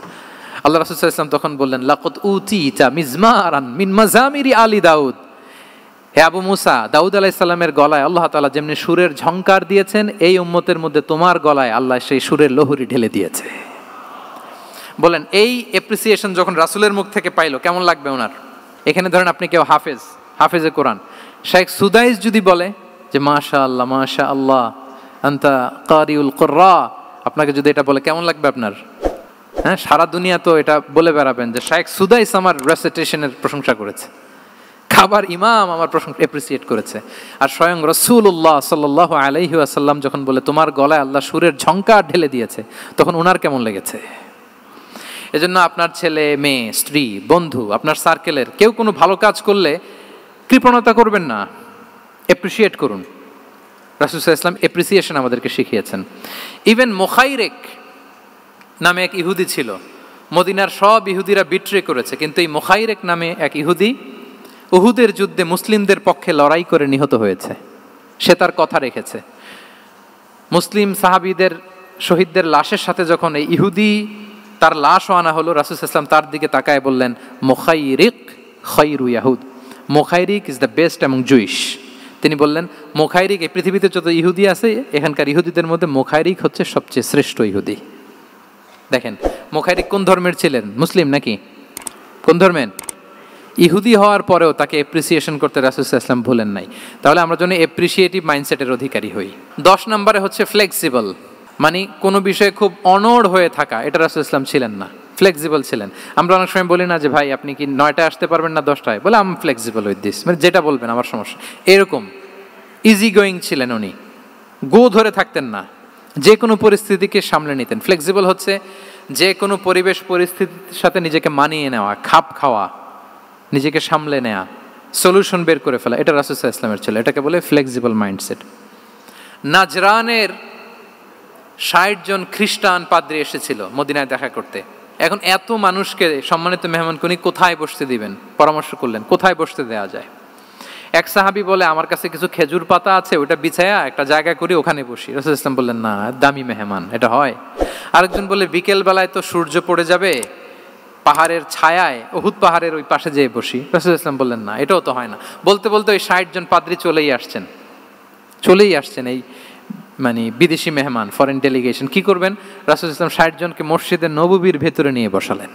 S1: আল্লাহ রাসূল সাল্লাল্লাহু আলাইহি ওয়াসাল্লাম তখন বললেন, লাকাদ উতিতা মিজমারান মিন মাজামিরি আলি দাউদ, হে আবু মুসা, দাউদ আলাইহিস সালামের গলায় আল্লাহ তাআলা যেমনি সুরের ঝংকার দিয়েছেন, এই উম্মতের মধ্যে তোমার গলায় আল্লাহ সেই সুরের লহরী ঢেলে দিয়েছে। বলেন এই অ্যাপ্রিসিয়েশন যখন রাসূলের মুখ থেকে পাইলো কেমন লাগবে ওনার? এখানে ধরেন আপনি কেউ হাফেজে কোরআন শেখ সুদাইস যদি বলে যে মাশাআল্লাহ মাশাআল্লাহ আনতা কারিউল কুররা, আপনাকে যদি এটা বলে কেমন লাগবে আপনার? হ্যাঁ, সারা দুনিয়া তো এটা বলে বেড়াবেন যে শেখ সুদাইস আমার রেসিটেশনের প্রশংসা করেছে, খাবার ইমাম আমার প্রশংসা অ্যাপ্রিসিয়েট করেছে। আর স্বয়ং রাসূলুল্লাহ সাল্লাল্লাহু আলাইহি ওয়াসাল্লাম যখন বলে তোমার গলায় আল্লাহ সুরের ঝংকার ঢেলে দিয়েছে, তখন ওনার কেমন লেগেছে? এজন্য আপনার ছেলে মেয়ে স্ত্রী বন্ধু আপনার সার্কেলের কেউ কোনো ভালো কাজ করলে কৃপণতা করবেন না, অ্যাপ্রিসিয়েট করুন। রাসূল সাল্লাল্লাহু আলাইহি ওয়াসাল্লাম অ্যাপ্রিসিয়েশন আমাদেরকে শিখিয়েছেন। ইভেন মুখাইরেক নামে এক ইহুদি ছিল, মদিনার সব ইহুদিরা বিট্রে করেছে, কিন্তু এই মুখাইরেক নামে এক ইহুদি উহুদের যুদ্ধে মুসলিমদের পক্ষে লড়াই করে নিহত হয়েছে, সে তার কথা রেখেছে। মুসলিম সাহাবীদের শহীদদের লাশের সাথে যখন এই ইহুদি তার লাশও আনা হলো, রাসূল সাল্লাল্লাহু আলাইহি ওয়াসাল্লাম তার দিকে তাকায় বললেন, মুখাইরিক খায়রু ইয়াহুদ, Mukhairiq is the best among Jewish. তিনি বললেন মুখাইরিক, এই পৃথিবীতে যত ইহুদি আছে এখানকার ইহুদিদের মধ্যে মুখাইরিক হচ্ছে সবচেয়ে শ্রেষ্ঠ ইহুদি। দেখেন মুখাইরিক কোন ধর্মের ছিলেন? মুসলিম নাকি? কোন ধর্মের? ইহুদি হওয়ার পরেও তাকে এপ্রিসিয়েশন করতে রাসূল সাল্লাল্লাহু আলাইহি ওয়াসাল্লাম ভুলেন নাই। তাহলে আমরা যেন এপ্রিসিয়েটিভ মাইন্ডসেটের অধিকারী হই। 10 নম্বরে হচ্ছে ফ্লেক্সিবল, মানে কোনো বিষয়ে খুব অনড় হয়ে থাকা, এটা রাসূল সাল্লাল্লাহু আলাইহি ওয়াসাল্লাম ছিলেন না, ফ্লেক্সিবল ছিলেন। আমরা অনেক সময় বলি না যে ভাই আপনি কি 9টায় আসতে পারবেন না 10টায়? বলে আম ফ্লেক্সিবল উইথ দিস, মানে যেটা বলবেন আমার সমস্যা, এরকম ইজি গোয়িং ছিলেন উনি, গো ধরে থাকতেন না, যে কোনো পরিস্থিতিকে সামলে নিতেন। ফ্লেক্সিবল হচ্ছে যে কোনো পরিবেশ পরিস্থিতির সাথে নিজেকে মানিয়ে নেওয়া, খাপ খাওয়া, নিজেকে সামলে নেওয়া, সলিউশন বের করে ফেলা, এটা রাসূল সাল্লাল্লাহু আলাইহি ওয়াসাল্লামের ছিল, এটাকে বলে ফ্লেক্সিবল মাইন্ডসেট। নাজরানের 60 জন খ্রিস্টান পাদ্রী এসেছিল মদিনায় দেখা করতে। এখন এত মানুষকে সম্মানিত মেহমান উনি কোথায় বসতে দিবেন? পরামর্শ করলেন কোথায় বসতে দেওয়া যায়। এক সাহাবী বলে আমার কাছে কিছু খেজুর পাতা আছে, ওটা বিছায়া একটা জায়গা করি ওখানে বসি। রাসূল সাল্লাল্লাহু আলাইহি ওয়াসাল্লাম বললেন না, দামি মেহমান, এটা হয়। আরেকজন বলে বিকেল বেলায় তো সূর্য পড়ে যাবে, পাহাড়ের ছায়ায় উহুদ পাহাড়ের ওই পাশে যেয়ে বসি। রাসূল সাল্লাল্লাহু আলাইহি ওয়াসাল্লাম বললেন না, এটাও তো হয় না। বলতে বলতে ওই 60 জন পাদ্রী চলেই আসছেন এই মানে বিদেশি মেহমান, ফরেন ডেলিগেশন। কি করবেন? রাসূল সাল্লাল্লাহু আলাইহি ওয়াসাল্লাম 60 জনকে মসজিদে নববীর ভেতরে নিয়ে বসালেন,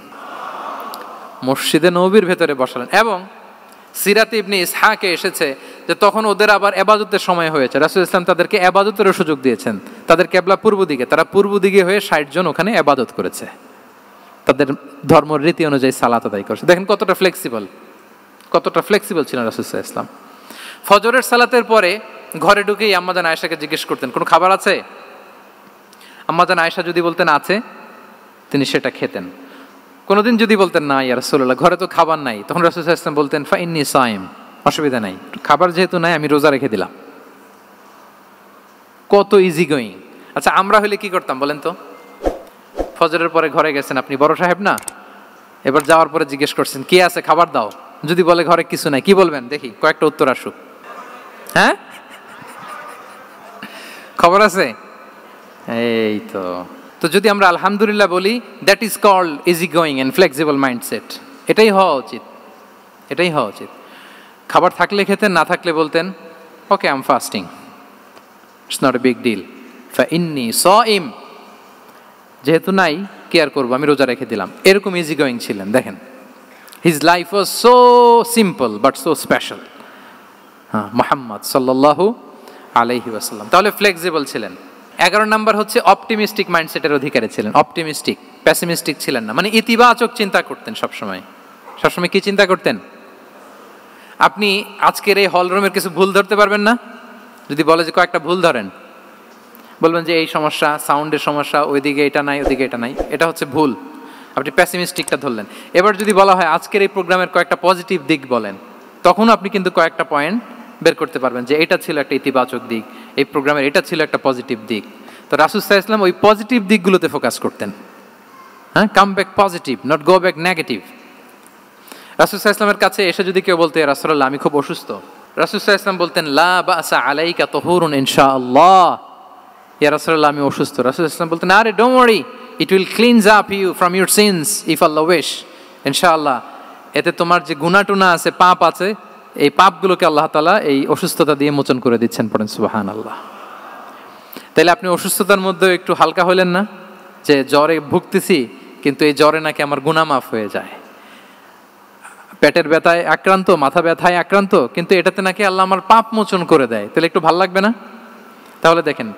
S1: মসজিদে নববীর ভেতরে বসালেন। এবং সিরাতে ইবনে ইসহাকে এসেছে যে তখন ওদের আবার ইবাদতের সময় হয়েছে, রাসূল সাল্লাল্লাহু আলাইহি ওয়াসাল্লাম তাদেরকে ইবাদতেরও সুযোগ দিয়েছেন। তাদের কিবলা পূর্ব দিকে, তারা পূর্ব দিকে হয়ে 60 জন ওখানে ইবাদত করেছে, তাদের ধর্মের রীতি অনুযায়ী সালাত আদায় করছে। দেখেন কতটা ফ্লেক্সিবল ছিলেন রাসূল সাল্লাল্লাহু আলাইহি ওয়াসাল্লাম। ফজরের সালাতের পরে ঘরে ঢুকেই আম্মাজান আয়েশাকে জিজ্ঞেস করতেন কোনো খাবার আছে? আম্মাজান আয়েশা যদি বলতেন আছে, তিনি সেটা খেতেন। কোনোদিন যদি বলতেন না ইয়া রাসূলুল্লাহ ঘরে তো খাবার নাই, তখন রাসূল সাল্লাল্লাহু আলাইহি ওয়াসাল্লাম বলতেন ফা ইন্নী সাইম, অসুবিধা নাই, খাবার যেহেতু নাই আমি রোজা রেখে দিলাম। কত ইজি গোয়িং। আচ্ছা আমরা হলে কি করতাম বলেন তো? ফজরের পরে ঘরে গেছেন, আপনি বড় সাহেব না, এবার যাওয়ার পরে জিজ্ঞেস করছেন কি আছে খাবার দাও, যদি বলে ঘরে কিছু নাই, কি বলবেন দেখি? কয়েকটা উত্তর আসুক। হ্যাঁ, খবর আছে? এই তো যদি আমরা আলহামদুলিল্লাহ বলি, that is called easy going and flexible mindset. এটাই হওয়া উচিত। খাবার থাকলে খেতেন, না থাকলে বলতেন okay I am fasting, it's not a big deal, ফা ইন্নী সাইম, যেহেতু নাই কি আর করবো, আমি রোজা রেখে দিলাম। এরকম ইজি গোয়িং ছিলেন। দেখেন his life was so simple but so special. Muhammad সাল্লাল্লাহু আলাইহি ওয়াসাল্লাম তাহলে ফ্লেক্সিবল ছিলেন। 11 নম্বর হচ্ছে অপটিমিস্টিক মাইন্ডসেটের অধিকারী ছিলেন। অপটিমিস্টিক, প্যাসিমিস্টিক ছিলেন না, মানে ইতিবাচক চিন্তা করতেন সবসময়। কি চিন্তা করতেন? আপনি আজকের এই হলরুমের কিছু ভুল ধরতে পারবেন না? যদি বলে যে কয়েকটা ভুল ধরেন, বলবেন যে এই সমস্যা, সাউন্ডের সমস্যা, ওইদিকে এটা নাই, ওইদিকে এটা নাই, এটা হচ্ছে ভুল। আপনি প্যাসিমিস্টিকটা ধরলেন। এবার যদি বলা হয় আজকের এই প্রোগ্রামের কয়েকটা পজিটিভ দিক বলেন, তখন আপনি কিন্তু কয়েকটা পয়েন্ট বের করতে পারবেন যে এটা ছিল একটা ইতিবাচক দিক, এই প্রোগ্রামের এটা ছিল একটা পজিটিভ দিক। তো রাসূল সাল্লাল্লাহু আলাইহি ওয়াসাল্লাম ওই পজিটিভ দিকগুলোতে ফোকাস করতেন। Come back positive, not go back negative. রাসূল সাল্লাল্লাহু আলাইহি ওয়াসাল্লামের কাছে এসে যদি কেউ বলতে ইয়া রাসূলুল্লাহ আমি খুব অসুস্থ, রাসূল সাল্লাল্লাহু আলাইহি ওয়াসাল্লাম বলতেন লা বাসা আলাইকা তুহুরুন ইনশাআল্লাহ। ইয়া রাসূলুল্লাহ আমি অসুস্থ, রাসূল সাল্লাল্লাহু আলাইহি ওয়াসাল্লাম বলতেন আরে don't worry, it will cleanse up you from your sins if আল্লাহ উইশ, ইনশাআল্লাহ এতে তোমার যে গুনাহ টুনা আছে, পাপ আছে, এই পাপগুলোকে আল্লাহ তাআলা এই অসুস্থতা দিয়ে মোচন করে দিচ্ছেন। পড়েন সুবহানাল্লাহ। তাহলে আপনি অসুস্থতার মধ্যে একটু হালকা হইলেন না, যে জ্বরে ভুগতেছি কিন্তু এই জ্বরে নাকি আমার গুনাহ মাফ হয়ে যায়। পেটের ব্যথায় আক্রান্ত, মাথা ব্যথায় আক্রান্ত, কিন্তু এটাতে নাকি আল্লাহ আমার পাপ মোচন করে দেয়, তাহলে একটু ভালো লাগবে না? তাহলে দেখেন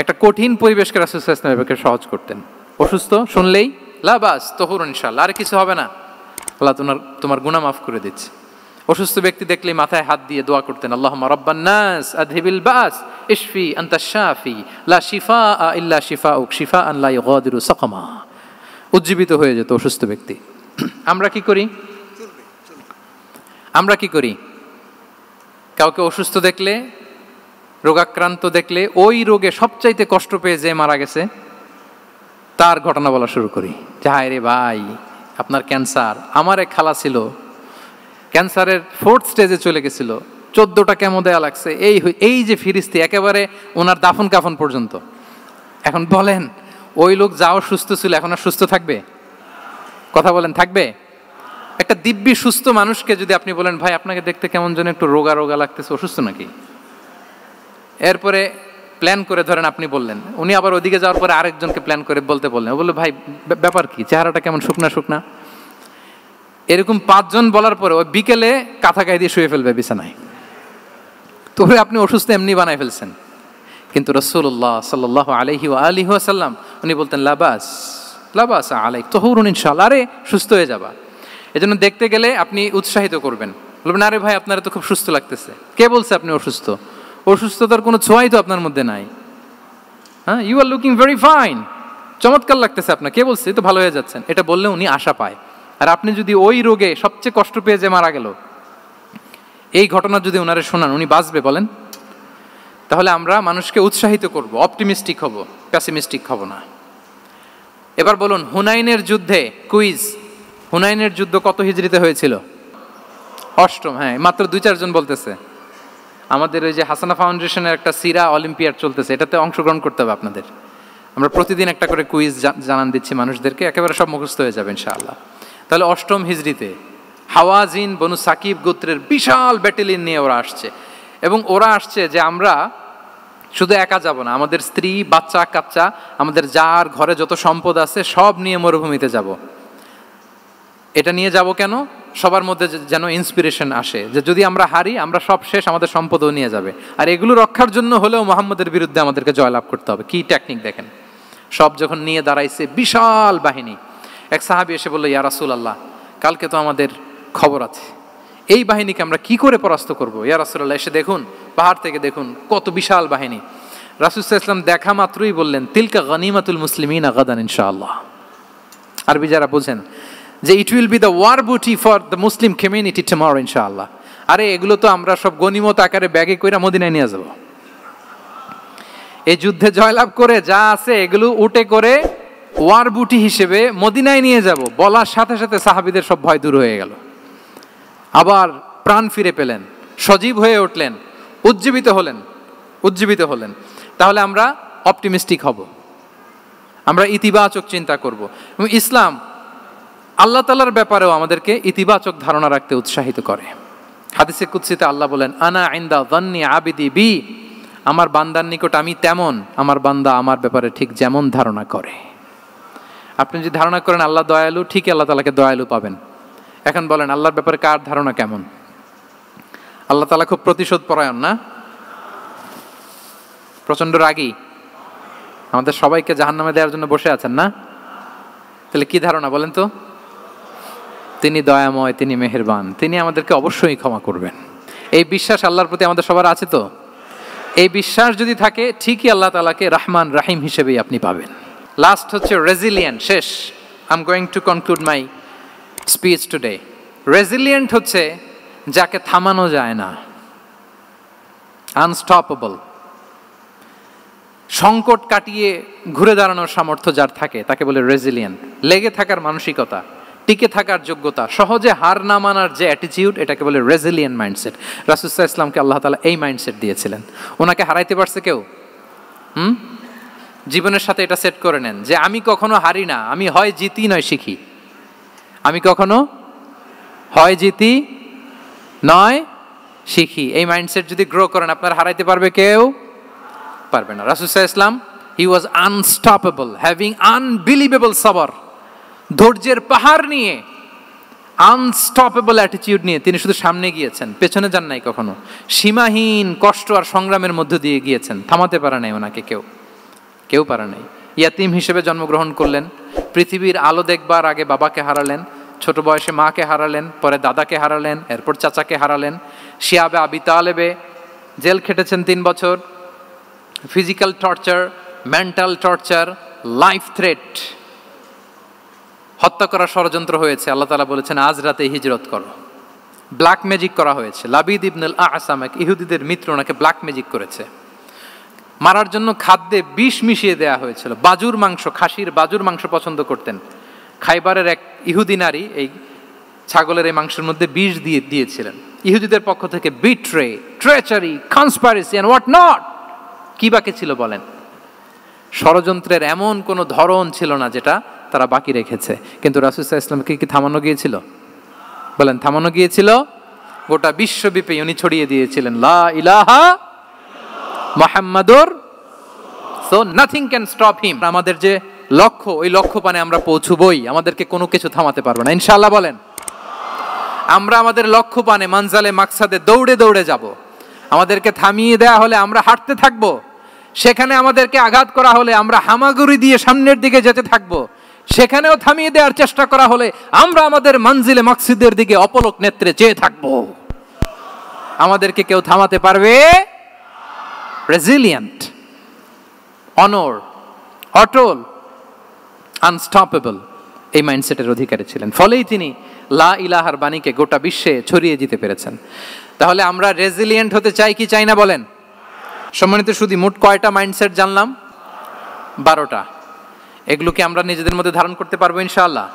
S1: একটা কঠিন পরিবেশকে রাসূল সাল্লাল্লাহু আলাইহি ওয়াসাল্লাম সহজ করতেন। অসুস্থ শুনলেই লা বাস তুহুরুন ইনশাআল্লাহ, আর কিছু হবে না, আল্লাহ তোমার গুনাহ মাফ করে দিচ্ছে। অসুস্থ ব্যক্তি দেখলেই মাথায় হাত দিয়ে দোয়া করতেন আল্লাহুম্মা রাব্বান নাস আযহিবিল বাস ইশফি আনতাশ শাফি লা শিফাআ ইল্লা শিফাউক শিফাআন লা ইউগাদিরু সাকামা। উজ্জীবিত হয়ে যেত অসুস্থ ব্যক্তি। আমরা কি করি? কাউকে অসুস্থ দেখলে, রোগাক্রান্ত দেখলে, ওই রোগে সবচাইতে কষ্ট পেয়ে যে মারা গেছে তার ঘটনা বলা শুরু করি যে হায় রে ভাই আপনার ক্যান্সার, আমার এক খালা ছিল ক্যান্সারের 4th স্টেজে চলে গেছিল, 14টা কেমো দেয়া লাগছে, এই যে ফিরিস্তি একেবারে ওনার দাফন কাফন পর্যন্ত। এখন বলেন ওই লোক যাও সুস্থ ছিল, এখন আর সুস্থ থাকবে? কথা বলেন, থাকবে? একটা দিব্যি সুস্থ মানুষকে যদি আপনি বলেন ভাই আপনাকে দেখতে কেমন যেন একটু রোগা রোগা লাগতেছে, অসুস্থ নাকি? এরপরে প্ল্যান করে ধরেন আপনি বললেন, উনি আবার ওদিকে যাওয়ার পরে আরেকজনকে প্ল্যান করে বলতে বললেন, ও বললো ভাই ব্যাপার কি, চেহারাটা কেমন শুকনা শুকনা। এরকম 5 জন বলার পরে ওই বিকেলে কাঁথা গায়ে দিয়ে শুয়ে ফেলবে বিছানায়। তবে আপনি অসুস্থ এমনি বানায় ফেলছেন। কিন্তু রাসূলুল্লাহ সাল্লাল্লাহু আলাইহি ওয়া আলিহি ওয়াসাল্লাম উনি বলতেন লাবাস লাবাস আলাইক তাহুরুন ইনশাআল্লাহ, আরে সুস্থ হয়ে যাবা। এজন্য দেখতে গেলে আপনি উৎসাহিত করবেন, বলবেন আরে ভাই আপনারা তো খুব সুস্থ লাগতেছে। কে বলছে আপনি অসুস্থ? অসুস্থতার কোনো ছোঁয়াই তো আপনার মধ্যে নাই। হ্যাঁ, you are looking very fine, চমৎকার লাগতেছে আপনার, কে বলছে? তো ভালো হয়ে যাচ্ছেন। এটা বললে উনি আশা পায়। আর আপনি যদি ওই রোগে সবচেয়ে কষ্ট পেয়ে যে মারা গেল, এই ঘটনা যদি ওনারে শোনান, উনি বাঁচবে বলেন? তাহলে আমরা মানুষকে উৎসাহিত করব, অপটিমিস্টিক হব, প্যাসিমিস্টিক হব না। এবার বলুন হুনাইনের যুদ্ধে, কুইজ, হুনাইনের যুদ্ধ কত হিজরিতে হয়েছিল? 8ম। হ্যাঁ, মাত্র 2-4 জন বলতেছে। আমাদের ওই যে হাসানা ফাউন্ডেশনের একটা সিরা অলিম্পিয়াড চলতেছে, এটাতে অংশগ্রহণ করতে হবে আপনাদের। আমরা প্রতিদিন একটা করে কুইজ জানান দিচ্ছি মানুষদেরকে, একেবারে সব মুখস্থ হয়ে যাবে ইনশাআল্লাহ। তাহলে 8ম হিজরিতে হাওয়াজিন বনু সাকিব গোত্রের বিশাল ব্যাটালিয়ন নিয়ে ওরা আসছে, এবং ওরা আসছে যে আমরা শুধু একা যাব না, আমাদের স্ত্রী বাচ্চা কাচ্চা, আমাদের যার ঘরে যত সম্পদ আছে সব নিয়ে মরুভূমিতে যাব। এটা নিয়ে যাব কেন? সবার মধ্যে যেন ইন্সপিরেশন আসে যে যদি আমরা হারি, আমরা সব শেষ, আমাদের সম্পদও নিয়ে যাবে। আর এগুলো রক্ষার জন্য হলেও মুহাম্মদের বিরুদ্ধে আমাদেরকে জয়লাভ করতে হবে। কি টেকনিক দেখেন! সব যখন নিয়ে দাঁড়াইছে বিশাল বাহিনী, এক সাহাবী এসে বলল ইয়া রাসূলুল্লাহ, কালকে তো আমাদের খবর আছে, এই বাহিনীকে আমরা কি করে পরাস্ত করব? ইয়া রাসূলুল্লাহ, এসে দেখুন, পাহাড় থেকে দেখুন কত বিশাল বাহিনী। রাসূল সাল্লাল্লাহু আলাইহি ওয়াসাল্লাম দেখা মাত্রই বললেন তিলকা গনিমাতুল মুসলিমিনা গাদান ইনশাআল্লাহ। আরবি যারা বুঝেন যে it will be the war booty for the Muslim community tomorrow ইনশাআল্লাহ। আরে এগুলো তো আমরা সব গনিমত আকারে ব্যাগে কইরা মদিনায় নিয়ে যাব। এই যুদ্ধে জয়লাভ করে যা আছে এগুলো উটে করে ওয়ার বুটি হিসেবে মদিনায় নিয়ে যাব। বলার সাথে সাথে সাহাবীদের সব ভয় দূর হয়ে গেল, আবার প্রাণ ফিরে পেলেন, সজীব হয়ে উঠলেন, উজ্জীবিত হলেন। তাহলে আমরা অপটিমিস্টিক হব, আমরা ইতিবাচক চিন্তা করব। এবং ইসলাম আল্লাহ তাআলার ব্যাপারেও আমাদেরকে ইতিবাচক ধারণা রাখতে উৎসাহিত করে। হাদিসে কুদসিতে আল্লাহ বলেন আনা ইনদা যান্নি আবিদি বি, আমার বান্দার নিকট আমি তেমন, আমার বান্দা আমার ব্যাপারে ঠিক যেমন ধারণা করে। আপনি যদি ধারণা করেন আল্লাহ দয়ালু, ঠিক আল্লাহ তাআলাকে দয়ালু পাবেন। এখন বলেন আল্লাহর ব্যাপারে কার ধারণা কেমন? আল্লাহ তাআলা খুব প্রতিশোধ পরায়ণ না? প্রচন্ড রাগী, আমাদের সবাইকে জাহান্নামে দেওয়ার জন্য বসে আছেন না? তাহলে কি ধারণা বলেন তো? তিনি দয়াময়, তিনি মেহেরবান, তিনি আমাদেরকে অবশ্যই ক্ষমা করবেন। এই বিশ্বাস আল্লাহর প্রতি আমাদের সবার আছে তো? এই বিশ্বাস যদি থাকে, ঠিকই আল্লাহ তাআলাকে রহমান রাহিম হিসেবেই আপনি পাবেন। লাস্ট হচ্ছে রেজিলিয়েন্ট। শেষ, I am going to conclude my speech today. Resilient হচ্ছে যাকে থামানো যায় না, আনস্টপেবল। সংকট কাটিয়ে ঘুরে দাঁড়ানোর সামর্থ্য যার থাকে তাকে বলে রেজিলিয়েন্ট। লেগে থাকার মানসিকতা, টিকে থাকার যোগ্যতা, সহজে হার না মানার যে অ্যাটিটিউড, এটাকে বলে রেজিলিয়েন্ট মাইন্ডসেট। রাসূল সাল্লাল্লাহু আলাইহি ওয়াসাল্লামকে আল্লাহ তাআলা এই মাইন্ডসেট দিয়েছিলেন। ওনাকে হারাইতে পারছে কেউ? জীবনের সাথে এটা সেট করে নেন যে আমি কখনো হারি না, আমি হয় জিতি নয় শিখি। আমি কখনো হয় জিতি নয় শিখি। এই মাইন্ডসেট যদি গ্রো করেন, আপনার হারাইতে পারবে কেউ? পারবে না। রাসূল সাল্লাল্লাহু আলাইহি ওয়াসাল্লাম he was unstoppable, having unbelievable সাবর। ধৈর্যের পাহাড় নিয়ে, আনস্টপেবল অ্যাটিটিউড নিয়ে তিনি শুধু সামনে গিয়েছেন, পেছনে যান নাই কখনো। সীমাহীন কষ্ট আর সংগ্রামের মধ্য দিয়ে গিয়েছেন, থামাতে পারে নাই ওনাকে কেউ পারে নাই। ইয়াতিম হিসেবে জন্মগ্রহণ করলেন, পৃথিবীর আলো দেখবার আগে বাবাকে হারালেন, ছোট বয়সে মাকে হারালেন, পরে দাদাকে হারালেন, এরপর চাচাকে হারালেন। শিয়াবে আবি তালেবে জেল খেটেছেন 3 বছর। Physical torture, mental torture, life threat, হত্যা করার ষড়যন্ত্র হয়েছে। আল্লাহ তাআলা বলেছেন আজ রাতে হিজরত করো। ব্ল্যাক ম্যাজিক করা হয়েছে। লাবিদ ইবনুল আসাম, এক ইহুদিদের মিত্র, ওনাকে ব্ল্যাক ম্যাজিক করেছে। মারার জন্য খাদ্যে বিষ মিশিয়ে দেওয়া হয়েছিল। বাজুর মাংস, খাসির বাজুর মাংস পছন্দ করতেন। খাইবারের এক ইহুদি নারী এই ছাগলের এই মাংসের মধ্যে বিষ দিয়েছিলেন। ইহুদিদের পক্ষ থেকে betray, treachery, conspiracy and what not, কি বাকি ছিল বলেন? ষড়যন্ত্রের এমন কোনো ধরন ছিল না যেটা তারা বাকি রেখেছে। কিন্তু রাসূল সাল্লাল্লাহু আলাইহি ওয়াসাল্লামকে কি থামানো গিয়েছিল? বলেন, থামানো গিয়েছিল? গোটা বিশ্বব্যাপী উনি ছড়িয়ে দিয়েছিলেন লা ইলাহা মুহাম্মাদুর, so nothing can stop him. আমাদের যে লক্ষ্য, ওই লক্ষ্য পানে আমরা পৌঁছবই, আমাদেরকে কোনো কিছু থামাতে পারবে না ইনশাআল্লাহ। বলেন, আমরা আমাদের লক্ষ্য পানে মানজালে মাকসাদে দৌড়ে দৌড়ে যাব। আমাদেরকে থামিয়ে দেয়া হলে আমরা হাঁটতে থাকব, সেখানে আমাদেরকে আঘাত করা হলে আমরা হামাগুড়ি দিয়ে সামনের দিকে যেতে থাকব, সেখানেও থামিয়ে দেওয়ার চেষ্টা করা হলে আমরা আমাদের মঞ্জিলে মাকসিদের দিকে অপলক নেত্রে চেয়ে থাকব। আমাদেরকে কেউ থামাতে পারবে? রেজিলিয়েন্ট, অনর, অটল, আনস্টপেবল, এই মাইন্ডসেটের অধিকারী ছিলেন। ফলেই তিনি লা ইলাহার বাণীকে গোটা বিশ্বে ছড়িয়ে দিতে পেরেছেন। তাহলে আমরা রেজিলিয়েন্ট হতে চাই কি চাই না বলেন? সম্মানিত শুধু মোট কয়টা মাইন্ডসেট জানলাম? 12টা। এগুলোকে আমরা নিজেদের মধ্যে ধারণ করতে পারবো ইনশাআল্লাহ।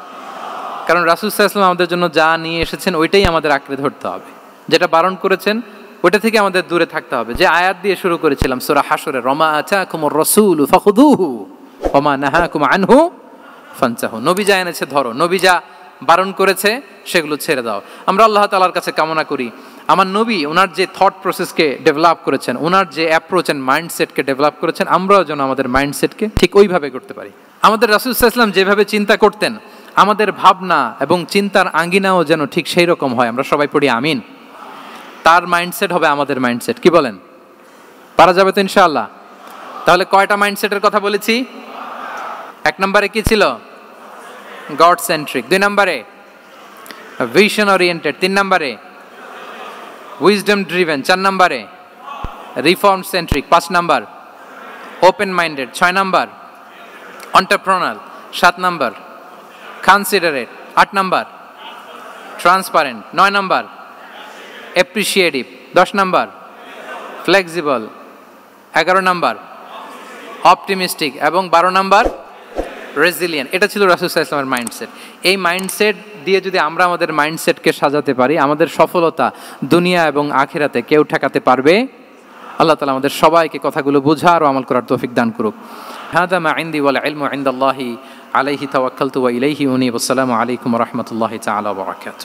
S1: কারণ রাসূল সাল্লাল্লাহু আলাইহি ওয়াসাল্লাম আমাদের জন্য যা নিয়ে এসেছেন ওইটাই আমাদের আঁকড়ে ধরতে হবে। যেটা বারণ করেছেন ওইটা থেকে আমাদের দূরে থাকতে হবে। যে আয়াত দিয়ে শুরু করেছিলাম সূরা হাশরে, রমা আতাকুমুর রাসূলু ফাখুযুহু ওয়া মা নাহাকুম আনহু ফানতাহু। নবী যা এনেছে ধরো, নবী যা বারণ করেছে সেগুলো ছেড়ে দাও। আমরা আল্লাহ তাআলার কাছে কামনা করি আমার নবী ওনার যে থট প্রসেসকে ডেভেলপ করেছেন, ওনার যে অ্যাপ্রোচ এন্ড মাইন্ডসেটকে ডেভেলপ করেছেন, আমরাও যেন আমাদের মাইন্ডসেটকে ঠিক ওইভাবে করতে পারি। আমাদের রাসূল সাল্লাল্লাহু আলাইহি ওয়াসাল্লাম যেভাবে চিন্তা করতেন, আমাদের ভাবনা এবং চিন্তার আঙ্গিনাও যেন ঠিক সেই রকম হয়। আমরা সবাই পড়ি আমিন। তার মাইন্ডসেট হবে আমাদের মাইন্ডসেট। কি বলেন? পারা যাবে তো ইনশাআল্লাহ? তাহলে কয়টা মাইন্ডসেটের কথা বলেছি? 1 নম্বরে কি ছিল? God centric. 2 নম্বরে ভিশন ওরিয়েন্টেড। 3 নম্বরে উইজডম ড্রিভেন। 4 নম্বরে রিফর্ম সেন্ট্রিক। 5 নম্বর ওপেন মাইন্ডেড। 6 নম্বর এন্টারপ্রেনার। 7 নম্বর কনসিডারেট। 8 নম্বর ট্রান্সপারেন্ট। 9 নম্বর অ্যাপ্রিশিয়েটিভ। 10 নম্বর ফ্লেক্সিবল। 11 নম্বর অপটিমিস্টিক এবং 12 নম্বর রেজিলিয়েন্ট। এটা ছিল রাসূল সাল্লাল্লাহু আলাইহি ওয়াসাল্লামের মাইন্ডসেট। এই মাইন্ডসেট দিয়ে যদি আমরা আমাদের মাইন্ডসেটকে সাজাতে পারি, আমাদের সফলতা দুনিয়া এবং আখিরাতে কেউ ঠেকাতে পারবে? আল্লাহ তাআলা আমাদের সবাইকে কথাগুলো বোঝার ও আমল করার তৌফিক দান করুক। হাদা মা ইনদি ওয়াল ইলমু ইনদাল্লাহি আলাইহি তাওয়াক্কালতু ওয়া ইলাইহি উনীব। আসসালামু আলাইকুম ওয়া রাহমাতুল্লাহি তাআলা ওয়া বারাকাতুহু।